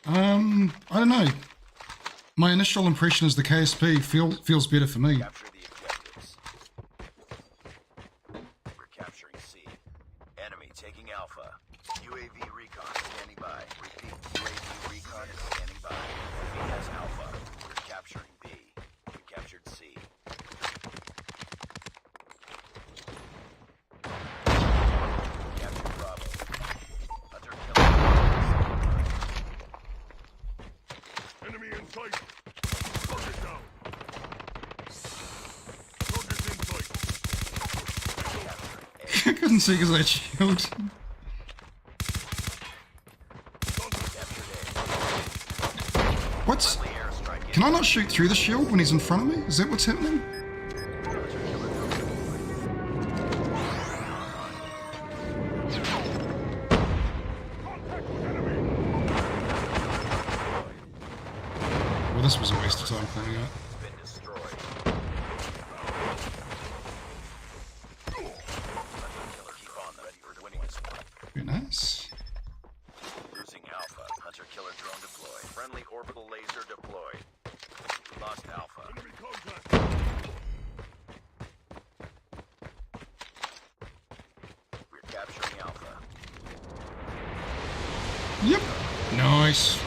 I don't know. My initial impression is the KSP feels better for me. Capture the objectives. We're capturing C. Enemy taking Alpha. UAV recon standing by. Repeat. UAV recon is standing by. Enemy has Alpha. We're capturing B. We captured C. Captured Bravo. Hunter killer. Enemy in sight. Target down. Target in sight. I couldn't see because I had shield. What's... Can I not shoot through the shield when he's in front of me? Is that what's happening? Well, this was a waste of time playing out. Been destroyed. Killer, keep on them. Ready for winning this one. Very nice. Losing Alpha. Hunter killer drone deployed. Friendly orbital laser deployed. We lost Alpha. Enemy contact. We're capturing Alpha. Yep. Nice.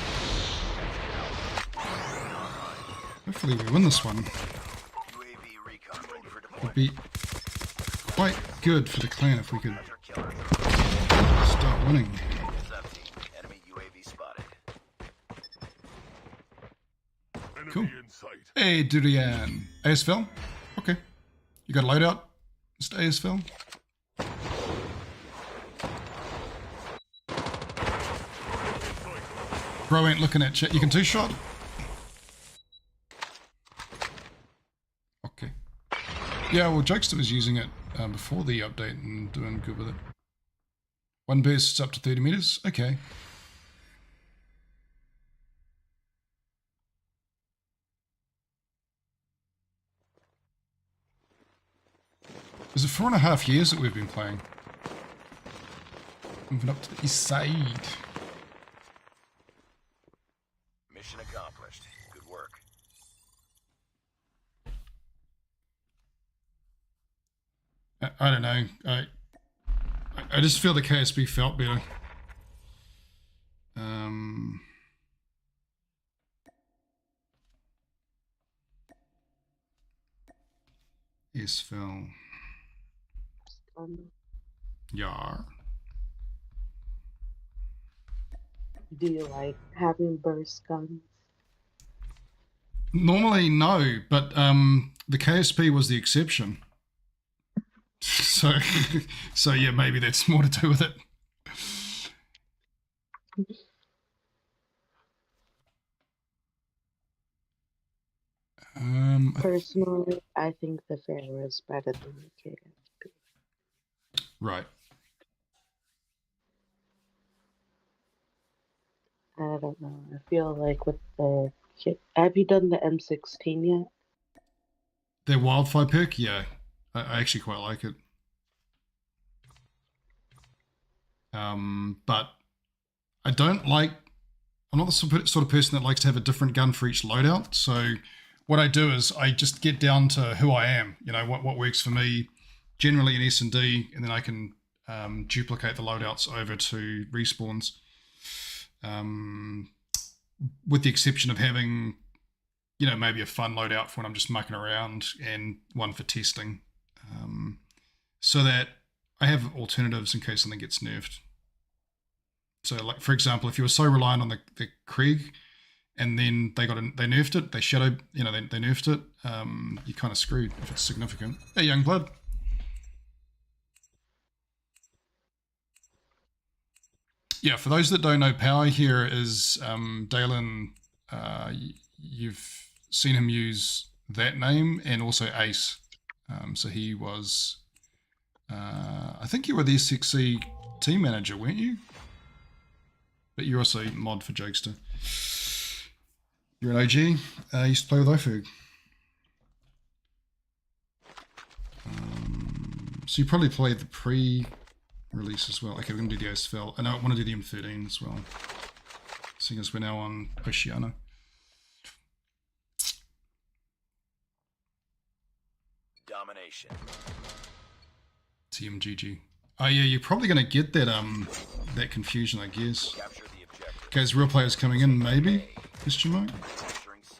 Hopefully we win this one. UAV recon ready for Would deployment. be quite good for the clan if we could Hunter killer drone start winning. sub-team. Enemy UAV spotted. Enemy Cool. in sight. Hey, Durian. ASFL? Okay. You got a loadout, Mr. ASFL? Bro ain't looking at chat. You can two-shot? Okay. Yeah, well, Jokesta was using it before the update and doing good with it. One burst up to 30 meters? Okay. Is it 4.5 years that we've been playing? Moving up to the east side. Mission accomplished. Good work. I don't know. I just feel the KSB felt better. Yes, Phil. Yar. Do you like having burst guns? Normally, no, but the KSP was the exception. So, so yeah, maybe that's more to do with it. Personally, I think the Pharaoh is better than the KSP. Right. I don't know. I feel like with the... Have you done the M16 yet? Their wildfire perk, yeah. I actually quite like it. But I don't like... I'm not the sort of person that likes to have a different gun for each loadout. So what I do is I just get down to who I am. You know, what works for me. Generally an S&D, and then I can duplicate the loadouts over to respawns. With the exception of having, you know, maybe a fun loadout for when I'm just mucking around and one for testing. So that I have alternatives in case something gets nerfed. So, like, for example, if you were so reliant on the Krieg and then they nerfed it, they nerfed it, you're kind of screwed if it's significant. Hey, Youngblood. Yeah, for those that don't know, Power here is Dalen. You've seen him use that name and also Ace. So he was, I think you were the SXC team manager, weren't you? But you're also mod for Jokesta. You're an OG. Used to play with Ofug. So you probably played the pre-release as well. Okay, we're going to do the ASFL. And I want to do the M13 as well. Seeing as we're now on Oceano. Domination. TMGG. Oh yeah, you're probably going to get that that confusion, I guess. Capture the objective. Okay, there's real players coming in, maybe? Question mark? Capturing C.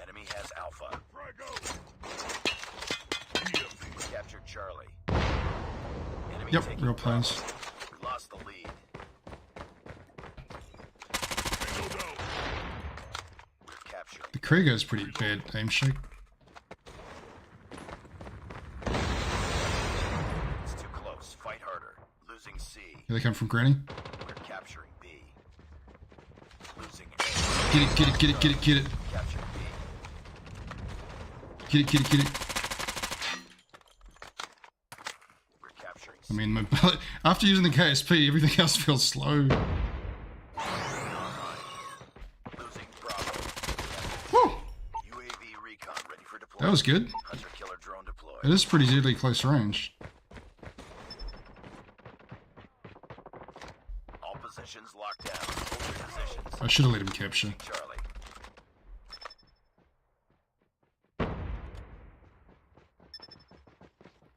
Enemy has Alpha. We captured Charlie. Enemy Yep, taking real players. Bravo. We lost the lead. We're capturing. The Krieger's pretty bad aim shake. It's too close. Fight harder. Losing C. Here they come from Granny. We're capturing B. Losing A. Get it, get it, get it, get it, get it. Capturing B. Get it, get it, get it. We're capturing I C. mean, my bullet, after using the KSP, everything else feels slow. Losing Bravo. Woo! UAV recon ready for deployment. That was good. Hunter killer drone deployed. It is pretty deadly close range. All positions locked down. Hold your positions. I should have let him capture. Charlie.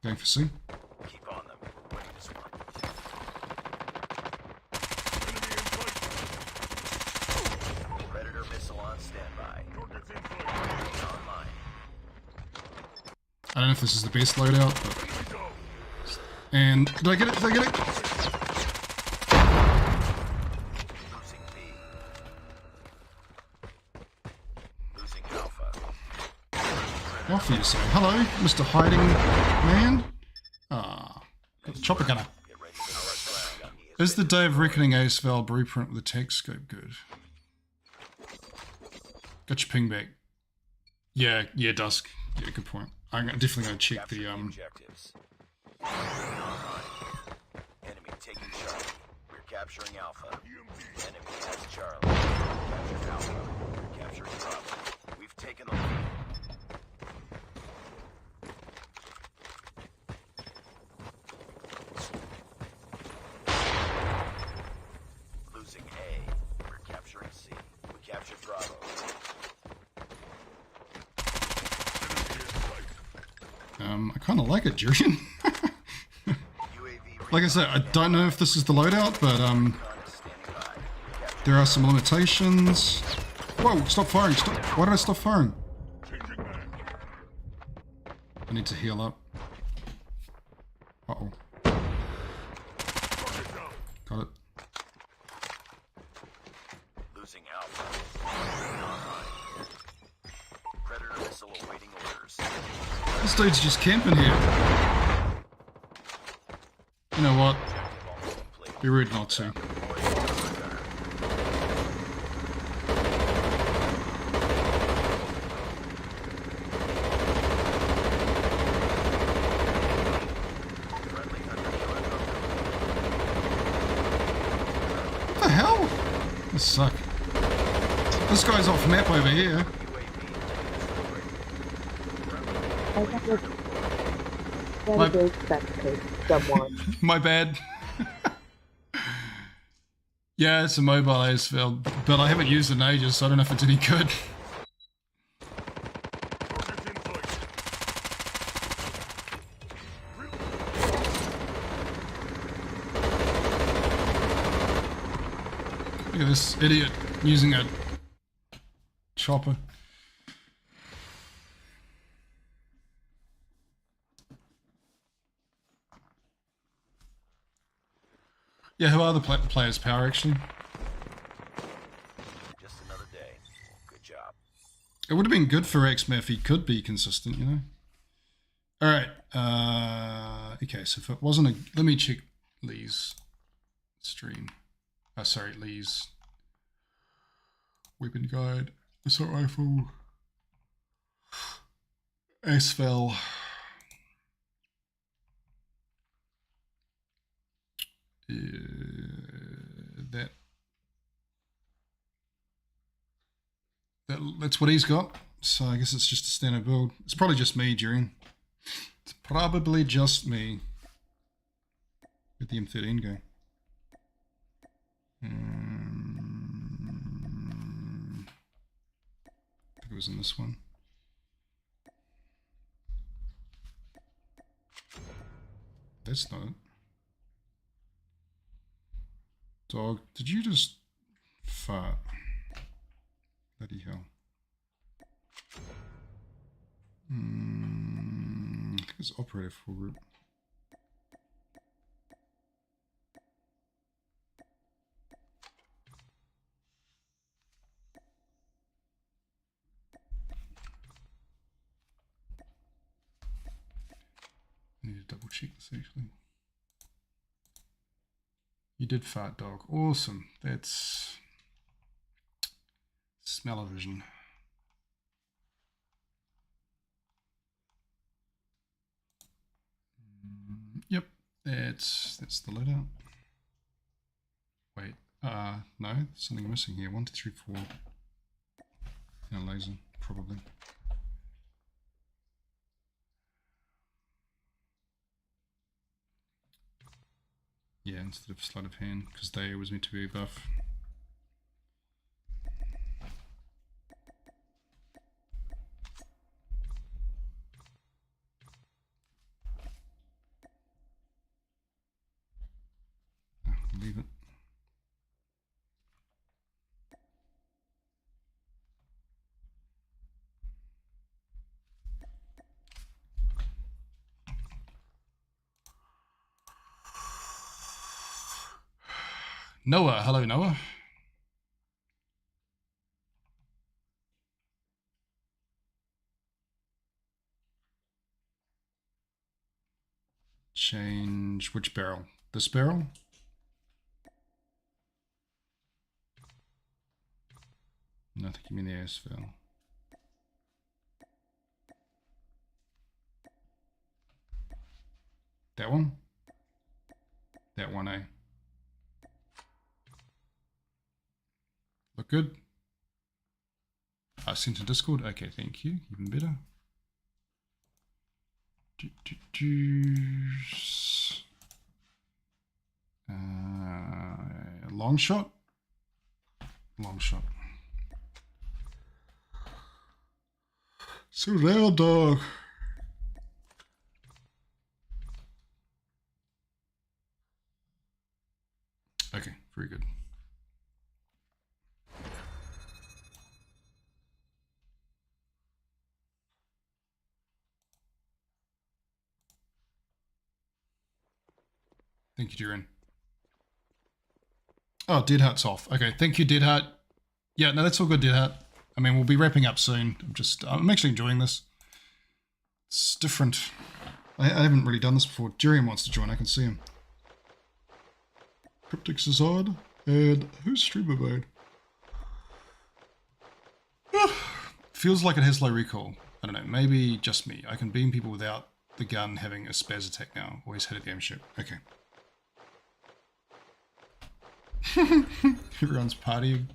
Going for C. Keep on them. We're winning this one. Predator missile on standby. Online. I don't know if this is the best loadout, but... And... Did I get it? Did I get it? Losing B. Losing Alpha. Off you say. Hello, Mr. Hiding Man. Ah, got the chopper gunner. Get ready for the first round. Is the Day of Reckoning ASVAL blueprint with the tech scope good? Got your ping back. Yeah, Dusk. Yeah, good point. I'm definitely going to check Capture the objectives. Online. Enemy taking Charlie. We're capturing Alpha. Enemy has Charlie. Captured Alpha. We're capturing Bravo. We've taken the lead. I kind of like it, Durian. UAV Like I said, I don't know if this is the loadout, but recon is standing by. there are some limitations. Whoa, stop firing. Stop. Why did I stop firing? Changing mag. I need to heal up. Uh-oh. Target down. Got it. Losing Alpha. Predator missile awaiting orders. This dude's just camping here. You know what? Be rude not to. What the hell? This suck. This guy's off map over here. I got like My- gotta go spectate someone. My bad. Yeah, it's a mobile ASFL, but I haven't used it in ages, so I don't know if it's any good. Target in sight. Look at this idiot using a chopper. Yeah, who are the players' power actually? Just another day. Good job. It would have been good for X-Men if he could be consistent, you know? Alright, okay, so if it wasn't a... Let me check Lee's stream. Oh, sorry, Lee's weapon guide. Assault rifle. ASFL. That's what he's got. So I guess it's just a standard build. It's probably just me, Durian. It's probably just me. Where'd the M13 go? I think it was in this one. That's not it. Dog, did you just fart? Bloody hell. I think it's operator full group. I need to double check this actually. You did fart, dog. Awesome. That's smell-o-vision. Yep, that's the loadout. Wait, no, there's something missing here. 1, 2, 3, 4. And a laser, probably. Yeah, instead of sleight of hand, because they was meant to be buff. Leave it. Noah, hello Noah. Change which barrel? This barrel? No, I think you mean the ASFL. That one? That one, eh? Look good? I sent to Discord? Okay, thank you. Even better. Long shot? Long shot. So loud, dog. Okay, very good. Thank you, Durian. Oh, Dead Heart's off. Okay, thank you, Dead Heart. Yeah, no, that's all good, Dead Heart. I mean, we'll be wrapping up soon. I'm actually enjoying this. It's different. I haven't really done this before. Durian wants to join, I can see him. Cryptics is odd. And who's streamer mode? Feels like it has low recall. I don't know, maybe just me. I can beam people without the gun having a spaz attack now. Always had a game ship. Okay. Everyone's partying.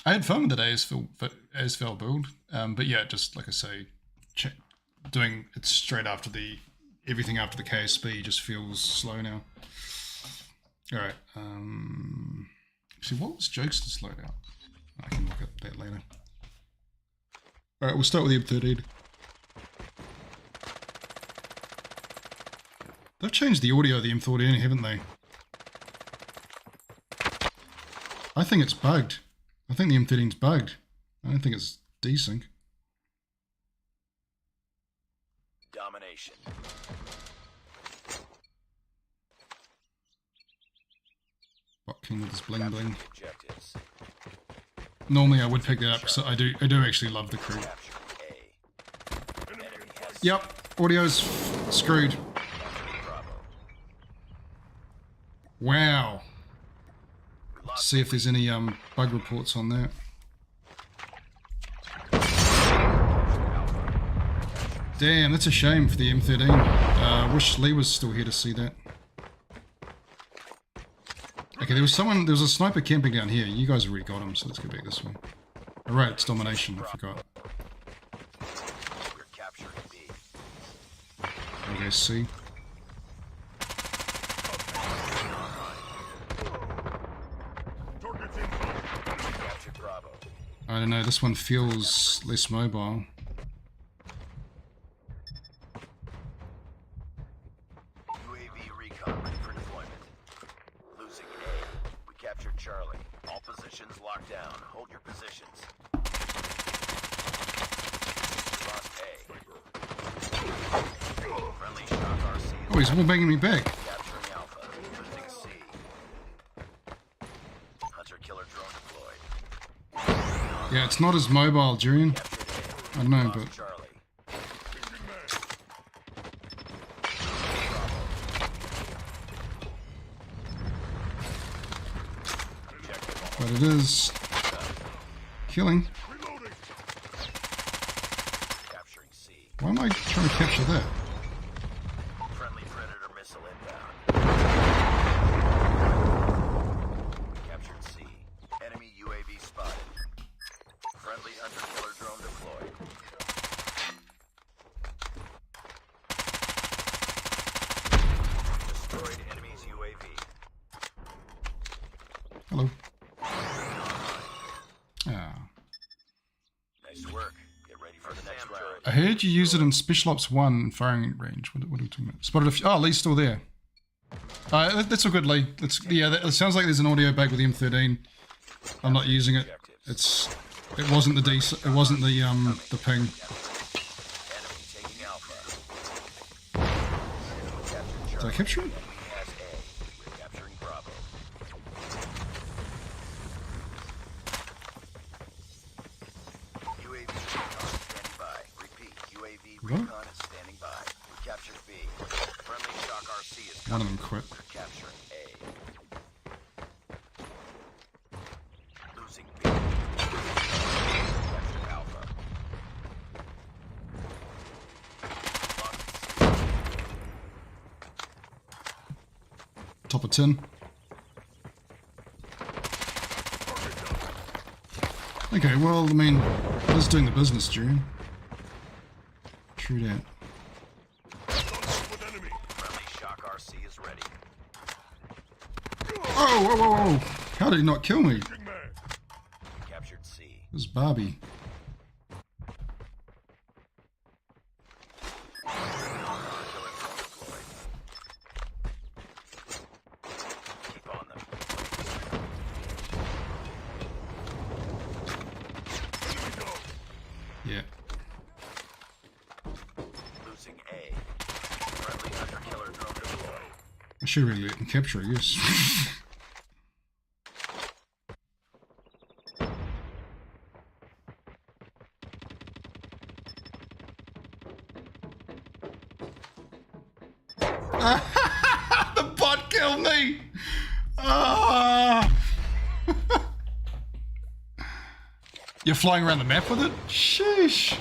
I had fun with the ASVL build, but yeah, just like I say, doing it straight after everything after the KSB just feels slow now. All right. Actually, what was Jokesta's loadout? I can look at that later. All right, we'll start with the M13. They've changed the audio of the M13, haven't they? I think it's bugged. I think the M13's bugged. I don't think it's desync. Domination. Bot King with his bling Capture bling. the objectives. Normally I would pick that up because I do actually love the crew. Capture A. Enemy has Yep, audio's screwed. Bravo. Wow. Let's see if there's any bug reports on that. Damn, that's a shame for the M13. Wish Lee was still here to see that. Okay, there was a sniper camping down here. You guys already got him, so let's go back this way. Alright, it's domination, I forgot. We're capturing B. Okay, C. Target's inside. Capture Bravo. I don't know, this one feels less mobile. UAV recon ready for deployment. Losing A. We captured Charlie. All positions locked down. Hold your positions. Lost A. Friendly shock RC. Oh, he's all banging me back. Capturing Alpha. Losing C. Hunter-killer drone deployed. Yeah, it's not as mobile, Durian. Captured A. I don't know, Lost but... Charlie. But it is... killing. Reloading. Capturing C. Why am I trying to capture that? Friendly Predator missile inbound. Captured C. Enemy UAV spotted. Friendly hunter-killer drone deployed. Destroyed enemy's UAV. Hello. Ah. Nice work. Get ready for the next round. I heard you use it in Special Ops 1 firing range. What are we talking about? Spotted a few... Oh, Lee's still there. That's all good, Lee. It sounds like there's an audio bag with the M13. I'm not using it. It wasn't the it wasn't the ping. Enemy taking Alpha. Did I capture it? Enemy has A. We're capturing Bravo. UAV recon standing by. Repeat, UAV recon is standing by. We captured B. Friendly shock RC is One of coming. them quit. We're capturing A. Losing B. Captured Alpha. Top of 10. Okay, well, I mean, it's doing the business, Durian. True that. Contact with enemy. Friendly shock RC is ready. Oh, whoa, whoa, whoa! How did he not kill me? Shooting man. Captured C. Where's Barbie? Keep on them. Yeah. Losing A. Friendly hunter killer drone deployed. I should really let them capture, I guess. The bot killed me! Ah! You're flying around the map with it? Sheesh.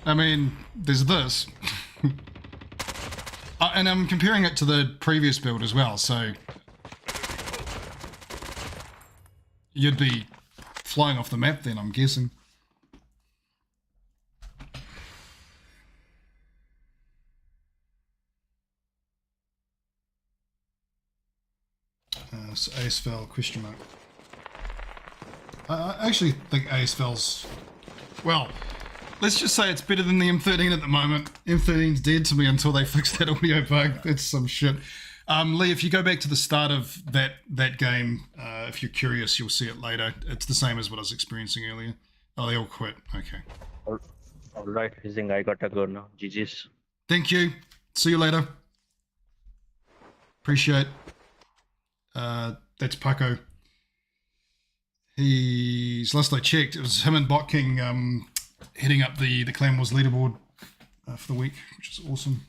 I mean, there's this. And I'm comparing it to the previous build as well, so you'd be flying off the map then, I'm guessing. So ASFL question mark. I actually think ASFL's, well, let's just say it's better than the M13 at the moment. M13's dead to me until they fix that audio bug. That's some shit. Lee, if you go back to the start of that game, if you're curious, you'll see it later. It's the same as what I was experiencing earlier. Oh, they all quit. Okay. All right, Hissing, I gotta go now. GG's. Thank you. See you later. Appreciate. That's Paco. He's, last I checked, it was him and Bot King heading up the Clan Wars leaderboard for the week, which is awesome.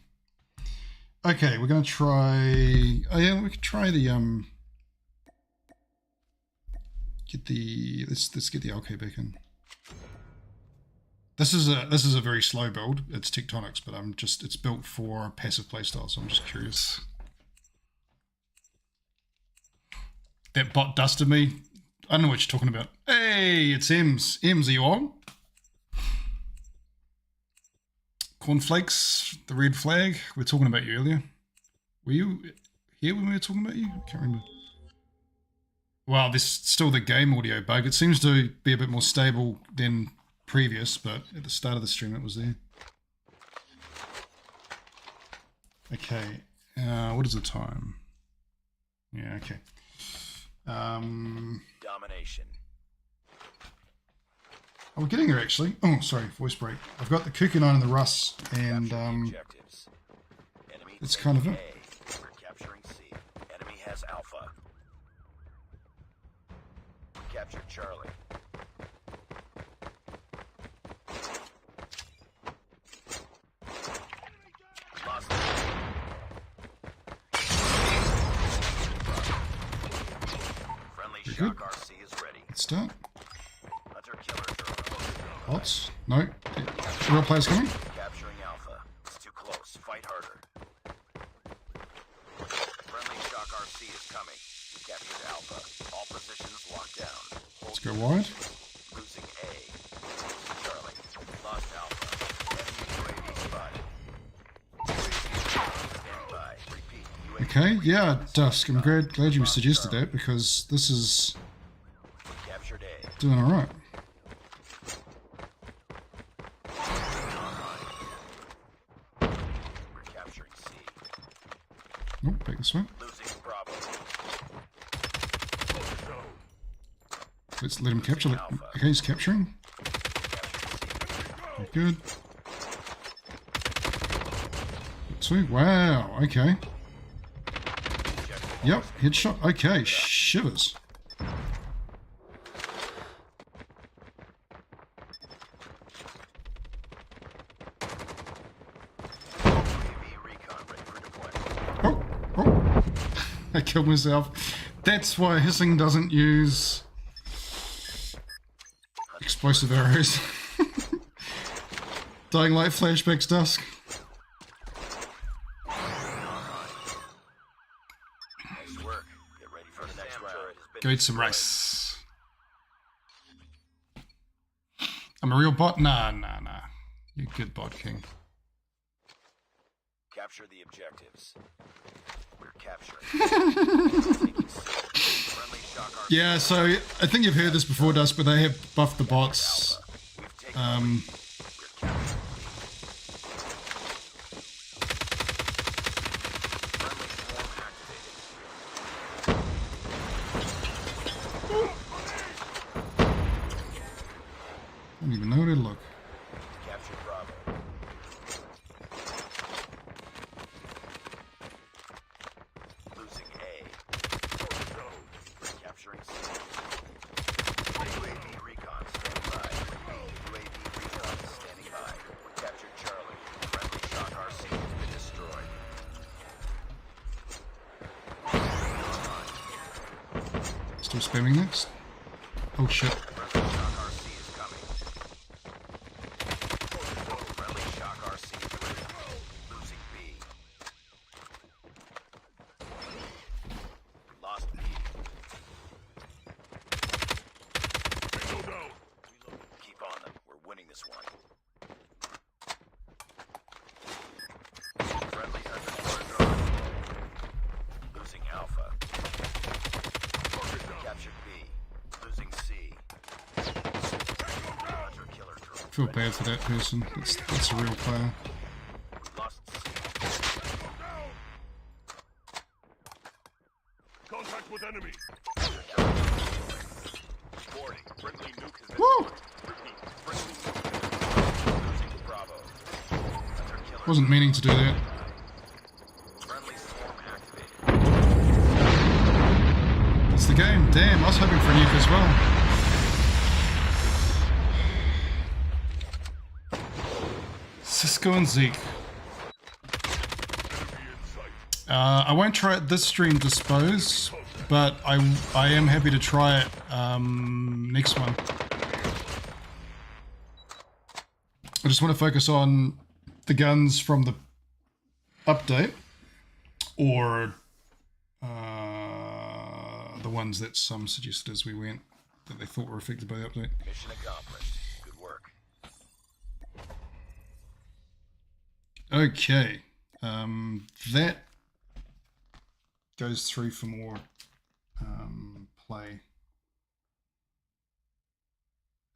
Okay, we're going to try... Oh yeah, we could try the... Get the... Let's get the LK back in. This is a very slow build. It's Tectonics, but it's built for passive playstyle, so I'm just curious. That bot dusted me. I don't know what you're talking about. Hey, it's Ems. Ems, are you on? Cornflakes, the red flag. We were talking about you earlier. Were you here when we were talking about you? I can't remember. Well, there's still the game audio bug. It seems to be a bit more stable than previous, but at the start of the stream it was there. Okay. What is the time? Yeah, okay. Domination. Oh, we're getting her actually. Oh, sorry, voice break. I've got the Kukunine and the Russ, and Objectives. Enemy it's kind of it. A. We're capturing C. Enemy has Alpha. Captured Charlie. Lost. Friendly Very shock good. RC is ready. Let's start. Hunter killer drone. Bots? No. Real players coming? Capturing Alpha. It's too close. Fight harder. Friendly shock RC is coming. Captured Alpha. All positions locked down. Let's go wide. Losing A. Charlie. Lost Alpha. Enemy UAV spotted. Stand by. Repeat. UAV Okay, yeah, Dusk. I'm glad you suggested that because this is captured A. doing alright. We're capturing C. Nope, back this way. Losing Bravo. Let's let him capture it. Okay, he's capturing. Good. Two. Wow, okay. Yep, headshot. Okay, shivers. UAV recon ready for deployment. Oh, I killed myself. That's why Hissing doesn't use explosive arrows. Dying Light flashbacks, Dusk. Nice work. Get ready for the next round. Go eat some rice. I'm a real bot? Nah. You're a good bot, King. Capture the objectives. We're capturing. Friendly shock RC. Yeah, so I think you've heard this before, Dust, but they have buffed the bots. We've taken Um, friendly swarm activated. I don't even know where to look. Captured Bravo. Losing A. Capturing C. UAV recon standing by. UAV recon standing by. We captured Charlie. Friendly shock RC has been destroyed. Still spamming next. Oh shit. Friendly shock RC is coming. Friendly shock RC delivered. Losing B. Lost B. Tango down. Keep on them. We're winning this one. Friendly under control. Losing Alpha. Captured B. Losing C. Hunter killer I drone. feel bad for that person. That's a real player. Lost C. Contact with enemy. Warning. Friendly nuke has been Woo! Repeat. Friendly nuke. Losing Bravo. Hunter killer. Wasn't meaning to do that. Friendly swarm activated. It's the game. Damn, I was hoping for a nuke as well. Cisco and Zeke. I won't try it this stream, Dispose, but I am happy to try it next one. I just want to focus on the guns from the update, or the ones that some suggested as we went that they thought were affected by the update. Mission accomplished. Good work. Okay, that goes through for more play.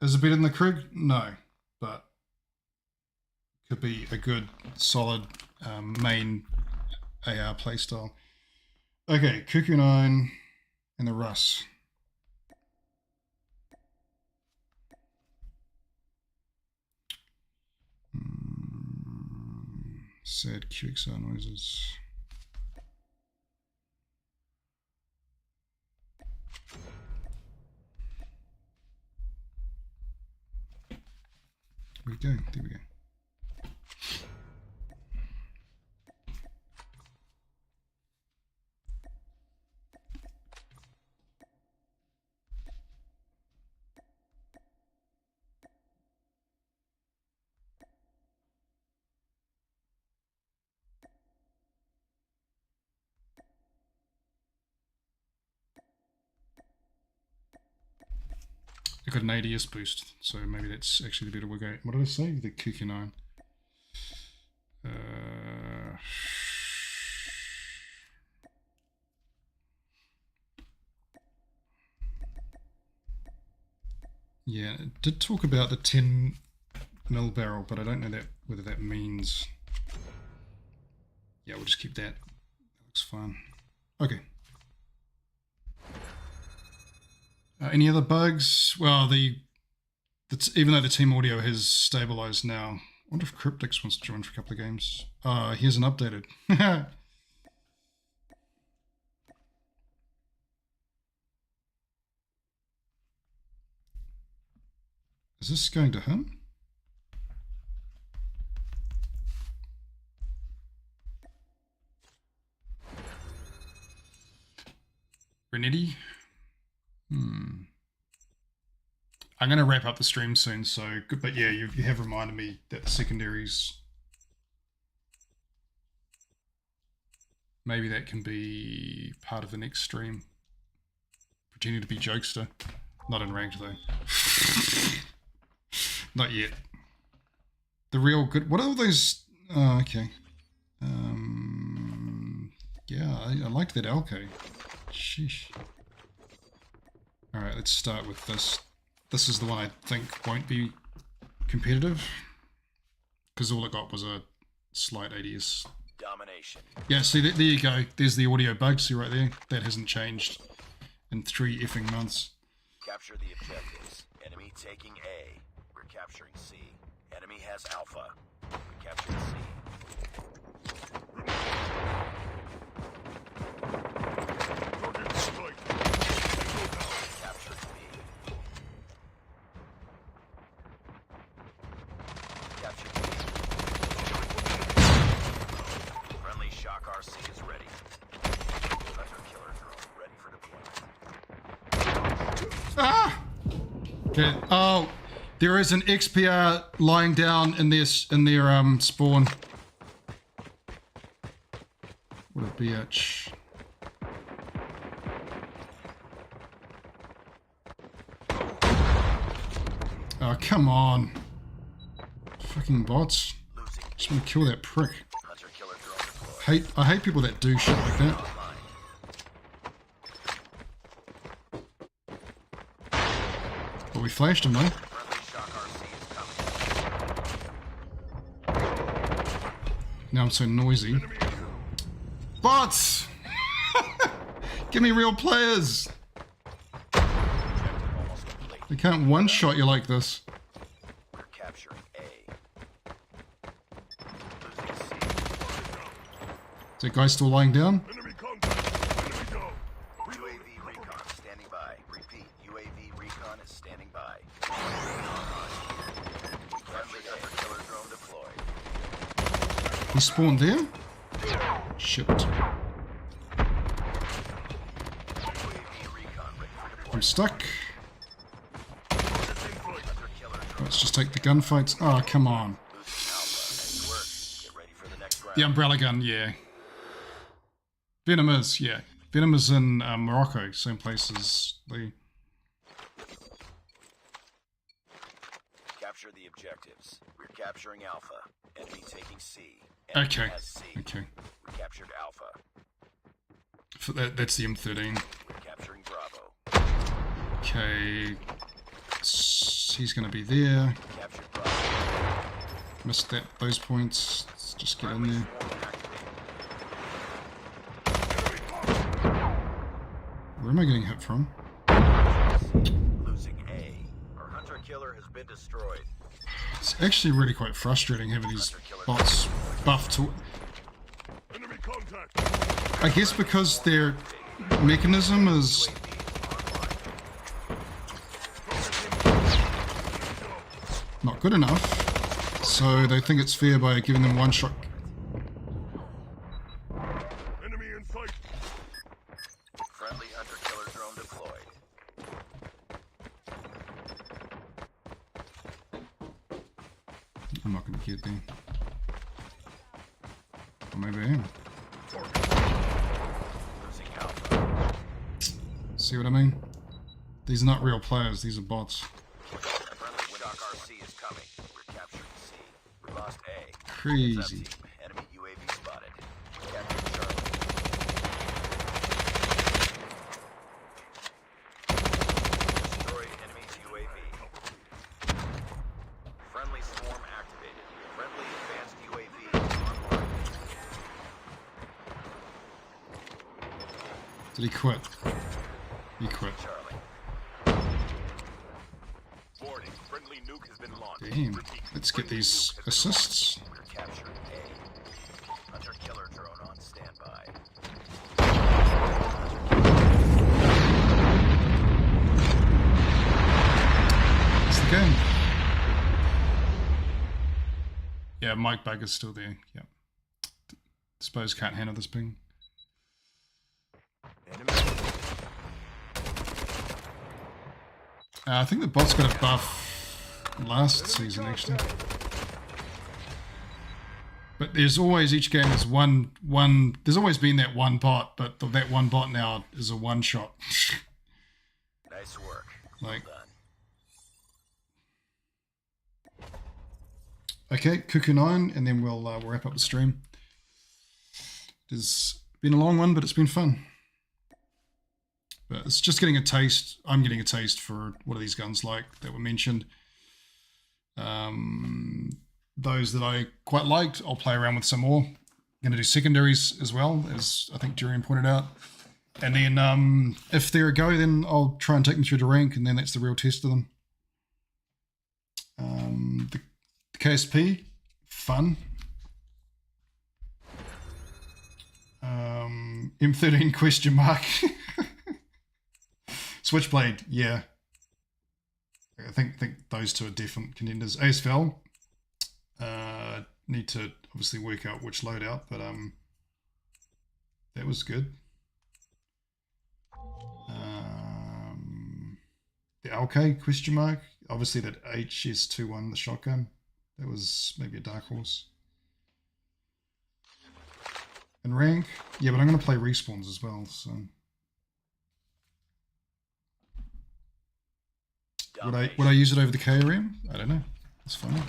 Is it better than the Krug? No, but could be a good, solid main AR playstyle. Okay, Cuckoo 9 and the Russ. Sad QXR noises. There we go. There we go. I got an ADS boost, so maybe that's actually the better way going. What did I say? The QQ9. Yeah, it did talk about the 10 mil barrel, but I don't know that whether that means. Yeah, we'll just keep that. That looks fine. Okay. Any other bugs? Well, even though the team audio has stabilized now, I wonder if Cryptix wants to join for a couple of games. Here's an updated. Is this going to him? Renetti? I'm going to wrap up the stream soon, so good. But yeah, you have reminded me that the secondaries, maybe that can be part of the next stream. Pretending to be Jokesta, not in ranked though. Not yet. The real good. What are all those? Oh, okay. Yeah, I liked that Alco. Sheesh. Alright, let's start with this. This is the one I think won't be competitive. Because all it got was a slight ADS. Domination. Yeah, see, there you go. There's the audio bug, see right there? That hasn't changed in 3 effing months. Capture the objectives. Enemy taking A. We're capturing C. Enemy has Alpha. We're capturing C. Target strike. Captured B. Captured B. Friendly Shock RC is ready. Hunter killer drone ready for deployment. Ah! Okay. Oh, there is an XPR lying down in their spawn. What a bitch. Oh, come on. Fucking bots. Losing Just want to kill that prick. Hunter killer drone deployed. I hate people that do shit like that. But we flashed him though. Friendly Shock RC is coming. Now I'm so noisy. Bots! Give me real players! Objective almost complete. They can't one-shot you like this. We're capturing A. Losing C. Is that guy still lying down? Enemy contact. Enemy down. UAV recon standing by. Repeat, UAV recon is standing by. Friendly Hunter killer drone deployed. He spawned there? Shit. UAV recon ready for I'm deployment. stuck. Hunter killer drone Let's just take the gunfights. Oh, come on. losing Alpha. Nice work. Get ready for the next round. The umbrella gun, yeah. Venom is, yeah. Venom is in Morocco, same place as the... Capture the objectives. We're capturing Alpha. Enemy taking C. Okay, Enemy has C. okay. We captured Alpha. That's the M13. We're capturing Bravo. Okay. He's gonna be there. Captured Bravo. Missed those points. Let's just get in there. Where am I getting hit from? Losing A. Our hunter killer has been destroyed. It's actually really quite frustrating having these bots buffed to... Enemy contact. I guess because their mechanism is... not good enough, so they think it's fair by giving them one shot. Enemy in sight. Friendly hunter killer drone deployed. I'm not going to get there. Or maybe I am. Losing Alpha. See what I mean? These are not real players, these are bots. Friendly Shock RC is coming. We're capturing C. We lost A. Heads up, Crazy. team. Enemy UAV spotted. We captured Charlie. Destroyed enemy's UAV. Friendly swarm activated. Friendly advanced UAV online. Did he quit? He quit. Charlie. Warning. Friendly nuke has been launched. Damn. Let's get these assists. We're capturing A. Hunter killer drone on standby. It's the game. Yeah, Mike Bug is still there. Yeah. Suppose can't handle this ping. I think the bot's got a buff last season, actually. But there's always, each game is one, there's always been that one bot, but that one bot now is a one shot. Nice work. Like, Done. okay, Cuckoo 9, and then we'll wrap up the stream. It's been a long one, but it's been fun. But But it's just getting a taste. I'm getting a taste for what are these guns like that were mentioned. Those that I quite liked, I'll play around with some more. I'm going to do secondaries as well, as I think Durian pointed out. And then if they're a go, then I'll try and take them through to rank, and then that's the real test of them. The KSP, fun. M13 question mark. Switchblade, yeah. I think those two are definite contenders. ASVL, need to obviously work out which loadout, but that was good. The LK question mark, obviously that HS21, the shotgun, that was maybe a dark horse. And rank, yeah, but I'm going to play respawns as well, so. Would I use it over the KRM? I don't know. That's fine. My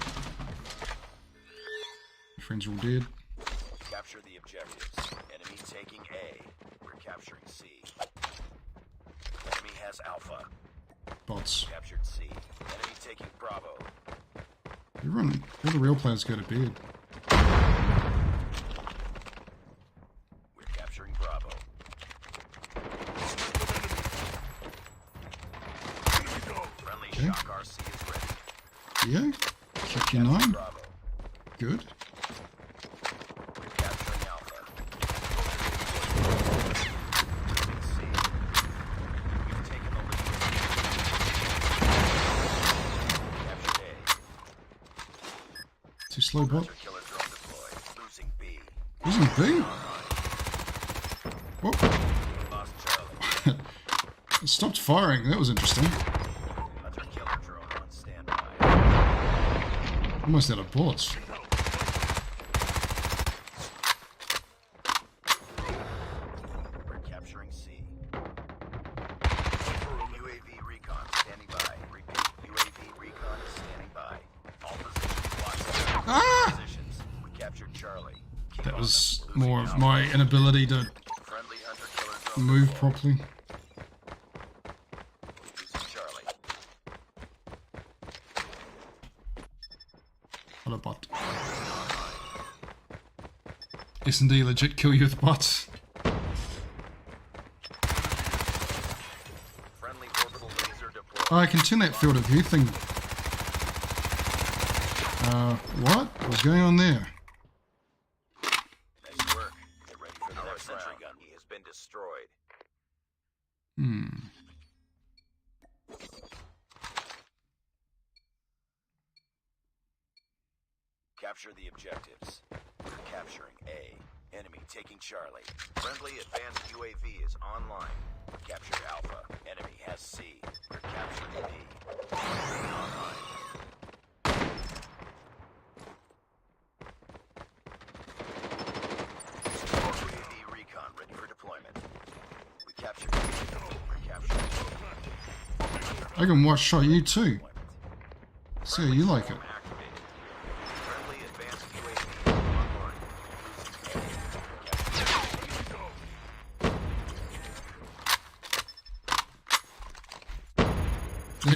friends are all dead. Capture the objectives. Enemy taking A. We're capturing C. Enemy has Alpha. Bots. Captured C. Enemy taking Bravo. Everyone, all the real players go to bed. We're capturing Bravo. Friendly Okay. Shock RC is ready. Yeah, kick your 9. Bravo. Good. We're capturing Alpha. C. We've taken the lead. Captured A. Too slow, bot. Hunter killer drone deployed. Losing B. Isn't B? Whoa. Lost Charlie. It stopped firing. That was interesting. Hunter killer drone on standby. Almost out of bullets. We're capturing C. UAV recon standing by. Repeat. UAV recon is standing by. All positions locked down. Ah! Positions. We captured Charlie. Keep That on was them. Losing more of Alpha. my inability to Friendly hunter killer drone move deployed. properly. Losing Charlie. What a bot. S&D legit kill you with bots. Friendly orbital laser deployed. Oh, I can turn that field of view thing. What? What's going on there? Nice work. Get ready for the next sentry gun. He has been destroyed. Capture the objectives. We're capturing A. Enemy taking Charlie. Friendly advanced UAV is online. We captured Alpha. Enemy has C. We're capturing B. Online. UAV recon ready for deployment. We captured B. We're capturing I can watch shot you too. deployment. See how you like it. Activated. Friendly advanced UAV online.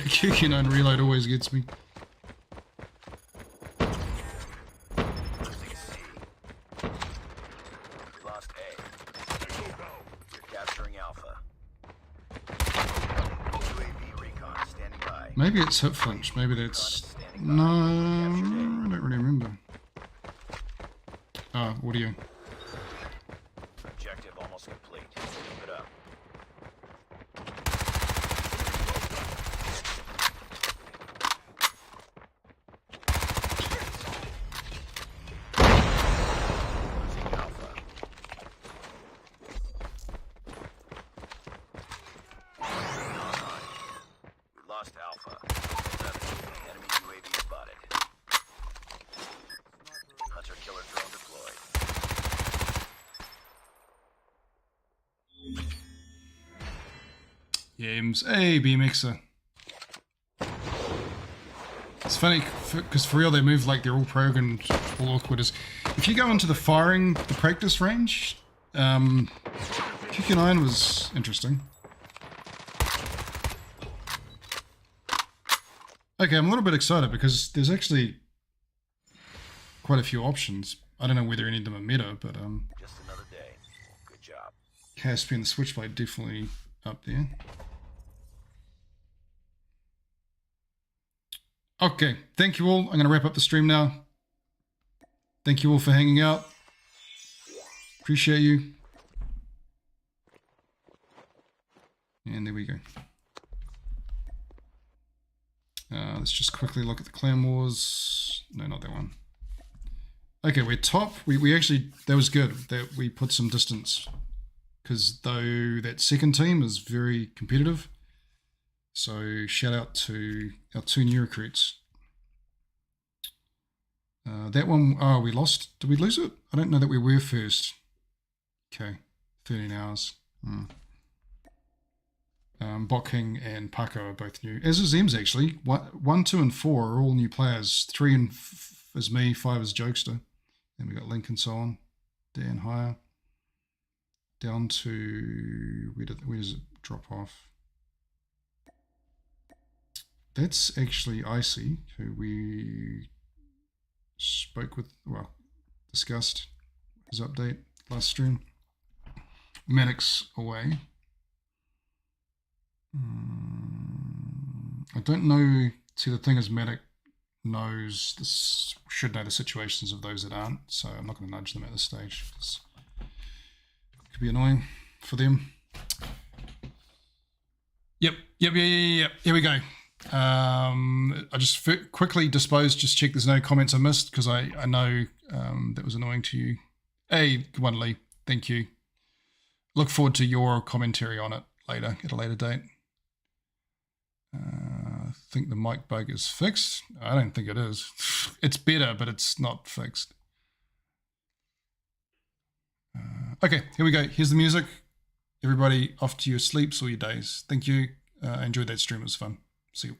Kicking on reload always gets me. Losing C. We lost A. We're capturing Alpha. UAV recon standing by. Maybe it's hip flinch. Maybe that's... No, I don't really remember. Ah, audio. Objective almost complete. Keep it up. Losing Alpha. Online. We lost Alpha. 7. Enemy UAV spotted. Hunter killer drone deployed. Yames. Hey, BMXer. It's funny, because for real they move like they're all programmed, all awkward. If you go into the firing, the practice range, Kicking Iron was interesting. Okay, I'm a little bit excited because there's actually quite a few options. I don't know whether any of them are meta, but Just another day. Good job. Caspian, the Switchblade definitely up there. Okay, thank you all. I'm going to wrap up the stream now. Thank you all for hanging out. Appreciate you. And there we go. Let's just quickly look at the Clan Wars. No, not that one. Okay, we're top. We actually, that was good that we put some distance, because though that second team is very competitive. So shout out to our 2 new recruits. That one, oh, we lost. Did we lose it? I don't know that we were first. Okay, 13 hours. Bokking and Paco are both new, as is Ems actually. 1, 2, and 4 are all new players. 3 is me, 5 is Jokesta. Then we got Link and so on. Dan higher. Down to, where does it drop off? That's actually Icy, who we spoke with, well, discussed his update last stream. Maddox away. I don't know. See, the thing is, Maddox knows this, should know the situations of those that aren't, so I'm not going to nudge them at this stage. It could be annoying for them. Yep. Here we go. I just quickly disposed, just check there's no comments I missed, because I know that was annoying to you. Hey, good one, Lee. Thank you. Look forward to your commentary on it later, at a later date. I think the mic bug is fixed. I don't think it is. It's better, but it's not fixed. Okay, here we go. Here's the music. Everybody off to your sleeps or your days. Thank you. I enjoyed that stream. It was fun. See you.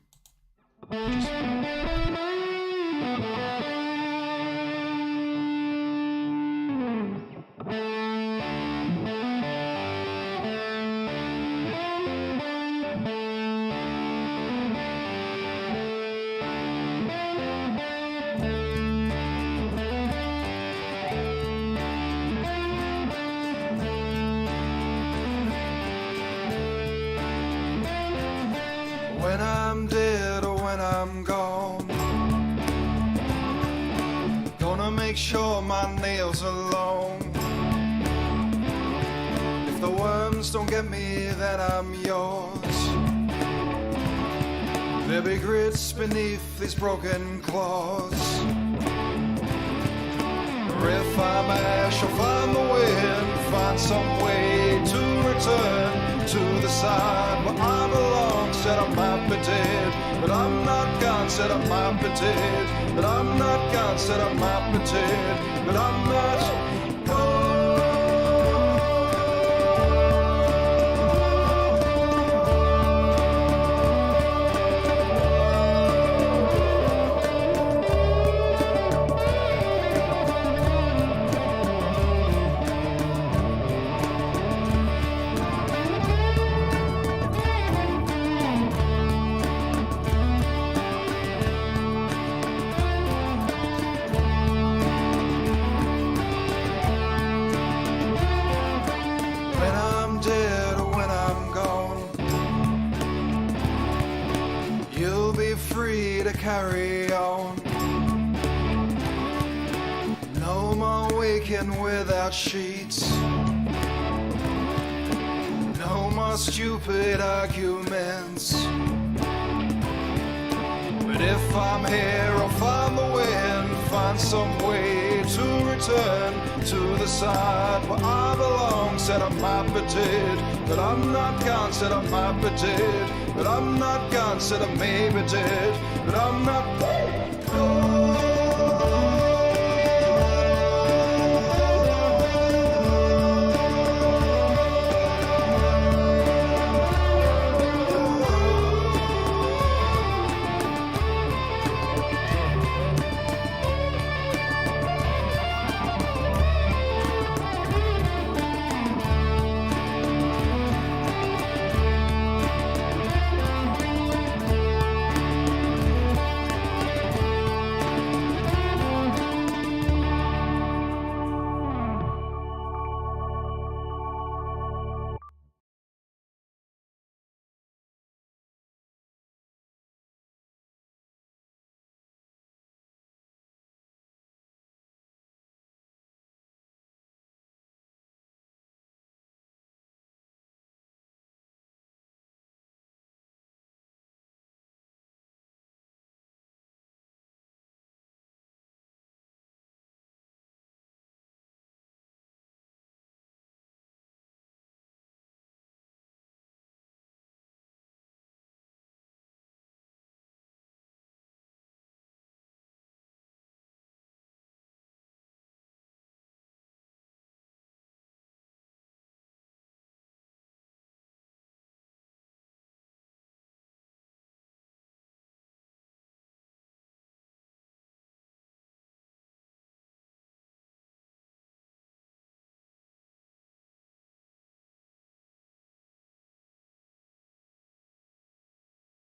When I'm dead or when I'm gone, gonna make sure my nails are long. If the worms don't get me, then I'm yours. There'll be grits beneath these broken claws. Or if I'm ash, I'll find the wind, find some way to return to the side where I belong. Said I might be dead, but I'm not gone. Said I might be dead, but I'm not gone. Said I might be dead, but I'm not gone. Carry on. No more waking without sheets. No more stupid arguments. But if I'm here, I'll find the wind, find some way to return to the side where I belong. Said I might be dead, but I'm not gone. Said I might be dead, but I'm not gone. Said I may be dead, but I'm not